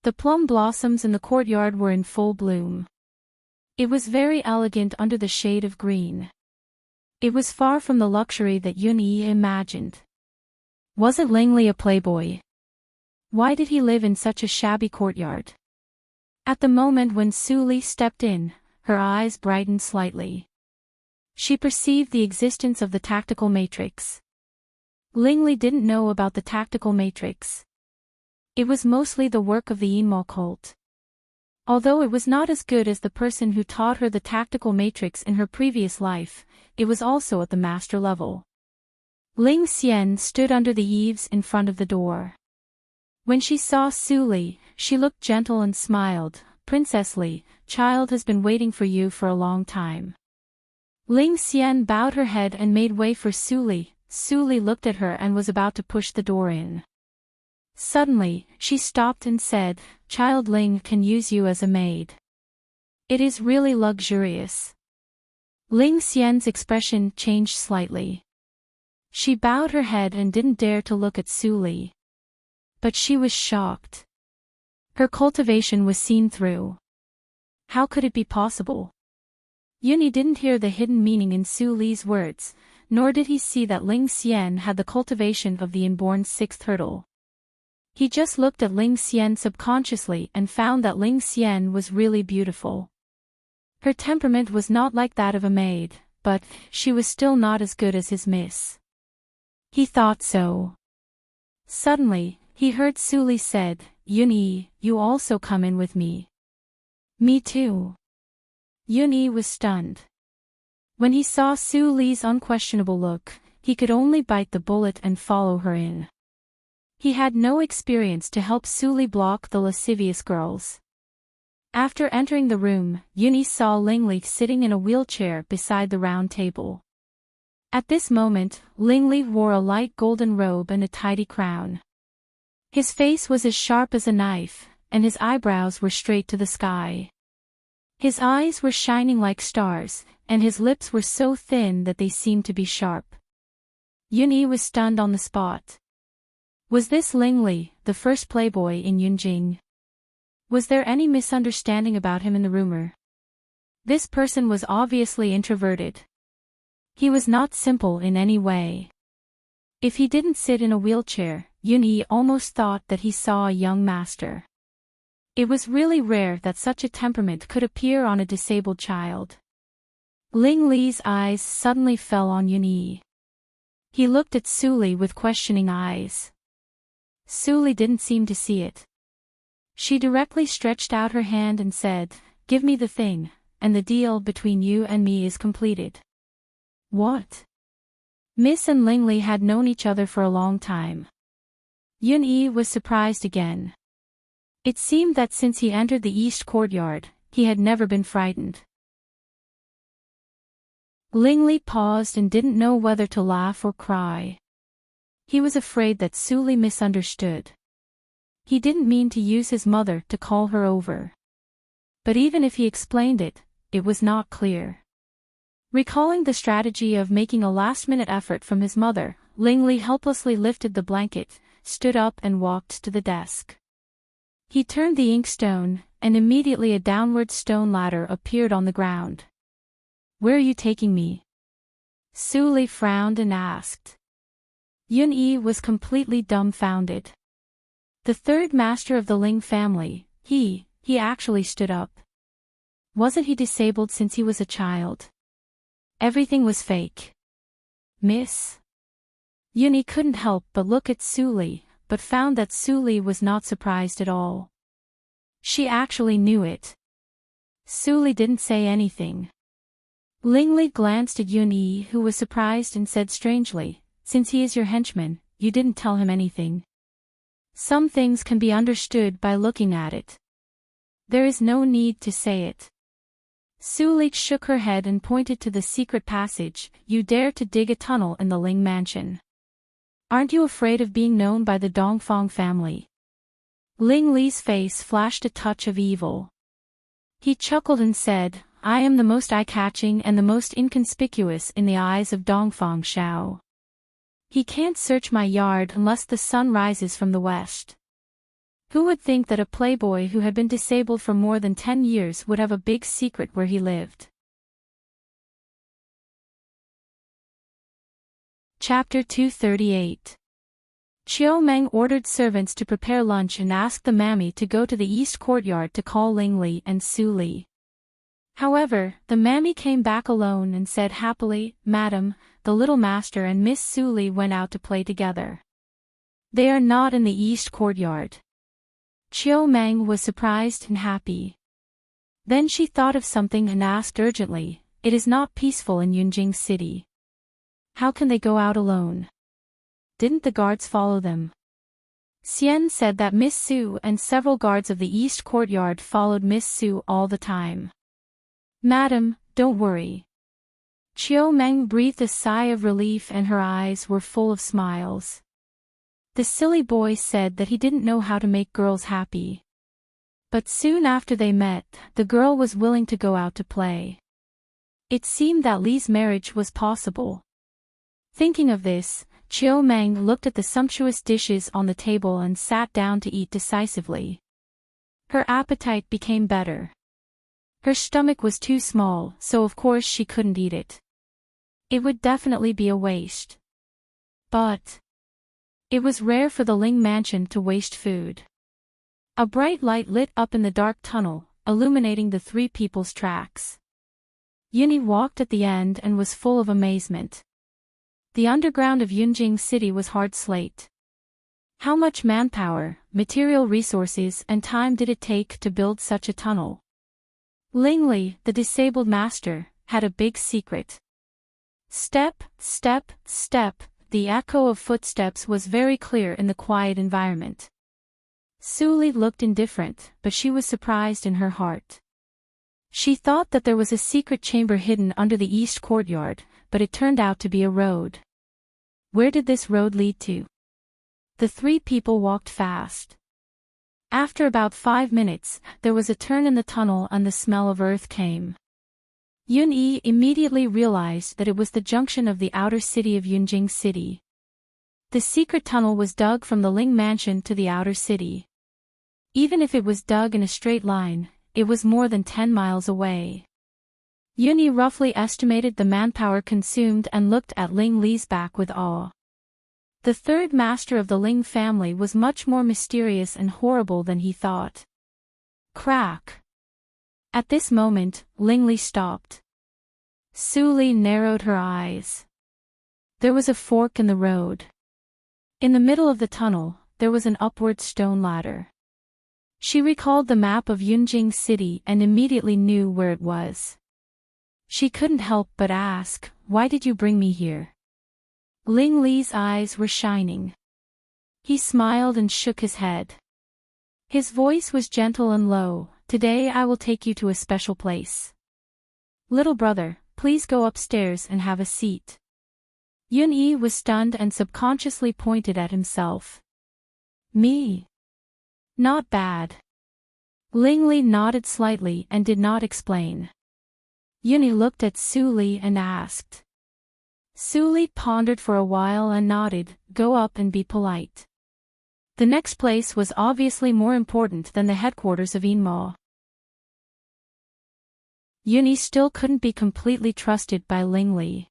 The plum blossoms in the courtyard were in full bloom. It was very elegant under the shade of green. It was far from the luxury that Yuni imagined. Wasn't Lingli a playboy? Why did he live in such a shabby courtyard? At the moment when Su Li stepped in, her eyes brightened slightly. She perceived the existence of the tactical matrix. Lingli didn't know about the tactical matrix. It was mostly the work of the Yinmo cult. Although it was not as good as the person who taught her the tactical matrix in her previous life, it was also at the master level. Ling Xian stood under the eaves in front of the door. When she saw Su Li, she looked gentle and smiled. "Princess Li, child has been waiting for you for a long time." Ling Xian bowed her head and made way for Su Li. Su Li looked at her and was about to push the door in. Suddenly, she stopped and said, "Child Ling can use you as a maid. It is really luxurious." Ling Xian's expression changed slightly. She bowed her head and didn't dare to look at Su Li. But she was shocked. Her cultivation was seen through. How could it be possible? Yuni didn't hear the hidden meaning in Su Li's words, nor did he see that Ling Xian had the cultivation of the inborn sixth hurdle. He just looked at Ling Xian subconsciously and found that Ling Xian was really beautiful. Her temperament was not like that of a maid, but she was still not as good as his miss. He thought so. Suddenly, he heard Su Li said, "Yuni, you also come in with me." "Me too." Yuni was stunned. When he saw Su Li's unquestionable look, he could only bite the bullet and follow her in. He had no experience to help Su Li block the lascivious girls. After entering the room, Yuni saw Lingli sitting in a wheelchair beside the round table. At this moment, Lingli wore a light golden robe and a tidy crown. His face was as sharp as a knife, and his eyebrows were straight to the sky. His eyes were shining like stars, and his lips were so thin that they seemed to be sharp. Yuni was stunned on the spot. Was this Lingli, the first playboy in Yunjing? Was there any misunderstanding about him in the rumor? This person was obviously introverted. He was not simple in any way. If he didn't sit in a wheelchair, Yuni almost thought that he saw a young master. It was really rare that such a temperament could appear on a disabled child. Ling Li's eyes suddenly fell on Yuni. He looked at Su Li with questioning eyes. Su Li didn't seem to see it. She directly stretched out her hand and said, "Give me the thing, and the deal between you and me is completed." What? Miss and Lingli had known each other for a long time. Yun-Yi was surprised again. It seemed that since he entered the east courtyard, he had never been frightened. Lingli paused and didn't know whether to laugh or cry. He was afraid that Su Li misunderstood. He didn't mean to use his mother to call her over. But even if he explained it, it was not clear. Recalling the strategy of making a last-minute effort from his mother, Lingli helplessly lifted the blanket, stood up and walked to the desk. He turned the inkstone, and immediately a downward stone ladder appeared on the ground. "Where are you taking me?" Su Li frowned and asked. Yun-Yi was completely dumbfounded. The third master of the Ling family, he actually stood up. Wasn't he disabled since he was a child? Everything was fake. Miss? Yuni couldn't help but look at Su Li, but found that Su Li was not surprised at all. She actually knew it. Su Li didn't say anything. Lingli glanced at Yun-Yi, who was surprised and said strangely, "Since he is your henchman, you didn't tell him anything. Some things can be understood by looking at it. There is no need to say it. Su shook her head and pointed to the secret passage. You dare to dig a tunnel in the Ling mansion. Aren't you afraid of being known by the Dongfang family? Ling Li's face flashed a touch of evil. He chuckled and said, I am the most eye-catching and the most inconspicuous in the eyes of Dongfang Shao. He can't search my yard unless the sun rises from the west. Who would think that a playboy who had been disabled for more than 10 years would have a big secret where he lived? Chapter 238. Chiu Meng ordered servants to prepare lunch and asked the mammy to go to the east courtyard to call Ling Li and Su Li. However, the mammy came back alone and said happily, Madam, the little master and Miss Su Li went out to play together. They are not in the east courtyard. Chiu Meng was surprised and happy. Then she thought of something and asked urgently, It is not peaceful in Yunjing City. How can they go out alone? Didn't the guards follow them? Xian said that Miss Su and several guards of the east courtyard followed Miss Su all the time. Madam, don't worry. Chiu Meng breathed a sigh of relief and her eyes were full of smiles. The silly boy said that he didn't know how to make girls happy. But soon after they met, the girl was willing to go out to play. It seemed that Li's marriage was possible. Thinking of this, Chiu Meng looked at the sumptuous dishes on the table and sat down to eat decisively. Her appetite became better. Her stomach was too small, so of course she couldn't eat it. It would definitely be a waste. But it was rare for the Ling mansion to waste food. A bright light lit up in the dark tunnel, illuminating the three people's tracks. Yuni walked at the end and was full of amazement. The underground of Yunjing City was hard slate. How much manpower, material resources and time did it take to build such a tunnel? Ling Li, the disabled master, had a big secret. Step, step, step, the echo of footsteps was very clear in the quiet environment. Su Li looked indifferent, but she was surprised in her heart. She thought that there was a secret chamber hidden under the east courtyard, but it turned out to be a road. Where did this road lead to? The three people walked fast. After about 5 minutes, there was a turn in the tunnel and the smell of earth came. Yun Yi immediately realized that it was the junction of the outer city of Yunjing City. The secret tunnel was dug from the Ling mansion to the outer city. Even if it was dug in a straight line, it was more than 10 miles away. Yun Yi roughly estimated the manpower consumed and looked at Ling Li's back with awe. The third master of the Ling family was much more mysterious and horrible than he thought. Crack! At this moment, Ling Li stopped. Su Li narrowed her eyes. There was a fork in the road. In the middle of the tunnel, there was an upward stone ladder. She recalled the map of Yunjing City and immediately knew where it was. She couldn't help but ask, Why did you bring me here? Ling Li's eyes were shining. He smiled and shook his head. His voice was gentle and low. Today I will take you to a special place. Little brother, please go upstairs and have a seat. Yun Yi was stunned and subconsciously pointed at himself. Me? Not bad. Ling Li nodded slightly and did not explain. Yun Yi looked at Su Li and asked. Su Li pondered for a while and nodded, Go up and be polite. The next place was obviously more important than the headquarters of Inmo. Yun Yi still couldn't be completely trusted by Ling Li.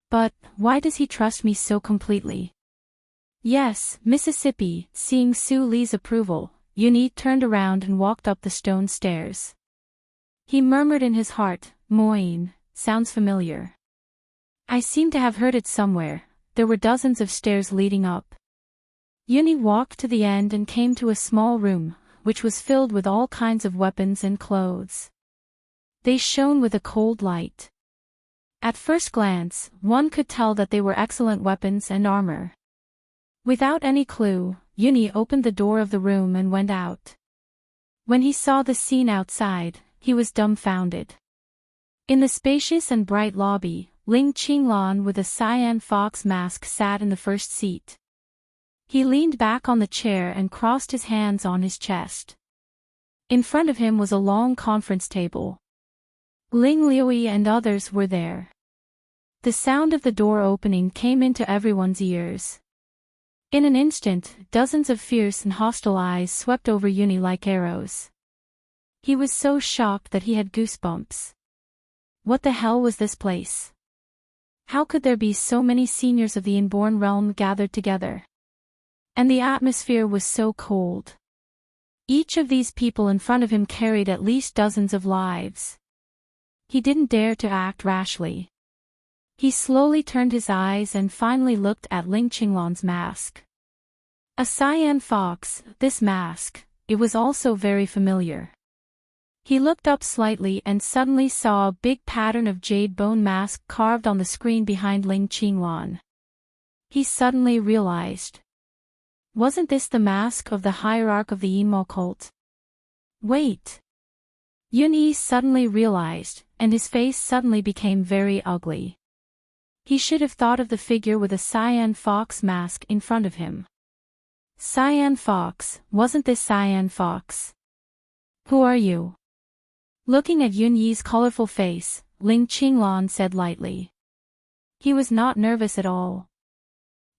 But, why does he trust me so completely? Yes, Mississippi. Seeing Su Li's approval, Yun Yi turned around and walked up the stone stairs. He murmured in his heart, Moine, sounds familiar. I seem to have heard it somewhere. There were dozens of stairs leading up. Yun Yi walked to the end and came to a small room, which was filled with all kinds of weapons and clothes. They shone with a cold light. At first glance, one could tell that they were excellent weapons and armor. Without any clue, Yuni opened the door of the room and went out. When he saw the scene outside, he was dumbfounded. In the spacious and bright lobby, Ling Qinglan with a cyan fox mask sat in the first seat. He leaned back on the chair and crossed his hands on his chest. In front of him was a long conference table. Ling Liui and others were there. The sound of the door opening came into everyone's ears. In an instant, dozens of fierce and hostile eyes swept over Yuni like arrows. He was so shocked that he had goosebumps. What the hell was this place? How could there be so many seniors of the inborn realm gathered together? And the atmosphere was so cold. Each of these people in front of him carried at least dozens of lives. He didn't dare to act rashly. He slowly turned his eyes and finally looked at Ling Qinglan's mask. A cyan fox, this mask, it was also very familiar. He looked up slightly and suddenly saw a big pattern of jade bone mask carved on the screen behind Ling Qinglan. He suddenly realized. Wasn't this the mask of the hierarch of the Yinmo cult? Wait. Yun-Yi suddenly realized, and his face suddenly became very ugly. He should have thought of the figure with a cyan fox mask in front of him. Cyan fox, wasn't this cyan fox? Who are you? Looking at Yun-Yi's colorful face, Ling Qinglan said lightly. He was not nervous at all.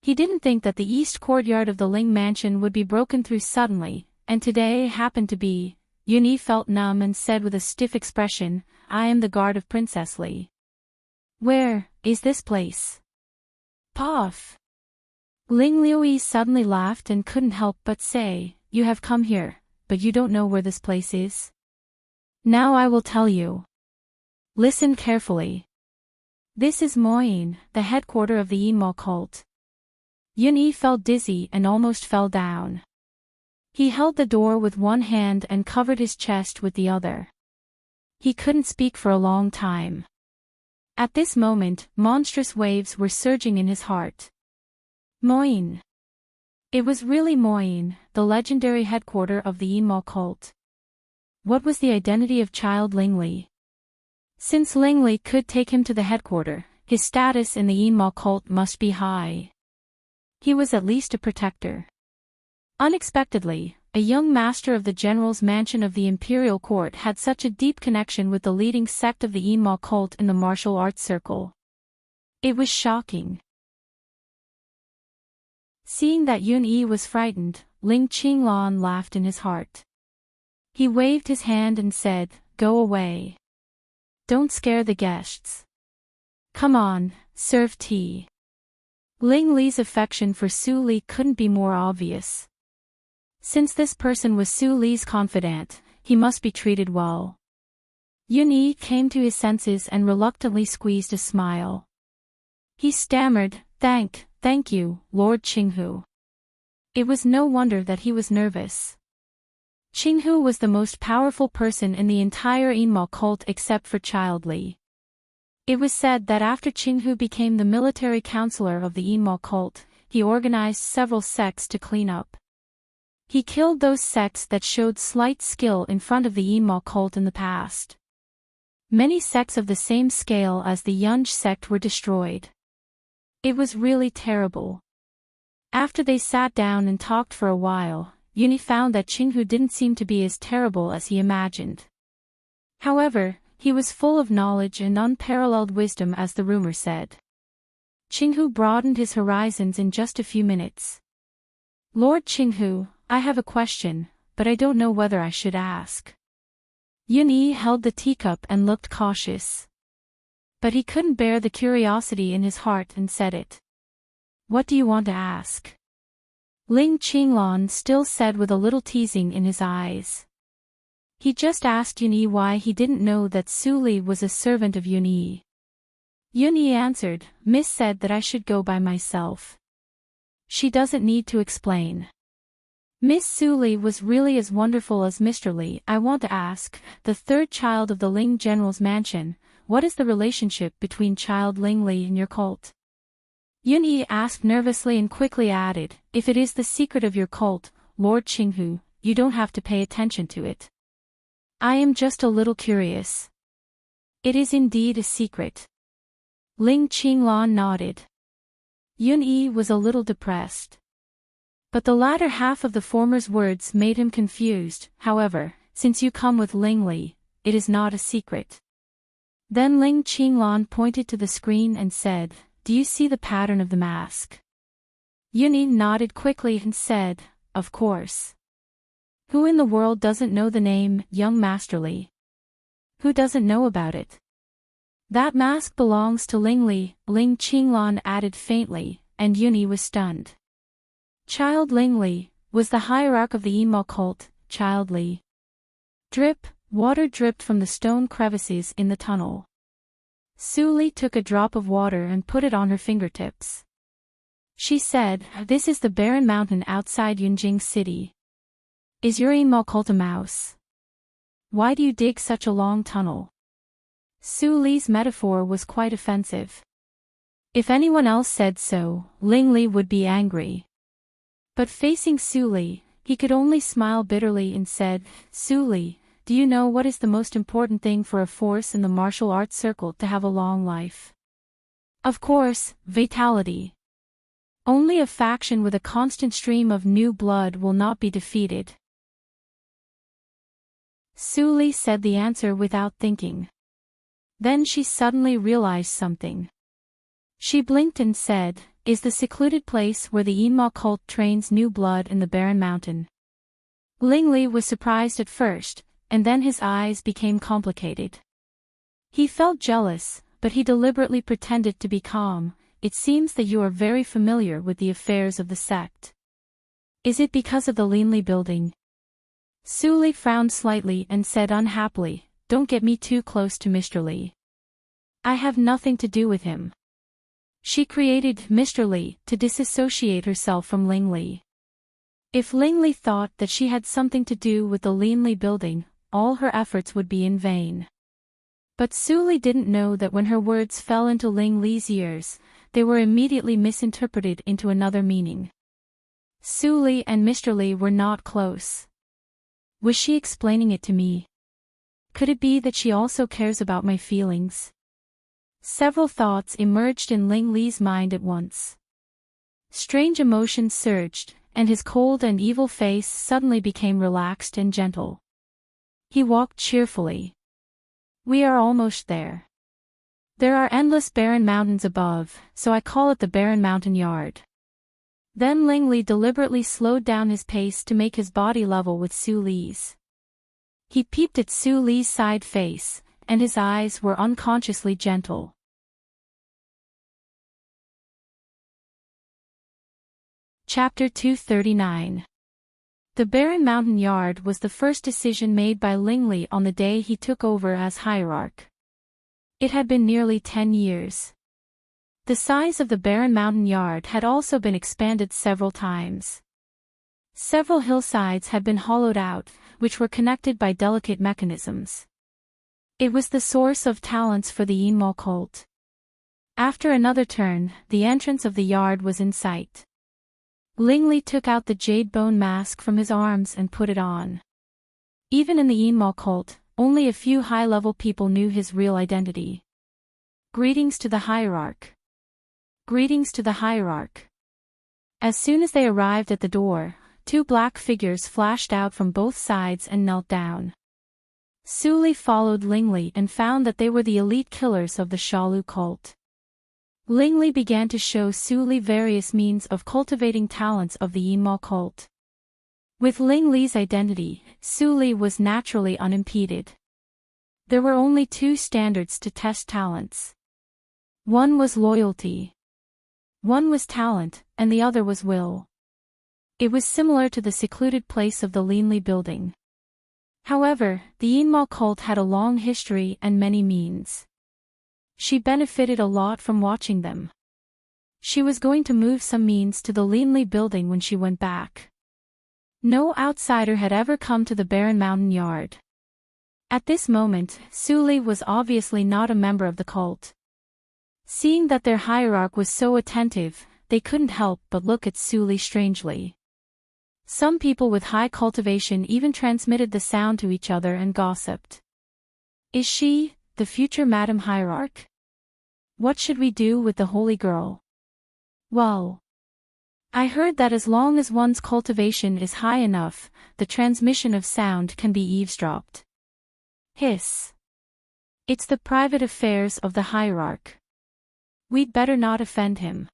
He didn't think that the east courtyard of the Ling mansion would be broken through suddenly, and today happened to be. Yun-Yi felt numb and said with a stiff expression, I am the guard of Princess Li. Where is this place? Puff. Ling Liui suddenly laughed and couldn't help but say, you have come here, but you don't know where this place is? Now I will tell you. Listen carefully. This is Moyin, the headquarter of the Yinmo cult. Yun-Yi felt dizzy and almost fell down. He held the door with one hand and covered his chest with the other. He couldn't speak for a long time. At this moment, monstrous waves were surging in his heart. Moyin. It was really Moyin, the legendary headquarter of the Yinmo cult. What was the identity of child Lingli? Since Lingli could take him to the headquarter, his status in the Yinmo cult must be high. He was at least a protector. Unexpectedly, a young master of the general's mansion of the imperial court had such a deep connection with the leading sect of the Yinmo cult in the martial arts circle. It was shocking. Seeing that Yun-Yi was frightened, Ling Qinglan laughed in his heart. He waved his hand and said, Go away. Don't scare the guests. Come on, serve tea. Ling Li's affection for Su Li couldn't be more obvious. Since this person was Su Li's confidant, he must be treated well. Yun-Yi came to his senses and reluctantly squeezed a smile. He stammered, Thank you, Lord Qinghu. It was no wonder that he was nervous. Qinghu was the most powerful person in the entire Yinmo cult except for Child Li. It was said that after Qinghu became the military counselor of the Yinmo cult, he organized several sects to clean up. He killed those sects that showed slight skill in front of the Yinmo cult in the past. Many sects of the same scale as the Yunj sect were destroyed. It was really terrible. After they sat down and talked for a while, Yuni found that Qinghu didn't seem to be as terrible as he imagined. However, he was full of knowledge and unparalleled wisdom as the rumor said. Qinghu broadened his horizons in just a few minutes. Lord Qinghu, I have a question, but I don't know whether I should ask. Yun-Yi held the teacup and looked cautious. But he couldn't bear the curiosity in his heart and said it. What do you want to ask? Ling Qinglan still said with a little teasing in his eyes. He just asked Yun-Yi why he didn't know that Su Li was a servant of Yun-Yi. Yun-Yi answered, Miss said that I should go by myself. She doesn't need to explain. Miss Su Li was really as wonderful as Mr. Li. I want to ask, the third child of the Ling general's mansion, what is the relationship between child Ling Li and your cult? Yun-Yi asked nervously and quickly added, if it is the secret of your cult, Lord Qinghu, you don't have to pay attention to it. I am just a little curious. It is indeed a secret. Ling Qinglan nodded. Yun-Yi was a little depressed. But the latter half of the former's words made him confused. However, since you come with Ling Li, it is not a secret. Then Ling Qinglan pointed to the screen and said, do you see the pattern of the mask? Yun-Yi nodded quickly and said, of course. Who in the world doesn't know the name, Young Master Li? Who doesn't know about it? That mask belongs to Ling Li, Ling Qinglan added faintly, and Yun-Yi was stunned. Child Ling Li was the hierarch of the Yinma cult, Child Li. Drip, water dripped from the stone crevices in the tunnel. Su Li took a drop of water and put it on her fingertips. She said, this is the barren mountain outside Yunjing City. Is your Yinma cult a mouse? Why do you dig such a long tunnel? Su Li's metaphor was quite offensive. If anyone else said so, Ling Li would be angry. But facing Su Li, he could only smile bitterly and said, Su Li, do you know what is the most important thing for a force in the martial arts circle to have a long life? Of course, vitality. Only a faction with a constant stream of new blood will not be defeated. Su Li said the answer without thinking. Then she suddenly realized something. She blinked and said, is the secluded place where the Yinma cult trains new blood in the barren mountain. Ling Li was surprised at first, and then his eyes became complicated. He felt jealous, but he deliberately pretended to be calm. It seems that you are very familiar with the affairs of the sect. Is it because of the Linli building? Su Li frowned slightly and said unhappily, don't get me too close to Mr. Li. I have nothing to do with him. She created Mr. Li to disassociate herself from Ling Li. If Ling Li thought that she had something to do with the Linli building, all her efforts would be in vain. But Su Li didn't know that when her words fell into Ling Li's ears, they were immediately misinterpreted into another meaning. Su Li and Mr. Li were not close. Was she explaining it to me? Could it be that she also cares about my feelings? Several thoughts emerged in Ling Li's mind at once. Strange emotions surged, and his cold and evil face suddenly became relaxed and gentle. He walked cheerfully. We are almost there. There are endless barren mountains above, so I call it the Barren Mountain Yard. Then Ling Li deliberately slowed down his pace to make his body level with Su Li's. He peeped at Su Li's side face, and his eyes were unconsciously gentle. Chapter 239. The Barren Mountain Yard was the first decision made by Ling Li on the day he took over as hierarch. It had been nearly 10 years. The size of the Barren Mountain Yard had also been expanded several times. Several hillsides had been hollowed out, which were connected by delicate mechanisms. It was the source of talents for the Yinmo cult. After another turn, the entrance of the yard was in sight. Ling Li took out the jade bone mask from his arms and put it on. Even in the Yinmo cult, only a few high-level people knew his real identity. Greetings to the hierarch. Greetings to the hierarch. As soon as they arrived at the door, two black figures flashed out from both sides and knelt down. Su Li followed Ling Li and found that they were the elite killers of the Shalu cult. Ling Li began to show Su Li various means of cultivating talents of the Yinmo cult. With Ling Li's identity, Su Li was naturally unimpeded. There were only two standards to test talents. One was loyalty. One was talent, and the other was will. It was similar to the secluded place of the Linli building. However, the Yinmo cult had a long history and many means. She benefited a lot from watching them. She was going to move some means to the Linli building when she went back. No outsider had ever come to the Barren Mountain Yard. At this moment, Su Li was obviously not a member of the cult. Seeing that their hierarch was so attentive, they couldn't help but look at Suli strangely. Some people with high cultivation even transmitted the sound to each other and gossiped. Is she, the future Madam Hierarch? What should we do with the holy girl? Well, I heard that as long as one's cultivation is high enough, the transmission of sound can be eavesdropped. Hiss. It's the private affairs of the hierarch. We'd better not offend him.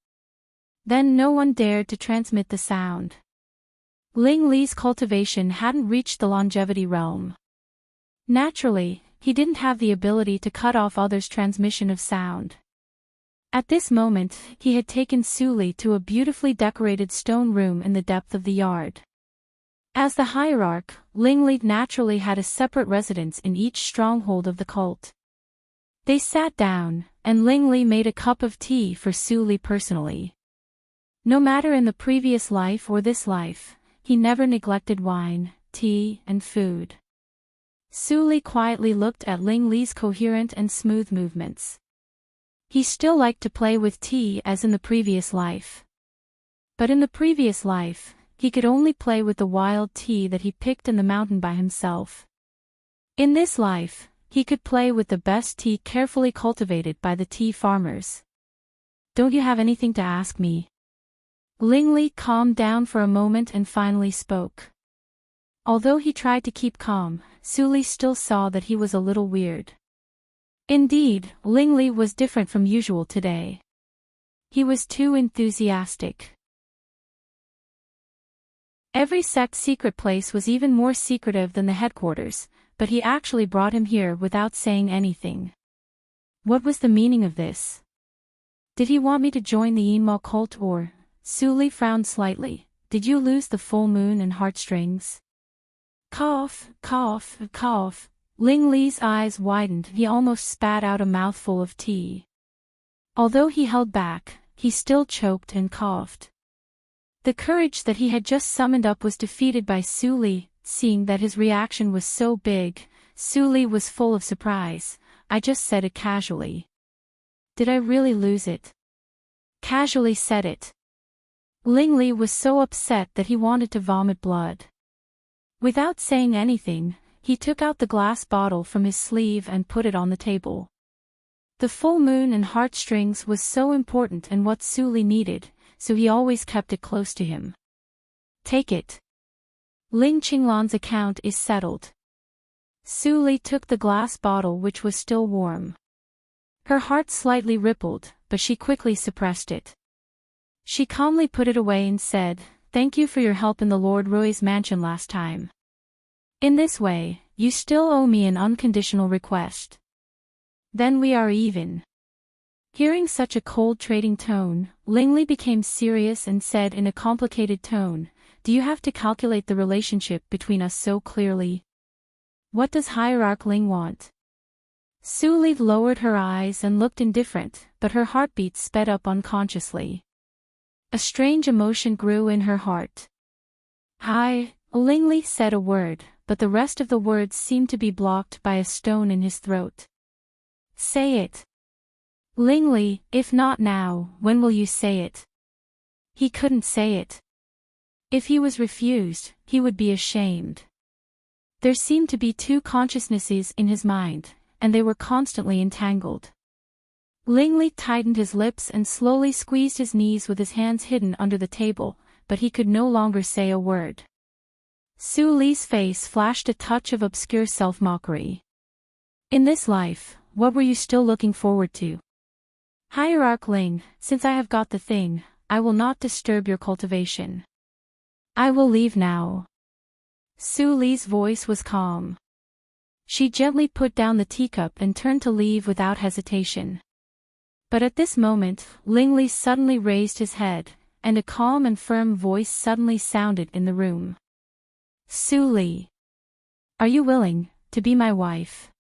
Then no one dared to transmit the sound. Ling Li's cultivation hadn't reached the longevity realm. Naturally, he didn't have the ability to cut off others' transmission of sound. At this moment, he had taken Suli to a beautifully decorated stone room in the depth of the yard. As the hierarch, Ling Li naturally had a separate residence in each stronghold of the cult. They sat down, and Ling Li made a cup of tea for Suli personally. No matter in the previous life or this life, he never neglected wine, tea, and food. Suli quietly looked at Ling Li's coherent and smooth movements. He still liked to play with tea as in the previous life. But in the previous life, he could only play with the wild tea that he picked in the mountain by himself. In this life, he could play with the best tea carefully cultivated by the tea farmers. Don't you have anything to ask me? Ling Li calmed down for a moment and finally spoke. Although he tried to keep calm, Suli still saw that he was a little weird. Indeed, Ling Li was different from usual today. He was too enthusiastic. Every sect's secret place was even more secretive than the headquarters, but he actually brought him here without saying anything. What was the meaning of this? Did he want me to join the Yinma cult or? Suli frowned slightly. Did you lose the full moon and heartstrings? Cough, cough, cough. Ling Li's eyes widened. He almost spat out a mouthful of tea. Although he held back, he still choked and coughed. The courage that he had just summoned up was defeated by Suli. Seeing that his reaction was so big, Suli was full of surprise. I just said it casually. Did I really lose it? Casually said it. Ling Li was so upset that he wanted to vomit blood. Without saying anything, he took out the glass bottle from his sleeve and put it on the table. The full moon and heartstrings was so important and what Suli needed, so he always kept it close to him. Take it. Ling Qinglan's account is settled. Suli took the glass bottle which was still warm. Her heart slightly rippled, but she quickly suppressed it. She calmly put it away and said, "Thank you for your help in the Lord Roy's mansion last time. In this way, you still owe me an unconditional request. Then we are even." Hearing such a cold trading tone, Ling Li became serious and said in a complicated tone, "Do you have to calculate the relationship between us so clearly? What does Hierarch Ling want?" Suli lowered her eyes and looked indifferent, but her heartbeat sped up unconsciously. A strange emotion grew in her heart. Ling Li said a word, but the rest of the words seemed to be blocked by a stone in his throat. Say it. Ling Li, if not now, when will you say it? He couldn't say it. If he was refused, he would be ashamed. There seemed to be two consciousnesses in his mind, and they were constantly entangled. Ling Li tightened his lips and slowly squeezed his knees with his hands hidden under the table, but he could no longer say a word. Suli's face flashed a touch of obscure self-mockery. In this life, what were you still looking forward to? Hierarch Ling, since I have got the thing, I will not disturb your cultivation. I will leave now. Suli's voice was calm. She gently put down the teacup and turned to leave without hesitation. But at this moment, Ling Li suddenly raised his head, and a calm and firm voice suddenly sounded in the room. Suli, are you willing to be my wife?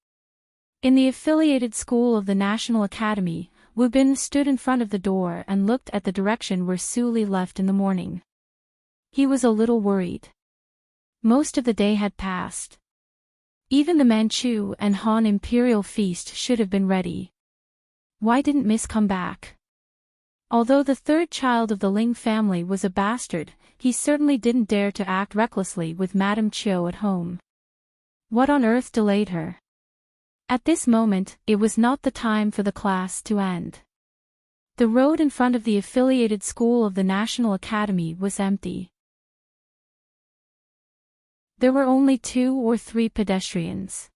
In the affiliated school of the National Academy, Wu Bin stood in front of the door and looked at the direction where Suli left in the morning. He was a little worried. Most of the day had passed. Even the Manchu and Han imperial feast should have been ready. Why didn't Miss come back? Although the third child of the Ling family was a bastard, he certainly didn't dare to act recklessly with Madame Chiu at home. What on earth delayed her? At this moment, it was not the time for the class to end. The road in front of the affiliated school of the National Academy was empty. There were only 2 or 3 pedestrians.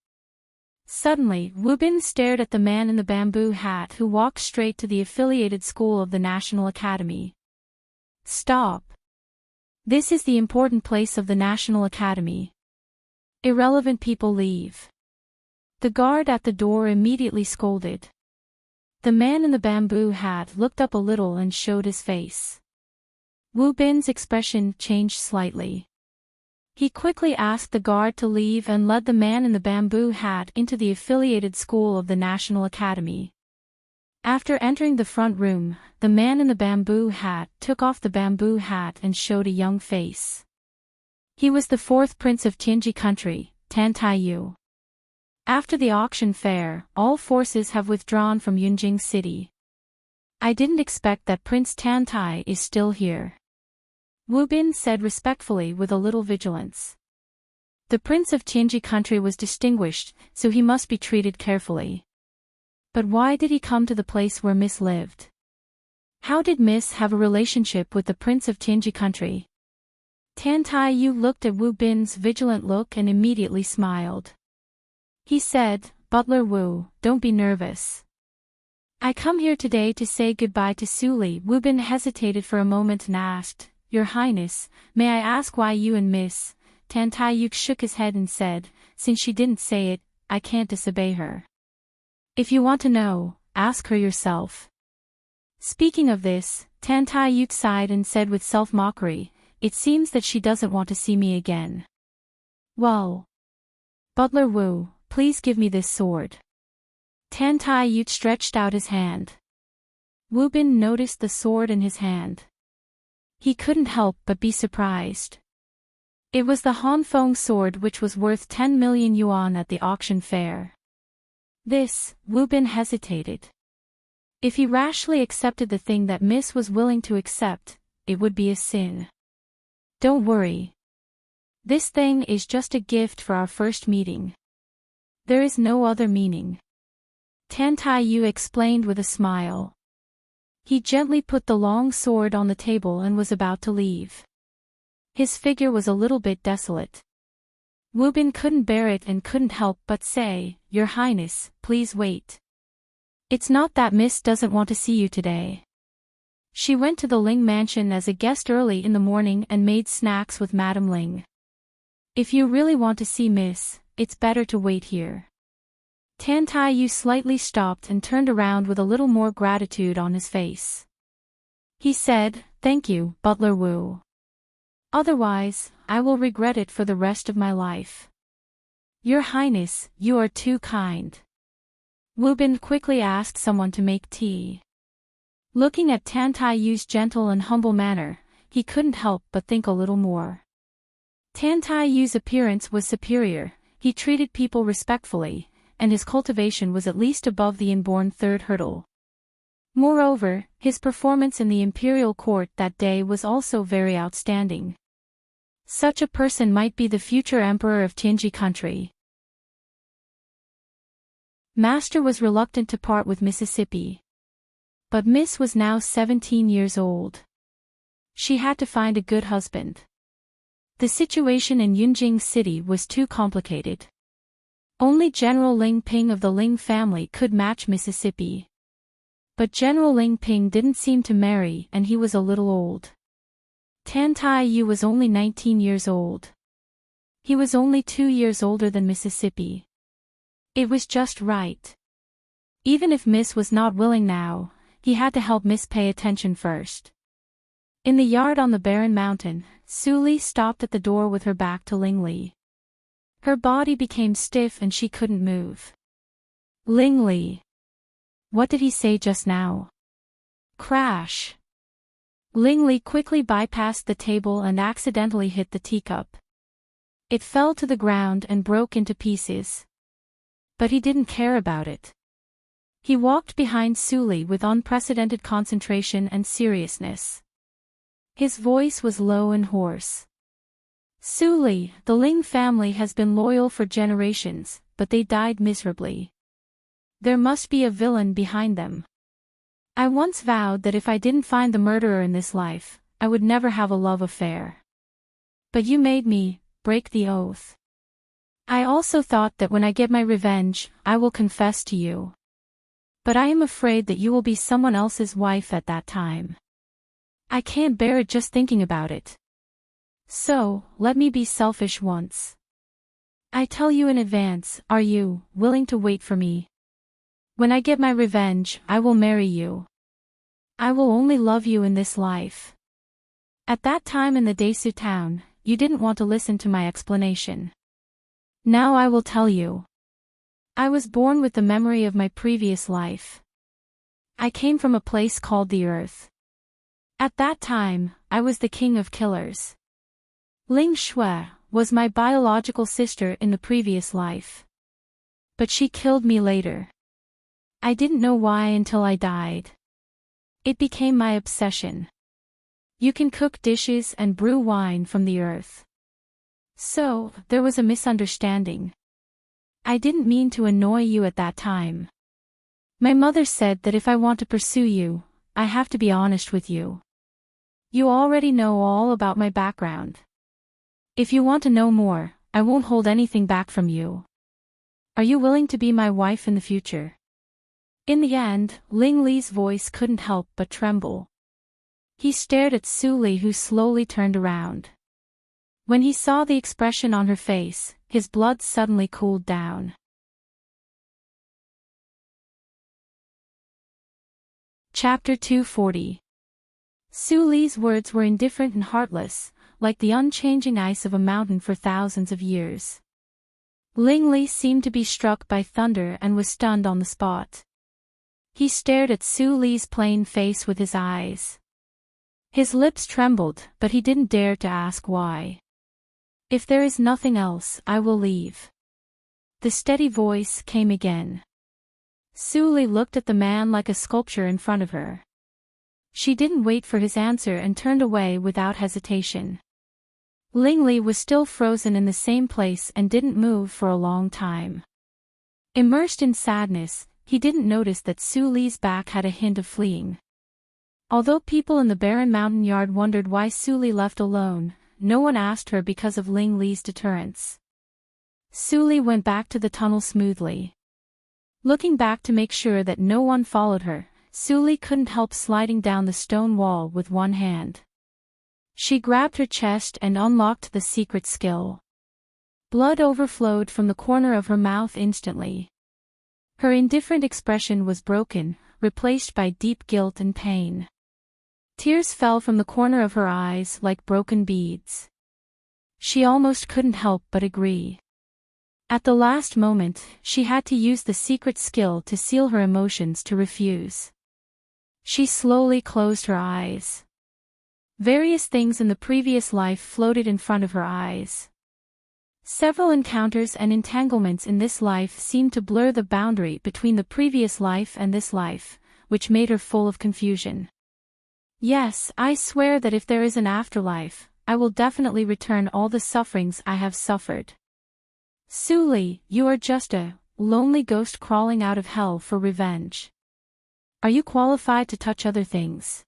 Suddenly, Wu Bin stared at the man in the bamboo hat who walked straight to the affiliated school of the National Academy. Stop! This is the important place of the National Academy. Irrelevant people leave. The guard at the door immediately scolded. The man in the bamboo hat looked up a little and showed his face. Wu Bin's expression changed slightly. He quickly asked the guard to leave and led the man in the bamboo hat into the affiliated school of the National Academy. After entering the front room, the man in the bamboo hat took off the bamboo hat and showed a young face. He was the 4th prince of Tianji country, Tan Taiyu. After the auction fair, all forces have withdrawn from Yunjing City. I didn't expect that Prince Tan Tai is still here. Wu Bin said respectfully with a little vigilance. The prince of Tianji country was distinguished, so he must be treated carefully. But why did he come to the place where Miss lived? How did Miss have a relationship with the prince of Tianji country? Tan Taiyu looked at Wu Bin's vigilant look and immediately smiled. He said, "Butler Wu, don't be nervous. I come here today to say goodbye to Suli." Wu Bin hesitated for a moment and asked, "Your Highness, may I ask why you and Miss?" Tan Taiyu shook his head and said, "Since she didn't say it, I can't disobey her. If you want to know, ask her yourself." Speaking of this, Tan Taiyu sighed and said with self-mockery, "It seems that she doesn't want to see me again. Well, Butler Wu, please give me this sword." Tan Taiyu stretched out his hand. Wu Bin noticed the sword in his hand. He couldn't help but be surprised. It was the Hanfeng sword which was worth 10 million yuan at the auction fair. This, Wu Bin hesitated. If he rashly accepted the thing that Miss was willing to accept, it would be a sin. "Don't worry. This thing is just a gift for our first meeting. There is no other meaning." Tan Taiyu explained with a smile. He gently put the long sword on the table and was about to leave. His figure was a little bit desolate. Wu Bin couldn't bear it and couldn't help but say, "Your Highness, please wait. It's not that Miss doesn't want to see you today. She went to the Ling mansion as a guest early in the morning and made snacks with Madame Ling. If you really want to see Miss, it's better to wait here." Tan Taiyu slightly stopped and turned around with a little more gratitude on his face. He said, "Thank you, Butler Wu. Otherwise, I will regret it for the rest of my life." "Your Highness, you are too kind." Wu Bin quickly asked someone to make tea. Looking at Tan Taiyu's gentle and humble manner, he couldn't help but think a little more. Tan Taiyu's appearance was superior, he treated people respectfully, and his cultivation was at least above the inborn third hurdle. Moreover, his performance in the imperial court that day was also very outstanding. Such a person might be the future emperor of Tianji country. Master was reluctant to part with Mississippi. But Miss was now 17 years old. She had to find a good husband. The situation in Yunjing City was too complicated. Only General Ling Ping of the Ling family could match Mississippi. But General Ling Ping didn't seem to marry and he was a little old. Tan Taiyu was only 19 years old. He was only 2 years older than Mississippi. It was just right. Even if Miss was not willing now, he had to help Miss pay attention first. In the yard on the barren mountain, Suli stopped at the door with her back to Ling Li. Her body became stiff and she couldn't move. "Ling Li. What did he say just now?" Crash. Ling Li quickly bypassed the table and accidentally hit the teacup. It fell to the ground and broke into pieces. But he didn't care about it. He walked behind Suli with unprecedented concentration and seriousness. His voice was low and hoarse. Suli, the Ling family has been loyal for generations, but they died miserably. There must be a villain behind them. I once vowed that if I didn't find the murderer in this life, I would never have a love affair. But you made me break the oath. I also thought that when I get my revenge, I will confess to you. But I am afraid that you will be someone else's wife at that time. I can't bear it just thinking about it. So, let me be selfish once. I tell you in advance, are you willing to wait for me? When I get my revenge, I will marry you. I will only love you in this life. At that time in the Desu town, you didn't want to listen to my explanation. Now I will tell you. I was born with the memory of my previous life. I came from a place called the Earth. At that time, I was the king of killers. Ling Shui was my biological sister in the previous life. But she killed me later. I didn't know why until I died. It became my obsession. You can cook dishes and brew wine from the earth. So, there was a misunderstanding. I didn't mean to annoy you at that time. My mother said that if I want to pursue you, I have to be honest with you. You already know all about my background. If you want to know more, I won't hold anything back from you. Are you willing to be my wife in the future? In the end, Ling Li's voice couldn't help but tremble. He stared at Suli, who slowly turned around. When he saw the expression on her face, his blood suddenly cooled down. Chapter 240. Suli's words were indifferent and heartless, like the unchanging ice of a mountain for thousands of years. Ling Li seemed to be struck by thunder and was stunned on the spot. He stared at Suli's plain face with his eyes. His lips trembled, but he didn't dare to ask why. If there is nothing else, I will leave. The steady voice came again. Suli looked at the man like a sculpture in front of her. She didn't wait for his answer and turned away without hesitation. Ling Li was still frozen in the same place and didn't move for a long time. Immersed in sadness, he didn't notice that Suli's back had a hint of fleeing. Although people in the barren mountain yard wondered why Suli left alone, no one asked her because of Ling Li's deterrence. Suli went back to the tunnel smoothly. Looking back to make sure that no one followed her, Suli couldn't help sliding down the stone wall with one hand. She grabbed her chest and unlocked the secret skill. Blood overflowed from the corner of her mouth instantly. Her indifferent expression was broken, replaced by deep guilt and pain. Tears fell from the corner of her eyes like broken beads. She almost couldn't help but agree. At the last moment, she had to use the secret skill to seal her emotions to refuse. She slowly closed her eyes. Various things in the previous life floated in front of her eyes. Several encounters and entanglements in this life seemed to blur the boundary between the previous life and this life, which made her full of confusion. Yes, I swear that if there is an afterlife, I will definitely return all the sufferings I have suffered. Suli, you are just a lonely ghost crawling out of hell for revenge. Are you qualified to touch other things?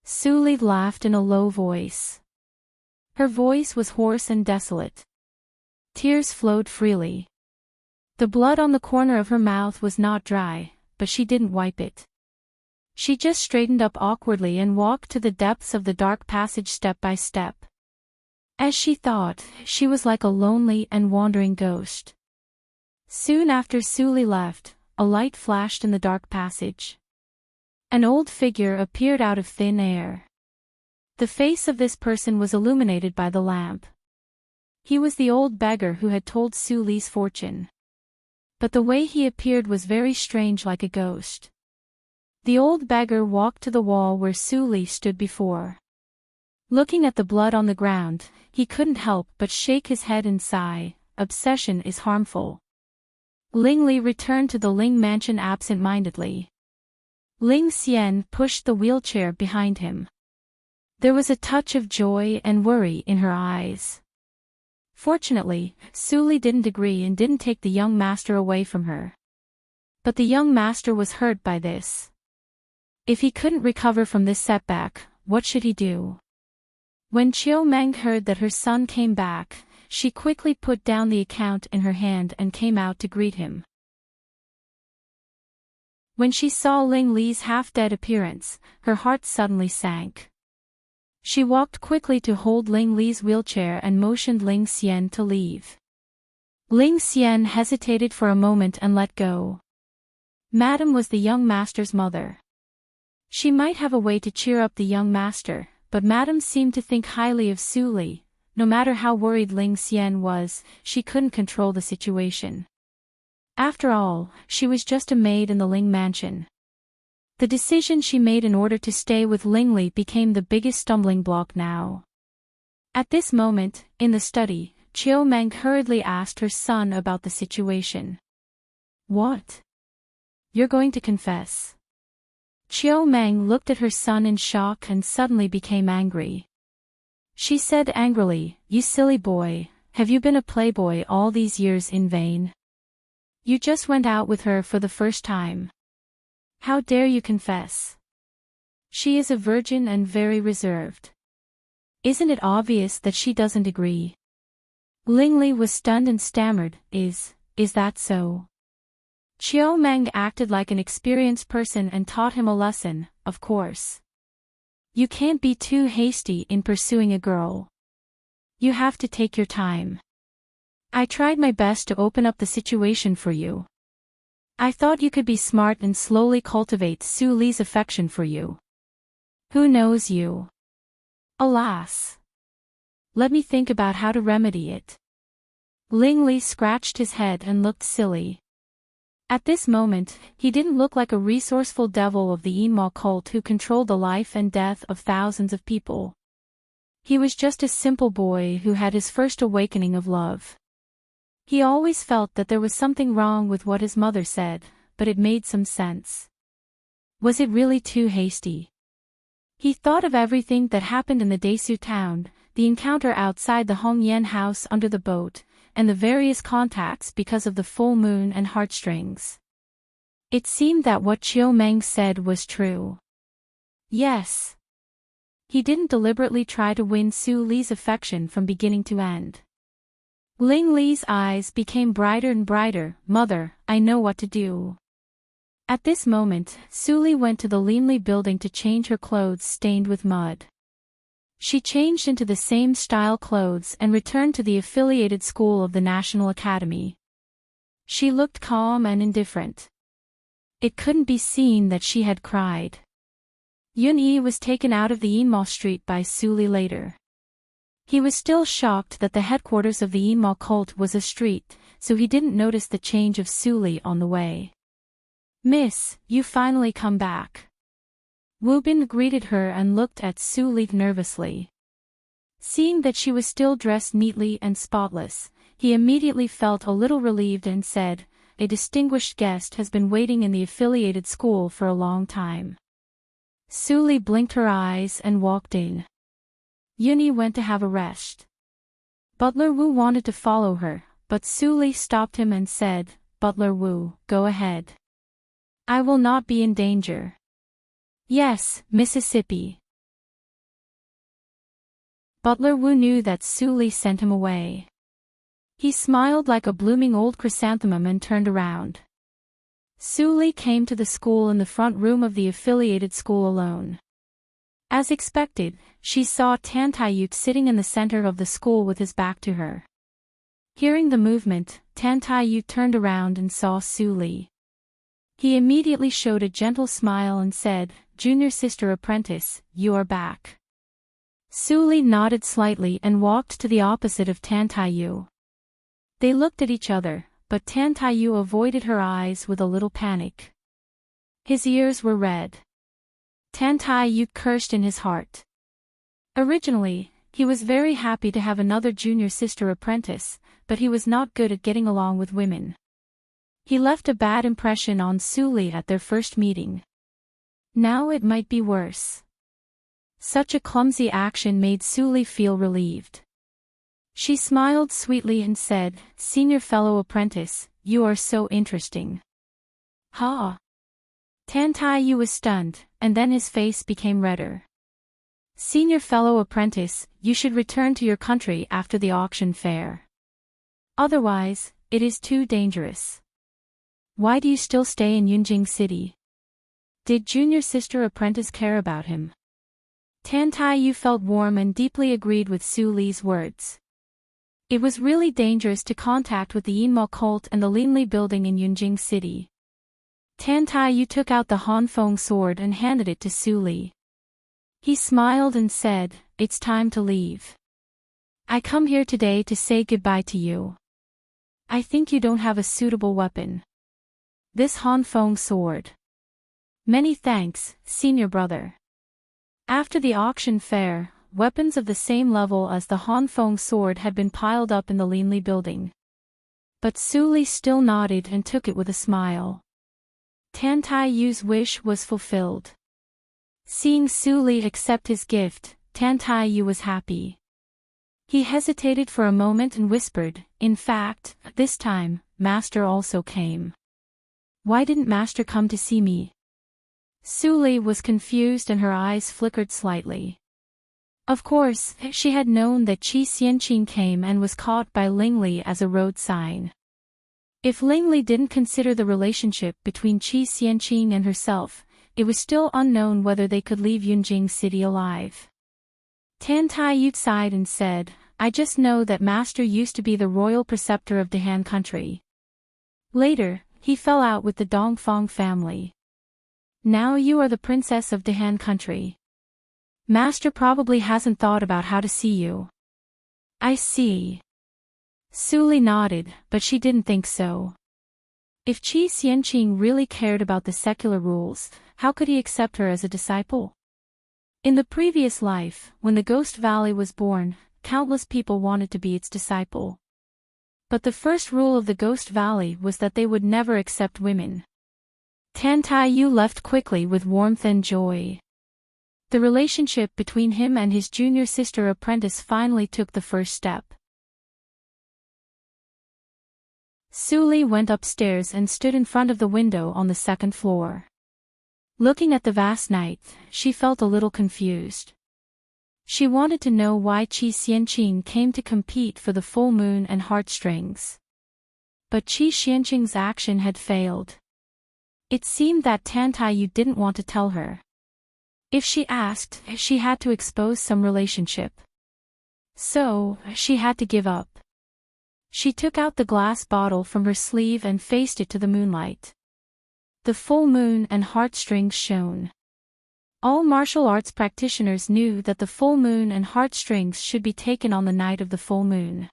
Suli laughed in a low voice. Her voice was hoarse and desolate. Tears flowed freely. The blood on the corner of her mouth was not dry, but she didn't wipe it. She just straightened up awkwardly and walked to the depths of the dark passage step by step. As she thought, she was like a lonely and wandering ghost. Soon after Suli left, a light flashed in the dark passage. An old figure appeared out of thin air. The face of this person was illuminated by the lamp. He was the old beggar who had told Suli's fortune. But the way he appeared was very strange, like a ghost. The old beggar walked to the wall where Suli stood before. Looking at the blood on the ground, he couldn't help but shake his head and sigh. Obsession is harmful. Ling Li returned to the Ling mansion absent-mindedly. Ling Xian pushed the wheelchair behind him. There was a touch of joy and worry in her eyes. Fortunately, Su Li didn't agree and didn't take the young master away from her. But the young master was hurt by this. If he couldn't recover from this setback, what should he do? When Chiu Meng heard that her son came back, she quickly put down the account in her hand and came out to greet him. When she saw Ling Li's half-dead appearance, her heart suddenly sank. She walked quickly to hold Ling Li's wheelchair and motioned Ling Xian to leave. Ling Xian hesitated for a moment and let go. Madam was the young master's mother. She might have a way to cheer up the young master, but Madam seemed to think highly of Su Li. No matter how worried Ling Xian was, she couldn't control the situation. After all, she was just a maid in the Ling mansion. The decision she made in order to stay with Ling Li became the biggest stumbling block now. At this moment, in the study, Chiu Meng hurriedly asked her son about the situation. What? You're going to confess? Chiu Meng looked at her son in shock and suddenly became angry. She said angrily, "You silly boy, have you been a playboy all these years in vain? You just went out with her for the first time. How dare you confess? She is a virgin and very reserved. Isn't it obvious that she doesn't agree?" Ling Li was stunned and stammered, Is that so? Chiu Meng acted like an experienced person and taught him a lesson, of course. You can't be too hasty in pursuing a girl. You have to take your time. I tried my best to open up the situation for you. I thought you could be smart and slowly cultivate Su Li's affection for you. Who knows you? Alas. Let me think about how to remedy it. Ling Li scratched his head and looked silly. At this moment, he didn't look like a resourceful devil of the Yinma cult who controlled the life and death of thousands of people. He was just a simple boy who had his first awakening of love. He always felt that there was something wrong with what his mother said, but it made some sense. Was it really too hasty? He thought of everything that happened in the Desu town, the encounter outside the Hongyan house under the boat, and the various contacts because of the full moon and heartstrings. It seemed that what Chiu Meng said was true. Yes. He didn't deliberately try to win Su Li's affection from beginning to end. Ling Li's eyes became brighter and brighter. Mother, I know what to do. At this moment, Su Li went to the Linli building to change her clothes stained with mud. She changed into the same style clothes and returned to the affiliated school of the National Academy. She looked calm and indifferent. It couldn't be seen that she had cried. Yun Yi was taken out of the Yinma street by Su Li later. He was still shocked that the headquarters of the Yinma cult was a street, so he didn't notice the change of Su Li on the way. Miss, you finally come back. Wu Bin greeted her and looked at Su Li nervously. Seeing that she was still dressed neatly and spotless, he immediately felt a little relieved and said, a distinguished guest has been waiting in the affiliated school for a long time. Su Li blinked her eyes and walked in. Yuni went to have a rest. Butler Wu wanted to follow her, but Su Li stopped him and said, Butler Wu, go ahead. I will not be in danger. Yes, Mississippi. Butler Wu knew that Su Li sent him away. He smiled like a blooming old chrysanthemum and turned around. Su Li came to the school in the front room of the affiliated school alone. As expected, she saw Tan Taiyut sitting in the center of the school with his back to her. Hearing the movement, Tan Taiyut turned around and saw Su Li. He immediately showed a gentle smile and said, Junior sister apprentice, you are back. Su Li nodded slightly and walked to the opposite of Tan Taiyut. They looked at each other, but Tan Taiyut avoided her eyes with a little panic. His ears were red. Tan Taiyut cursed in his heart. Originally, he was very happy to have another junior sister apprentice, but he was not good at getting along with women. He left a bad impression on Su Li at their first meeting. Now it might be worse. Such a clumsy action made Su Li feel relieved. She smiled sweetly and said, "Senior fellow apprentice, you are so interesting." Ha! Tan Tai Yu was stunned, and then his face became redder. "Senior fellow apprentice, you should return to your country after the auction fair. Otherwise, it is too dangerous. Why do you still stay in Yunjing City? Did junior sister apprentice care about him?" Tan Tai Yu felt warm and deeply agreed with Su Li's words. It was really dangerous to contact with the Yinma cult and the Linli building in Yunjing City. Tan Tai Yu took out the Hanfeng sword and handed it to Su Li. He smiled and said, "It's time to leave. I come here today to say goodbye to you. I think you don't have a suitable weapon. This Hanfeng sword." "Many thanks, senior brother." After the auction fair, weapons of the same level as the Hanfeng sword had been piled up in the Linli building. But Su Li still nodded and took it with a smile. Tan Tai Yu's wish was fulfilled. Seeing Su Li accept his gift, Tan Tai Yu was happy. He hesitated for a moment and whispered, "In fact, this time, Master also came. Why didn't Master come to see me?" Su Li was confused and her eyes flickered slightly. Of course, she had known that Qi Xianqing came and was caught by Lingli as a road sign. If Lingli didn't consider the relationship between Qi Xianqing and herself, it was still unknown whether they could leave Yunjing City alive. Tan Tai Yu sighed and said, "I just know that Master used to be the royal preceptor of Dehan country. Later, he fell out with the Dongfang family. Now you are the princess of Dehan country. Master probably hasn't thought about how to see you." "I see." Su Li nodded, but she didn't think so. If Qi Xianqing really cared about the secular rules, how could he accept her as a disciple? In the previous life, when the Ghost Valley was born, countless people wanted to be its disciple. But the first rule of the Ghost Valley was that they would never accept women. Tan Tai Yu left quickly with warmth and joy. The relationship between him and his junior sister apprentice finally took the first step. Su Li went upstairs and stood in front of the window on the second floor. Looking at the vast night, she felt a little confused. She wanted to know why Qi Xianqing came to compete for the full moon and heartstrings. But Qi Xianqing's action had failed. It seemed that Tan Tai Yu didn't want to tell her. If she asked, she had to expose some relationship. So, she had to give up. She took out the glass bottle from her sleeve and faced it to the moonlight. The full moon and heartstrings shone. All martial arts practitioners knew that the full moon and heartstrings should be taken on the night of the full moon.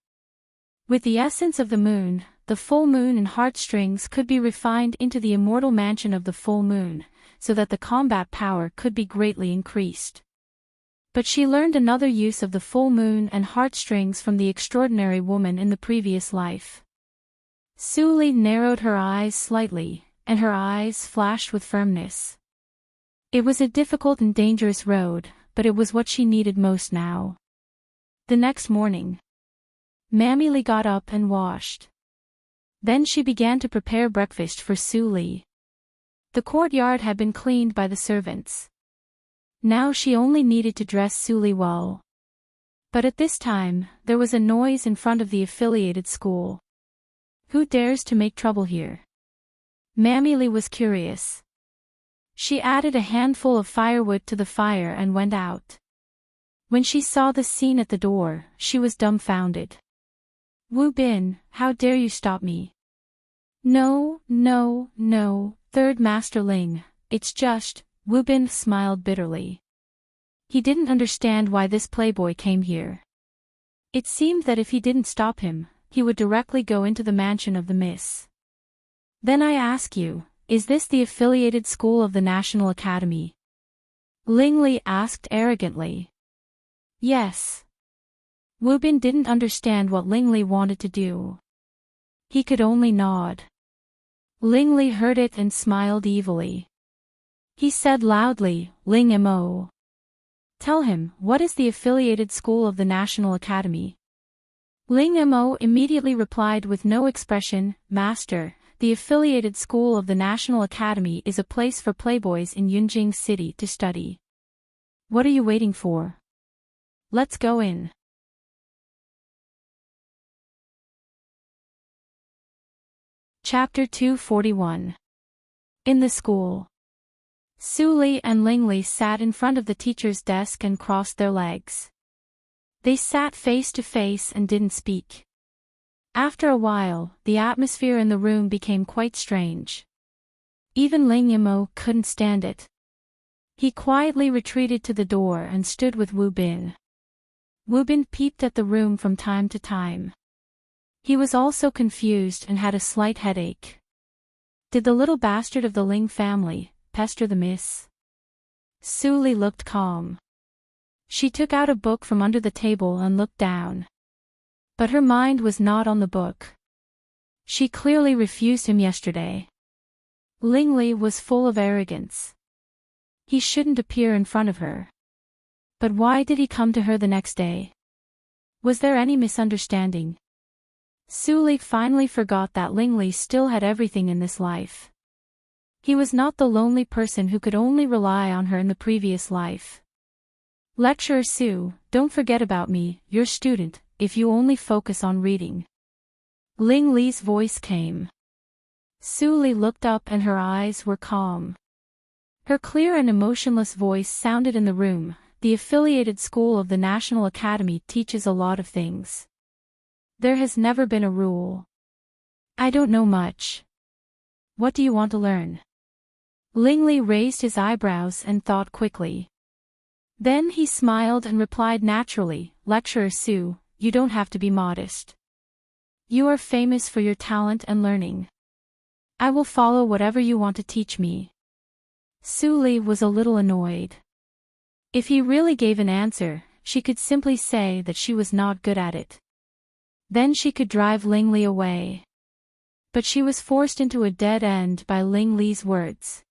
With the essence of the moon, the full moon and heartstrings could be refined into the immortal mansion of the full moon, so that the combat power could be greatly increased. But she learned another use of the full moon and heartstrings from the extraordinary woman in the previous life. Su Li narrowed her eyes slightly, and her eyes flashed with firmness. It was a difficult and dangerous road, but it was what she needed most now. The next morning, Mammy Li got up and washed. Then she began to prepare breakfast for Su Li. The courtyard had been cleaned by the servants. Now she only needed to dress Su Li well. But at this time, there was a noise in front of the affiliated school. Who dares to make trouble here? Mammy Li was curious. She added a handful of firewood to the fire and went out. When she saw the scene at the door, she was dumbfounded. "Wu Bin, how dare you stop me?" No, Third Master Ling, it's just," Wu Bin smiled bitterly. He didn't understand why this playboy came here. It seemed that if he didn't stop him, he would directly go into the mansion of the Miss. "Then I ask you, is this the affiliated school of the National Academy?" Ling Li asked arrogantly. "Yes." Wu Bin didn't understand what Ling Li wanted to do. He could only nod. Ling Li heard it and smiled evilly. He said loudly, Ling Mo. Tell him, what is the affiliated school of the National Academy? Ling Mo immediately replied with no expression, Master, the affiliated school of the National Academy is a place for playboys in Yunjing City to study. What are you waiting for? Let's go in. Chapter 241. In the school. Su Li and Ling Li sat in front of the teacher's desk and crossed their legs. They sat face to face and didn't speak. After a while, the atmosphere in the room became quite strange. Even Ling Mo couldn't stand it. He quietly retreated to the door and stood with Wu Bin. Wu Bin peeped at the room from time to time. He was also confused and had a slight headache. Did the little bastard of the Ling family pester the miss? Su Li looked calm. She took out a book from under the table and looked down. But her mind was not on the book. She clearly refused him yesterday. Ling Li was full of arrogance. He shouldn't appear in front of her. But why did he come to her the next day? Was there any misunderstanding? Su Li finally forgot that Ling Li still had everything in this life. He was not the lonely person who could only rely on her in the previous life. Lecturer Su, don't forget about me, your student, if you only focus on reading. Ling Li's voice came. Su Li looked up and her eyes were calm. Her clear and emotionless voice sounded in the room. The affiliated school of the National Academy teaches a lot of things. There has never been a rule. I don't know much. What do you want to learn? Ling Li raised his eyebrows and thought quickly. Then he smiled and replied naturally, Lecturer Su, you don't have to be modest. You are famous for your talent and learning. I will follow whatever you want to teach me. Su Li was a little annoyed. If he really gave an answer, she could simply say that she was not good at it. Then she could drive Ling Li away. But she was forced into a dead end by Ling Li's words.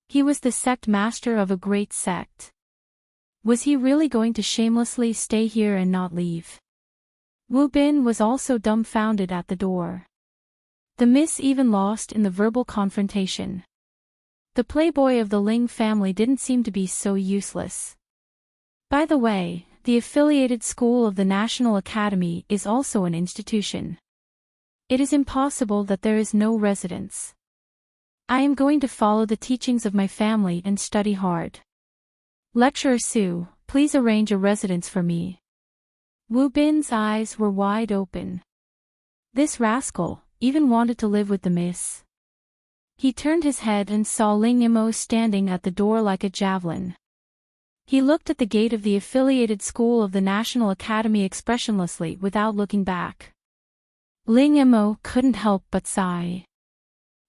He was the sect master of a great sect. Was he really going to shamelessly stay here and not leave? Wu Bin was also dumbfounded at the door. The miss even lost in the verbal confrontation. The playboy of the Ling family didn't seem to be so useless. By the way, the affiliated school of the National Academy is also an institution. It is impossible that there is no residence. I am going to follow the teachings of my family and study hard. Lecturer Su, please arrange a residence for me. Wu Bin's eyes were wide open. This rascal even wanted to live with the miss. He turned his head and saw Ling Mo standing at the door like a javelin. He looked at the gate of the affiliated school of the National Academy expressionlessly without looking back. Ling Mo couldn't help but sigh.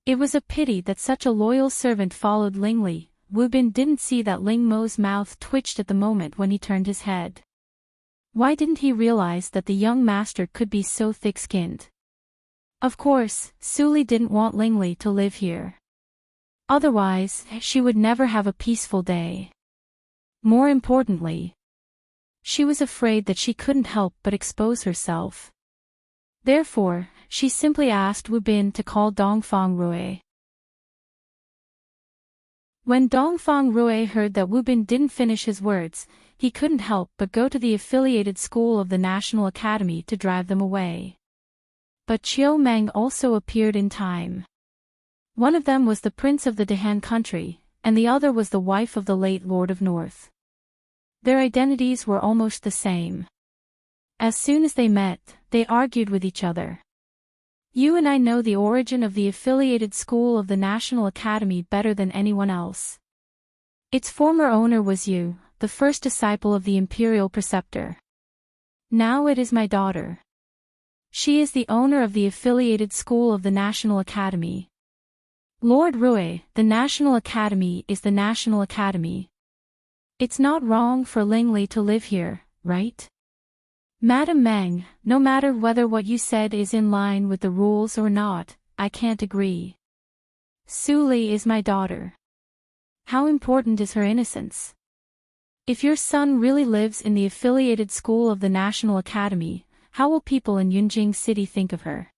It was a pity that such a loyal servant followed Ling Li. Wu Bin didn't see that Ling Mo's mouth twitched at the moment when he turned his head. Why didn't he realize that the young master could be so thick-skinned? Of course, Su Li didn't want Ling Li to live here. Otherwise, she would never have a peaceful day. More importantly, she was afraid that she couldn't help but expose herself. Therefore, she simply asked Wu Bin to call Dongfang Rui. When Dongfang Rui heard that Wu Bin didn't finish his words, he couldn't help but go to the affiliated school of the National Academy to drive them away. But Chiu Meng also appeared in time. One of them was the prince of the Dehan country, and the other was the wife of the late Lord of North. Their identities were almost the same. As soon as they met, they argued with each other. You and I know the origin of the affiliated school of the National Academy better than anyone else. Its former owner was you, the first disciple of the imperial preceptor. Now it is my daughter. She is the owner of the affiliated school of the National Academy. Lord Rui, the National Academy is the National Academy. It's not wrong for Ling Li to live here, right? Madam Meng, no matter whether what you said is in line with the rules or not, I can't agree. Su Li is my daughter. How important is her innocence? If your son really lives in the affiliated school of the National Academy, how will people in Yunjing City think of her?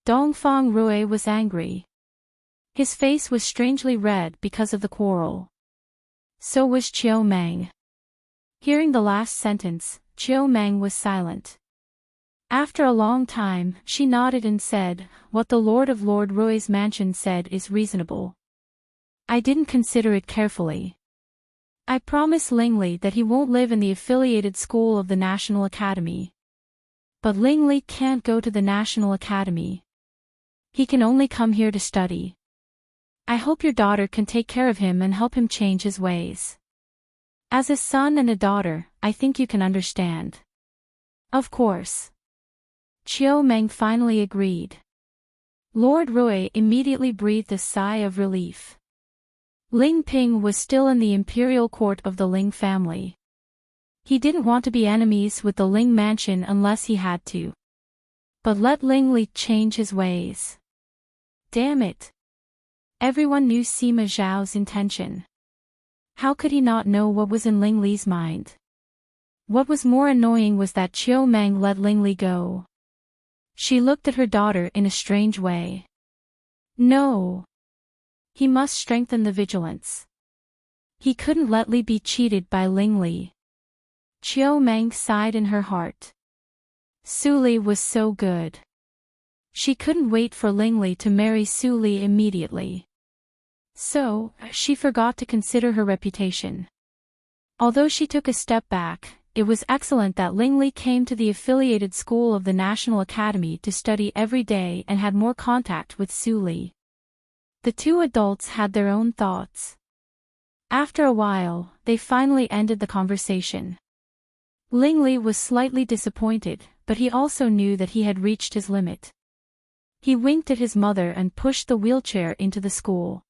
Dongfang Rui was angry. His face was strangely red because of the quarrel. So was Chiu Meng. Hearing the last sentence, Chiu Meng was silent. After a long time, she nodded and said, "What the Lord of Lord Rui's mansion said is reasonable. I didn't consider it carefully. I promise Lingli that he won't live in the affiliated school of the National Academy. But Lingli can't go to the National Academy. He can only come here to study. I hope your daughter can take care of him and help him change his ways. As a son and a daughter, I think you can understand." Of course. Chiu Meng finally agreed. Lord Rui immediately breathed a sigh of relief. Ling Ping was still in the imperial court of the Ling family. He didn't want to be enemies with the Ling mansion unless he had to. But let Ling Li change his ways. Damn it. Everyone knew Sima Zhao's intention. How could he not know what was in Ling Li's mind? What was more annoying was that Chiu Meng let Ling Li go. She looked at her daughter in a strange way. No. He must strengthen the vigilance. He couldn't let Li be cheated by Ling Li. Chiu Meng sighed in her heart. Su Li was so good. She couldn't wait for Ling Li to marry Su Li immediately. So, she forgot to consider her reputation. Although she took a step back, it was excellent that Ling Li came to the affiliated school of the National Academy to study every day and had more contact with Su Li. The two adults had their own thoughts. After a while, they finally ended the conversation. Ling Li was slightly disappointed, but he also knew that he had reached his limit. He winked at his mother and pushed the wheelchair into the school.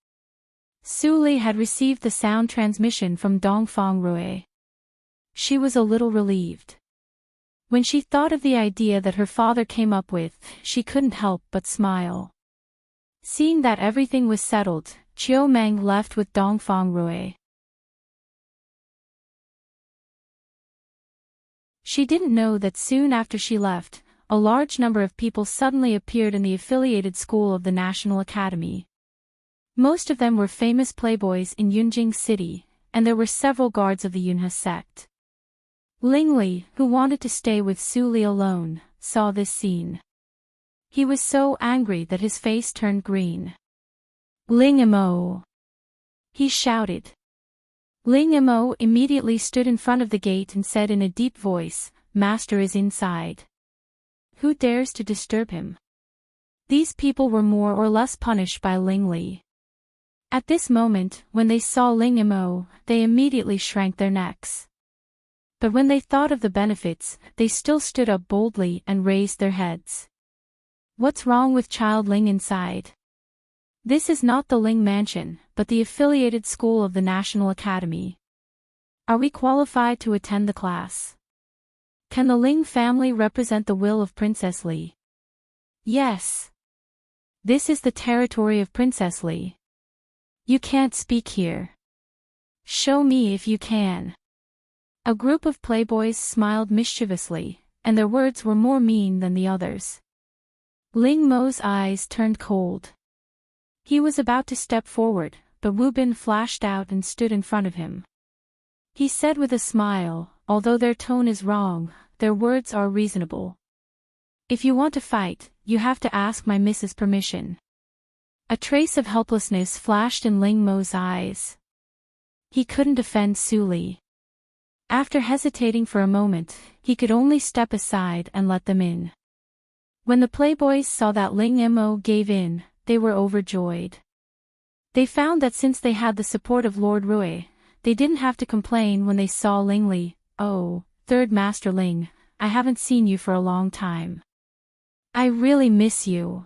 Su Li had received the sound transmission from Dongfang Rui. She was a little relieved. When she thought of the idea that her father came up with, she couldn't help but smile. Seeing that everything was settled, Chiu Meng left with Dongfang Rui. She didn't know that soon after she left, a large number of people suddenly appeared in the affiliated school of the National Academy. Most of them were famous playboys in Yunjing City, and there were several guards of the Yunhe sect. Ling Li, who wanted to stay with Su Li alone, saw this scene. He was so angry that his face turned green. "Ling Imo!" he shouted. Ling Imo immediately stood in front of the gate and said in a deep voice, "Master is inside. Who dares to disturb him?" These people were more or less punished by Ling Li. At this moment, when they saw Ling Imo, they immediately shrank their necks. But when they thought of the benefits, they still stood up boldly and raised their heads. What's wrong with child Ling inside? This is not the Ling mansion, but the affiliated school of the National Academy. Are we qualified to attend the class? Can the Ling family represent the will of Princess Li? Yes. This is the territory of Princess Li. You can't speak here. Show me if you can. A group of playboys smiled mischievously, and their words were more mean than the others. Ling Mo's eyes turned cold. He was about to step forward, but Wu Bin flashed out and stood in front of him. He said with a smile, "Although their tone is wrong, their words are reasonable. If you want to fight, you have to ask my missus' permission." A trace of helplessness flashed in Ling Mo's eyes. He couldn't defend Su Li. After hesitating for a moment, he could only step aside and let them in. When the playboys saw that Ling Mo gave in, they were overjoyed. They found that since they had the support of Lord Rui, they didn't have to complain when they saw Ling Li. "Oh, Third Master Ling, I haven't seen you for a long time. I really miss you.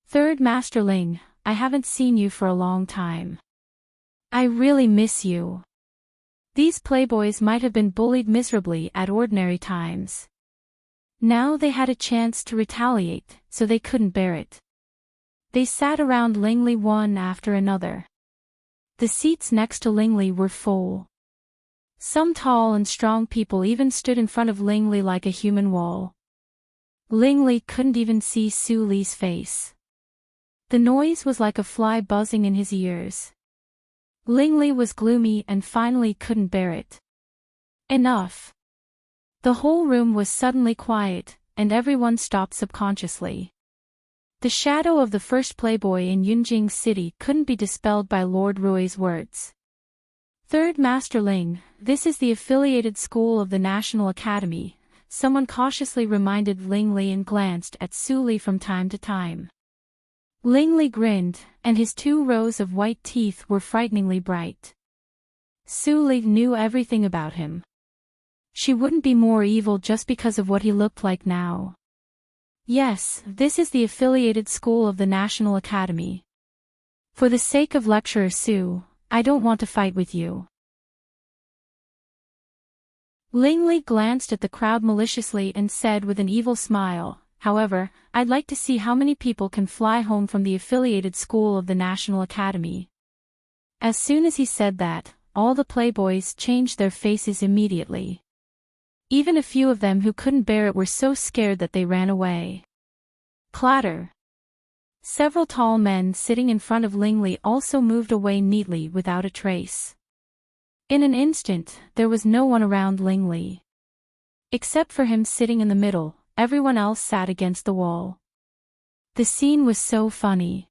Third Master Ling, I haven't seen you for a long time. I really miss you." These playboys might have been bullied miserably at ordinary times. Now they had a chance to retaliate, so they couldn't bear it. They sat around Lingli one after another. The seats next to Lingli were full. Some tall and strong people even stood in front of Lingli like a human wall. Lingli couldn't even see Su Li's face. The noise was like a fly buzzing in his ears. Lingli was gloomy and finally couldn't bear it. Enough. The whole room was suddenly quiet, and everyone stopped subconsciously. The shadow of the first playboy in Yunjing City couldn't be dispelled by Lord Rui's words. Third Master Ling, this is the affiliated school of the National Academy, someone cautiously reminded Lingli and glanced at Su Li from time to time. Lingli grinned, and his 2 rows of white teeth were frighteningly bright. Su Li knew everything about him. She wouldn't be more evil just because of what he looked like now. Yes, this is the affiliated school of the National Academy. For the sake of Lecturer Su, I don't want to fight with you. Lingli glanced at the crowd maliciously and said with an evil smile, however, I'd like to see how many people can fly home from the affiliated school of the National Academy. As soon as he said that, all the playboys changed their faces immediately. Even a few of them who couldn't bear it were so scared that they ran away. Clatter. Several tall men sitting in front of Lingli also moved away neatly without a trace. In an instant, there was no one around Lingli. Except for him sitting in the middle, everyone else sat against the wall. The scene was so funny.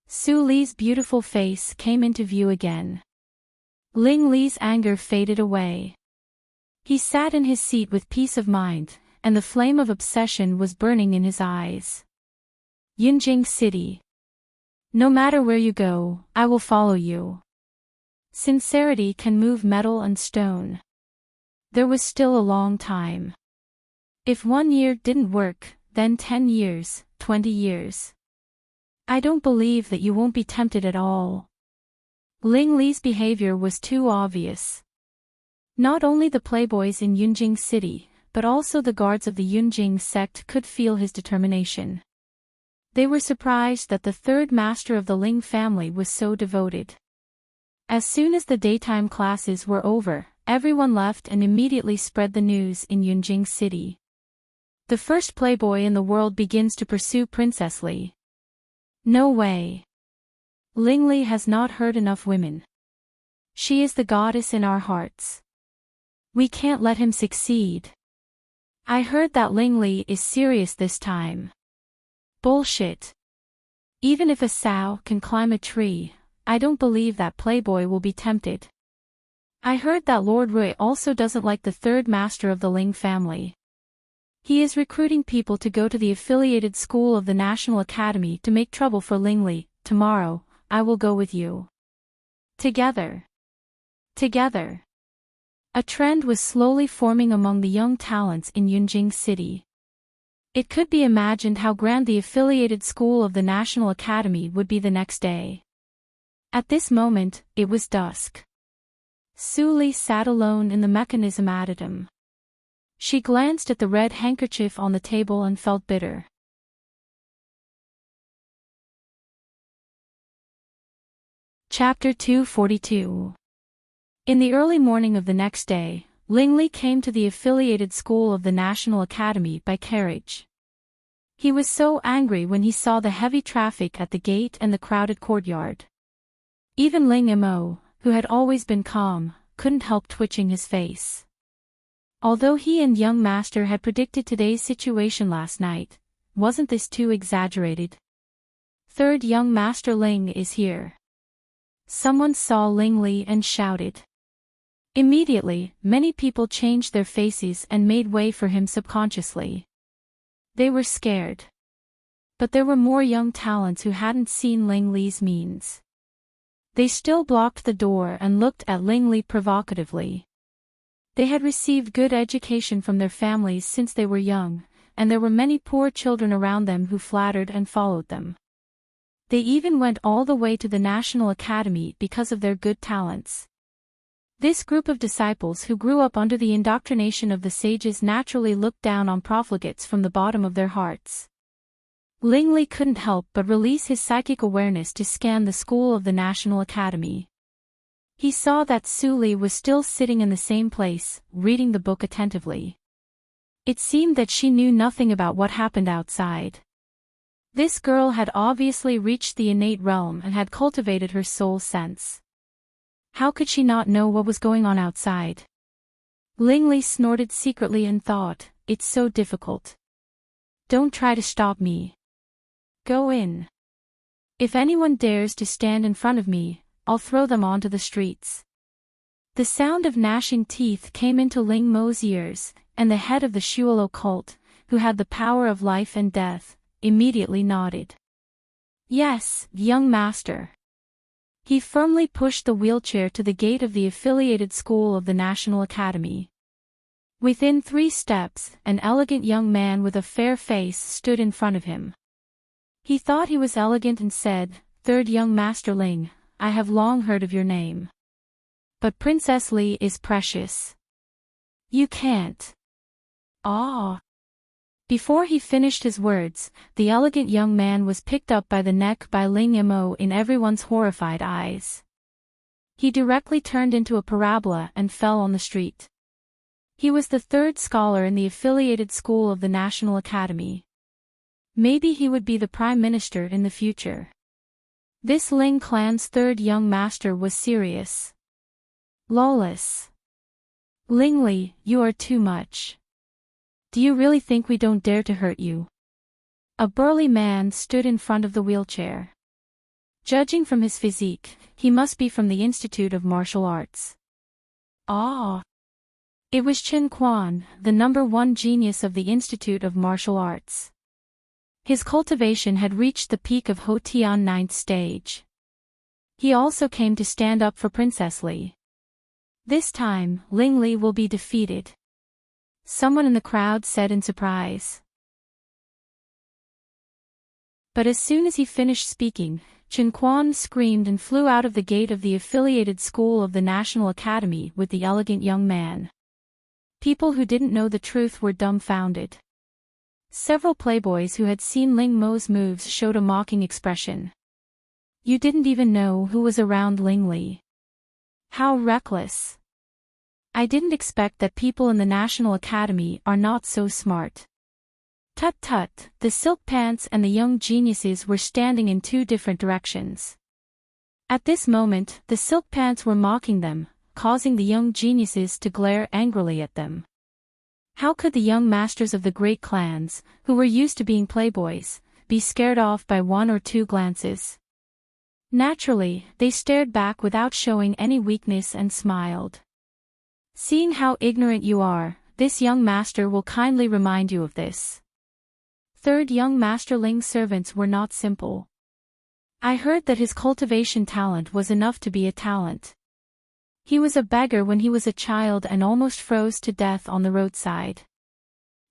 Su Li's beautiful face came into view again. Lingli's anger faded away. He sat in his seat with peace of mind, and the flame of obsession was burning in his eyes. Yunjing City. No matter where you go, I will follow you. Sincerity can move metal and stone. There was still a long time. If 1 year didn't work, then 10 years, 20 years. I don't believe that you won't be tempted at all. Lingli's behavior was too obvious. Not only the playboys in Yunjing City, but also the guards of the Yunjing sect could feel his determination. They were surprised that the third master of the Ling family was so devoted. As soon as the daytime classes were over, everyone left and immediately spread the news in Yunjing City. The first playboy in the world begins to pursue Princess Li. No way. Lingli has not hurt enough women. She is the goddess in our hearts. We can't let him succeed. I heard that Lingli is serious this time. Bullshit. Even if a sow can climb a tree, I don't believe that playboy will be tempted. I heard that Lord Rui also doesn't like the third master of the Ling family. He is recruiting people to go to the affiliated school of the National Academy to make trouble for Lingli. Tomorrow, I will go with you. Together. Together. A trend was slowly forming among the young talents in Yunjing City. It could be imagined how grand the affiliated school of the National Academy would be the next day. At this moment, it was dusk. Su Li sat alone in the mechanism addendum. She glanced at the red handkerchief on the table and felt bitter. Chapter 242. In the early morning of the next day, Lingli came to the affiliated school of the National Academy by carriage. He was so angry when he saw the heavy traffic at the gate and the crowded courtyard. Even Ling Mo, who had always been calm, couldn't help twitching his face. Although he and young master had predicted today's situation last night, wasn't this too exaggerated? Third young master Ling is here. Someone saw Lingli and shouted. Immediately, many people changed their faces and made way for him subconsciously. They were scared. But there were more young talents who hadn't seen Lingli's means. They still blocked the door and looked at Lingli provocatively. They had received good education from their families since they were young, and there were many poor children around them who flattered and followed them. They even went all the way to the National Academy because of their good talents. This group of disciples who grew up under the indoctrination of the sages naturally looked down on profligates from the bottom of their hearts. Ling Li couldn't help but release his psychic awareness to scan the school of the National Academy. He saw that Su Li was still sitting in the same place, reading the book attentively. It seemed that she knew nothing about what happened outside. This girl had obviously reached the innate realm and had cultivated her soul sense. How could she not know what was going on outside? Ling Li snorted secretly and thought, it's so difficult. Don't try to stop me. Go in. If anyone dares to stand in front of me, I'll throw them onto the streets. The sound of gnashing teeth came into Ling Mo's ears, and the head of the Shuolo cult, who had the power of life and death, immediately nodded. Yes, young master. He firmly pushed the wheelchair to the gate of the affiliated school of the National Academy. Within 3 steps, an elegant young man with a fair face stood in front of him. He thought he was elegant and said, "Third young Master Ling, I have long heard of your name. But Princess Li is precious. You can't." Ah! Before he finished his words, the elegant young man was picked up by the neck by Ling Mo in everyone's horrified eyes. He directly turned into a parabola and fell on the street. He was the 3rd scholar in the affiliated school of the National Academy. Maybe he would be the Prime Minister in the future. This Ling clan's 3rd young master was serious. Lawless. Ling Li, you are too much. Do you really think we don't dare to hurt you? A burly man stood in front of the wheelchair. Judging from his physique, he must be from the Institute of Martial Arts. Ah! It was Chen Quan, the #1 genius of the Institute of Martial Arts. His cultivation had reached the peak of Ho Tian 9th stage. He also came to stand up for Princess Li. This time, Ling Li will be defeated. Someone in the crowd said in surprise. But as soon as he finished speaking, Chen Quan screamed and flew out of the gate of the affiliated school of the National Academy with the elegant young man. People who didn't know the truth were dumbfounded. Several playboys who had seen Ling Mo's moves showed a mocking expression. You didn't even know who was around Ling Li. How reckless. I didn't expect that people in the National Academy are not so smart. Tut tut, the silk pants and the young geniuses were standing in 2 different directions. At this moment, the silk pants were mocking them, causing the young geniuses to glare angrily at them. How could the young masters of the great clans, who were used to being playboys, be scared off by 1 or 2 glances? Naturally, they stared back without showing any weakness and smiled. Seeing how ignorant you are, this young master will kindly remind you of this. 3rd young Master Ling's servants were not simple. I heard that his cultivation talent was enough to be a talent. He was a beggar when he was a child and almost froze to death on the roadside.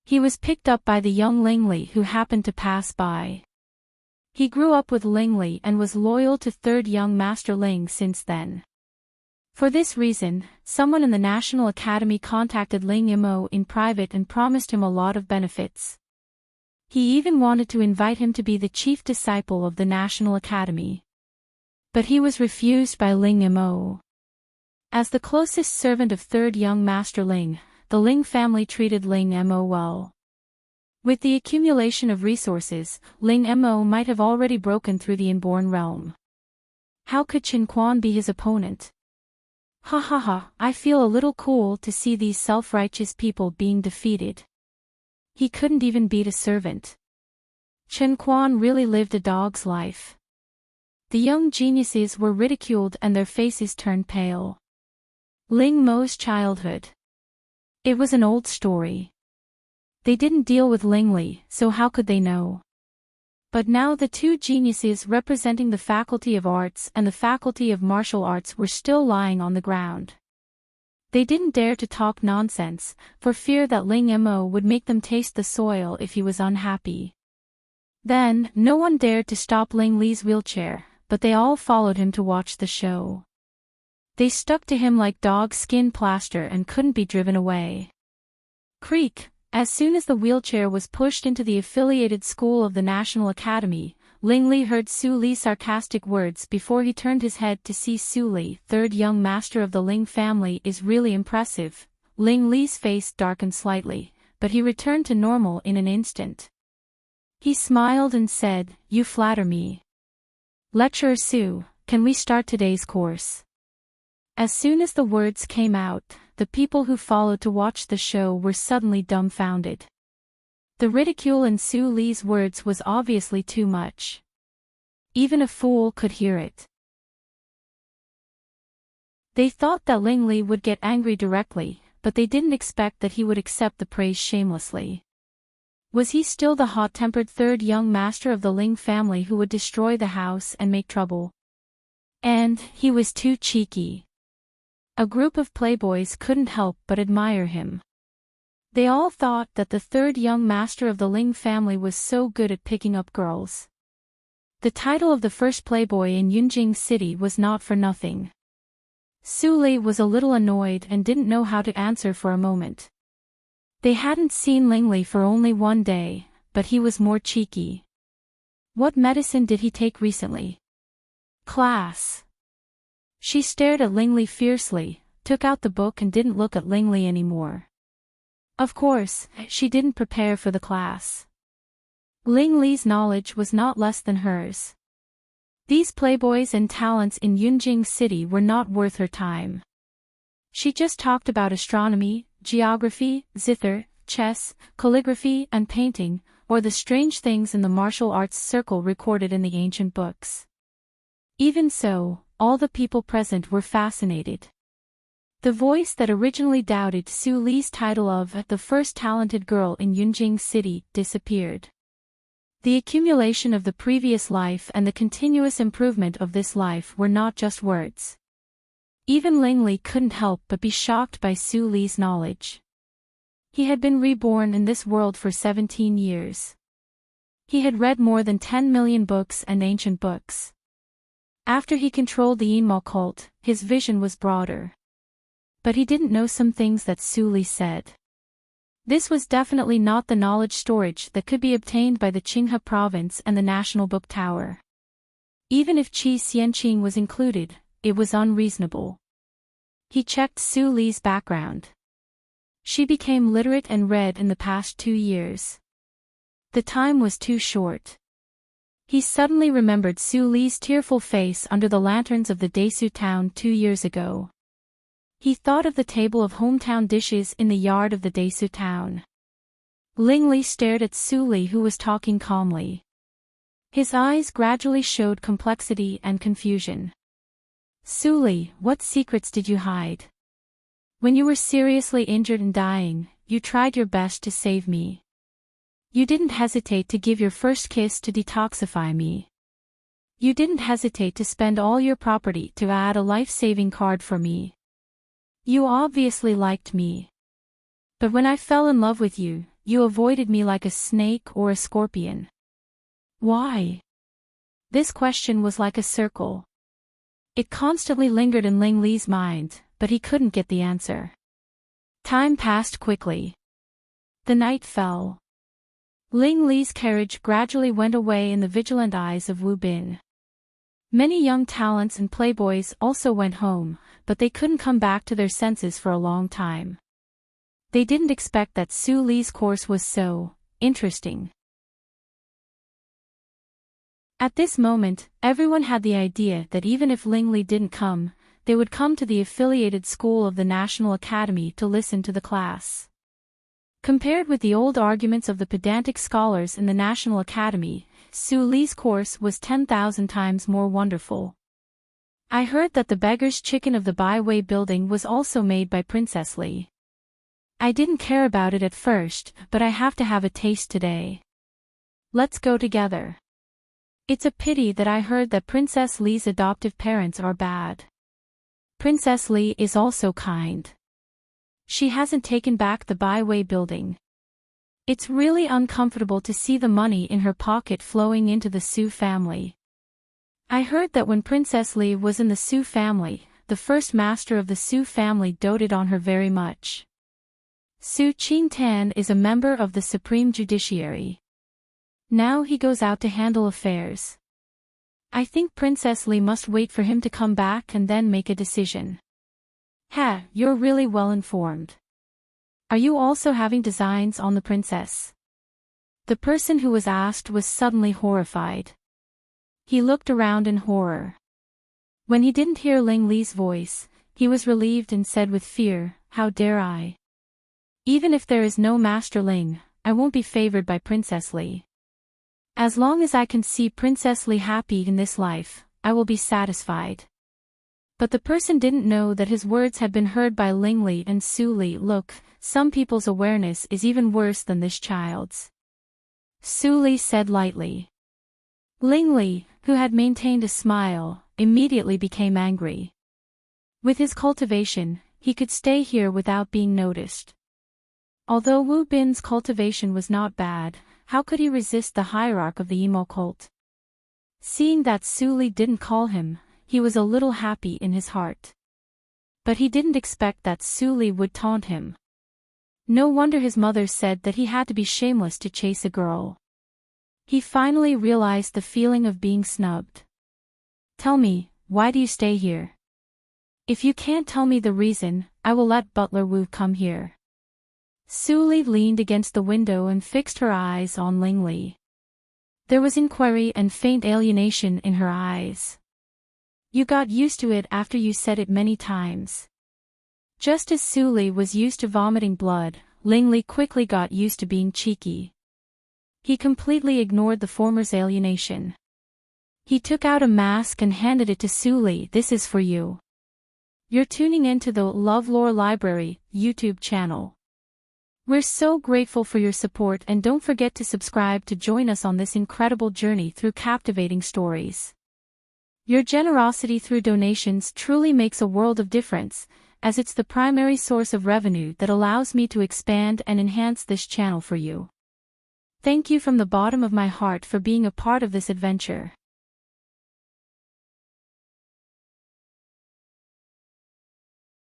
He was picked up by the young Ling Li who happened to pass by. He grew up with Ling Li and was loyal to 3rd young Master Ling since then. For this reason, someone in the National Academy contacted Ling Mo in private and promised him a lot of benefits. He even wanted to invite him to be the chief disciple of the National Academy. But he was refused by Ling Mo. As the closest servant of 3rd young Master Ling, the Ling family treated Ling Mo well. With the accumulation of resources, Ling Mo might have already broken through the inborn realm. How could Chen Quan be his opponent? Ha ha ha, I feel a little cool to see these self-righteous people being defeated. He couldn't even beat a servant. Chen Quan really lived a dog's life. The young geniuses were ridiculed and their faces turned pale. Ling Mo's childhood. It was an old story. They didn't deal with Ling Li, so how could they know? But now the 2 geniuses representing the Faculty of Arts and the Faculty of Martial Arts were still lying on the ground. They didn't dare to talk nonsense, for fear that Ling Mo would make them taste the soil if he was unhappy. Then, no one dared to stop Ling Li's wheelchair, but they all followed him to watch the show. They stuck to him like dog skin plaster and couldn't be driven away. Creak, As soon as the wheelchair was pushed into the affiliated school of the National Academy, Ling Li heard Su Li's sarcastic words before he turned his head to see Su Li. Third young master of the Ling family is really impressive. Ling Li's face darkened slightly, but he returned to normal in an instant. He smiled and said, "You flatter me. Lecturer Su, can we start today's course?" As soon as the words came out, the people who followed to watch the show were suddenly dumbfounded. The ridicule in Su Li's words was obviously too much. Even a fool could hear it. They thought that Ling Li would get angry directly, but they didn't expect that he would accept the praise shamelessly. Was he still the hot-tempered third young master of the Ling family who would destroy the house and make trouble? And he was too cheeky. A group of playboys couldn't help but admire him. They all thought that the third young master of the Ling family was so good at picking up girls. The title of the first playboy in Yunjing City was not for nothing. Su Li was a little annoyed and didn't know how to answer for a moment. They hadn't seen Ling Li for only one day, but he was more cheeky. What medicine did he take recently? Class. She stared at Ling Li fiercely, took out the book and didn't look at Ling Li anymore. Of course, she didn't prepare for the class. Ling Li's knowledge was not less than hers. These playboys and talents in Yunjing City were not worth her time. She just talked about astronomy, geography, zither, chess, calligraphy and painting, or the strange things in the martial arts circle recorded in the ancient books. Even so, all the people present were fascinated. The voice that originally doubted Su Li's title of the first talented girl in Yunjing City disappeared. The accumulation of the previous life and the continuous improvement of this life were not just words. Even Ling Li couldn't help but be shocked by Su Li's knowledge. He had been reborn in this world for 17 years. He had read more than 10 million books and ancient books. After he controlled the Yinmo cult, his vision was broader. But he didn't know some things that Su Li said. This was definitely not the knowledge storage that could be obtained by the Qinghe province and the National Book Tower. Even if Qi Xianqing was included, it was unreasonable. He checked Su Li's background. She became literate and read in the past 2 years. The time was too short. He suddenly remembered Su Li's tearful face under the lanterns of the Desu town 2 years ago. He thought of the table of hometown dishes in the yard of the Desu town. Ling Li stared at Su Li, who was talking calmly. His eyes gradually showed complexity and confusion. Su Li, what secrets did you hide? When you were seriously injured and dying, you tried your best to save me. You didn't hesitate to give your first kiss to detoxify me. You didn't hesitate to spend all your property to add a life-saving card for me. You obviously liked me. But when I fell in love with you, you avoided me like a snake or a scorpion. Why? This question was like a circle. It constantly lingered in Ling Li's mind, but he couldn't get the answer. Time passed quickly. The night fell. Ling Li's carriage gradually went away in the vigilant eyes of Wu Bin. Many young talents and playboys also went home, but they couldn't come back to their senses for a long time. They didn't expect that Su Li's course was so interesting. At this moment, everyone had the idea that even if Ling Li didn't come, they would come to the affiliated school of the National Academy to listen to the class. Compared with the old arguments of the pedantic scholars in the National Academy, Su Li's course was 10,000 times more wonderful. I heard that the beggar's chicken of the Byway building was also made by Princess Li. I didn't care about it at first, but I have to have a taste today. Let's go together. It's a pity that I heard that Princess Li's adoptive parents are bad. Princess Li is also kind. She hasn't taken back the Byway building. It's really uncomfortable to see the money in her pocket flowing into the Su family. I heard that when Princess Li was in the Su family, the first master of the Su family doted on her very much. Su Qingtan is a member of the Supreme Judiciary. Now he goes out to handle affairs. I think Princess Li must wait for him to come back and then make a decision. Ha, you're really well informed. Are you also having designs on the princess? The person who was asked was suddenly horrified. He looked around in horror. When he didn't hear Ling Li's voice, he was relieved and said with fear, how dare I? Even if there is no Master Ling, I won't be favored by Princess Li. As long as I can see Princess Li happy in this life, I will be satisfied. But the person didn't know that his words had been heard by Ling Li and Su Li. Look, some people's awareness is even worse than this child's. Su Li said lightly. Ling Li, who had maintained a smile, immediately became angry. With his cultivation, he could stay here without being noticed. Although Wu Bin's cultivation was not bad, how could he resist the hierarch of the emo cult? Seeing that Su Li didn't call him, he was a little happy in his heart. But he didn't expect that Su Li would taunt him. No wonder his mother said that he had to be shameless to chase a girl. He finally realized the feeling of being snubbed. Tell me, why do you stay here? If you can't tell me the reason, I will let Butler Wu come here. Su Li leaned against the window and fixed her eyes on Ling Li. There was inquiry and faint alienation in her eyes. You got used to it after you said it many times. Just as Su Li was used to vomiting blood, Ling Li quickly got used to being cheeky. He completely ignored the former's alienation. He took out a mask and handed it to Su Li. This is for you. You're tuning into the LoveLore Library YouTube channel. We're so grateful for your support, and don't forget to subscribe to join us on this incredible journey through captivating stories. Your generosity through donations truly makes a world of difference, as it's the primary source of revenue that allows me to expand and enhance this channel for you. Thank you from the bottom of my heart for being a part of this adventure.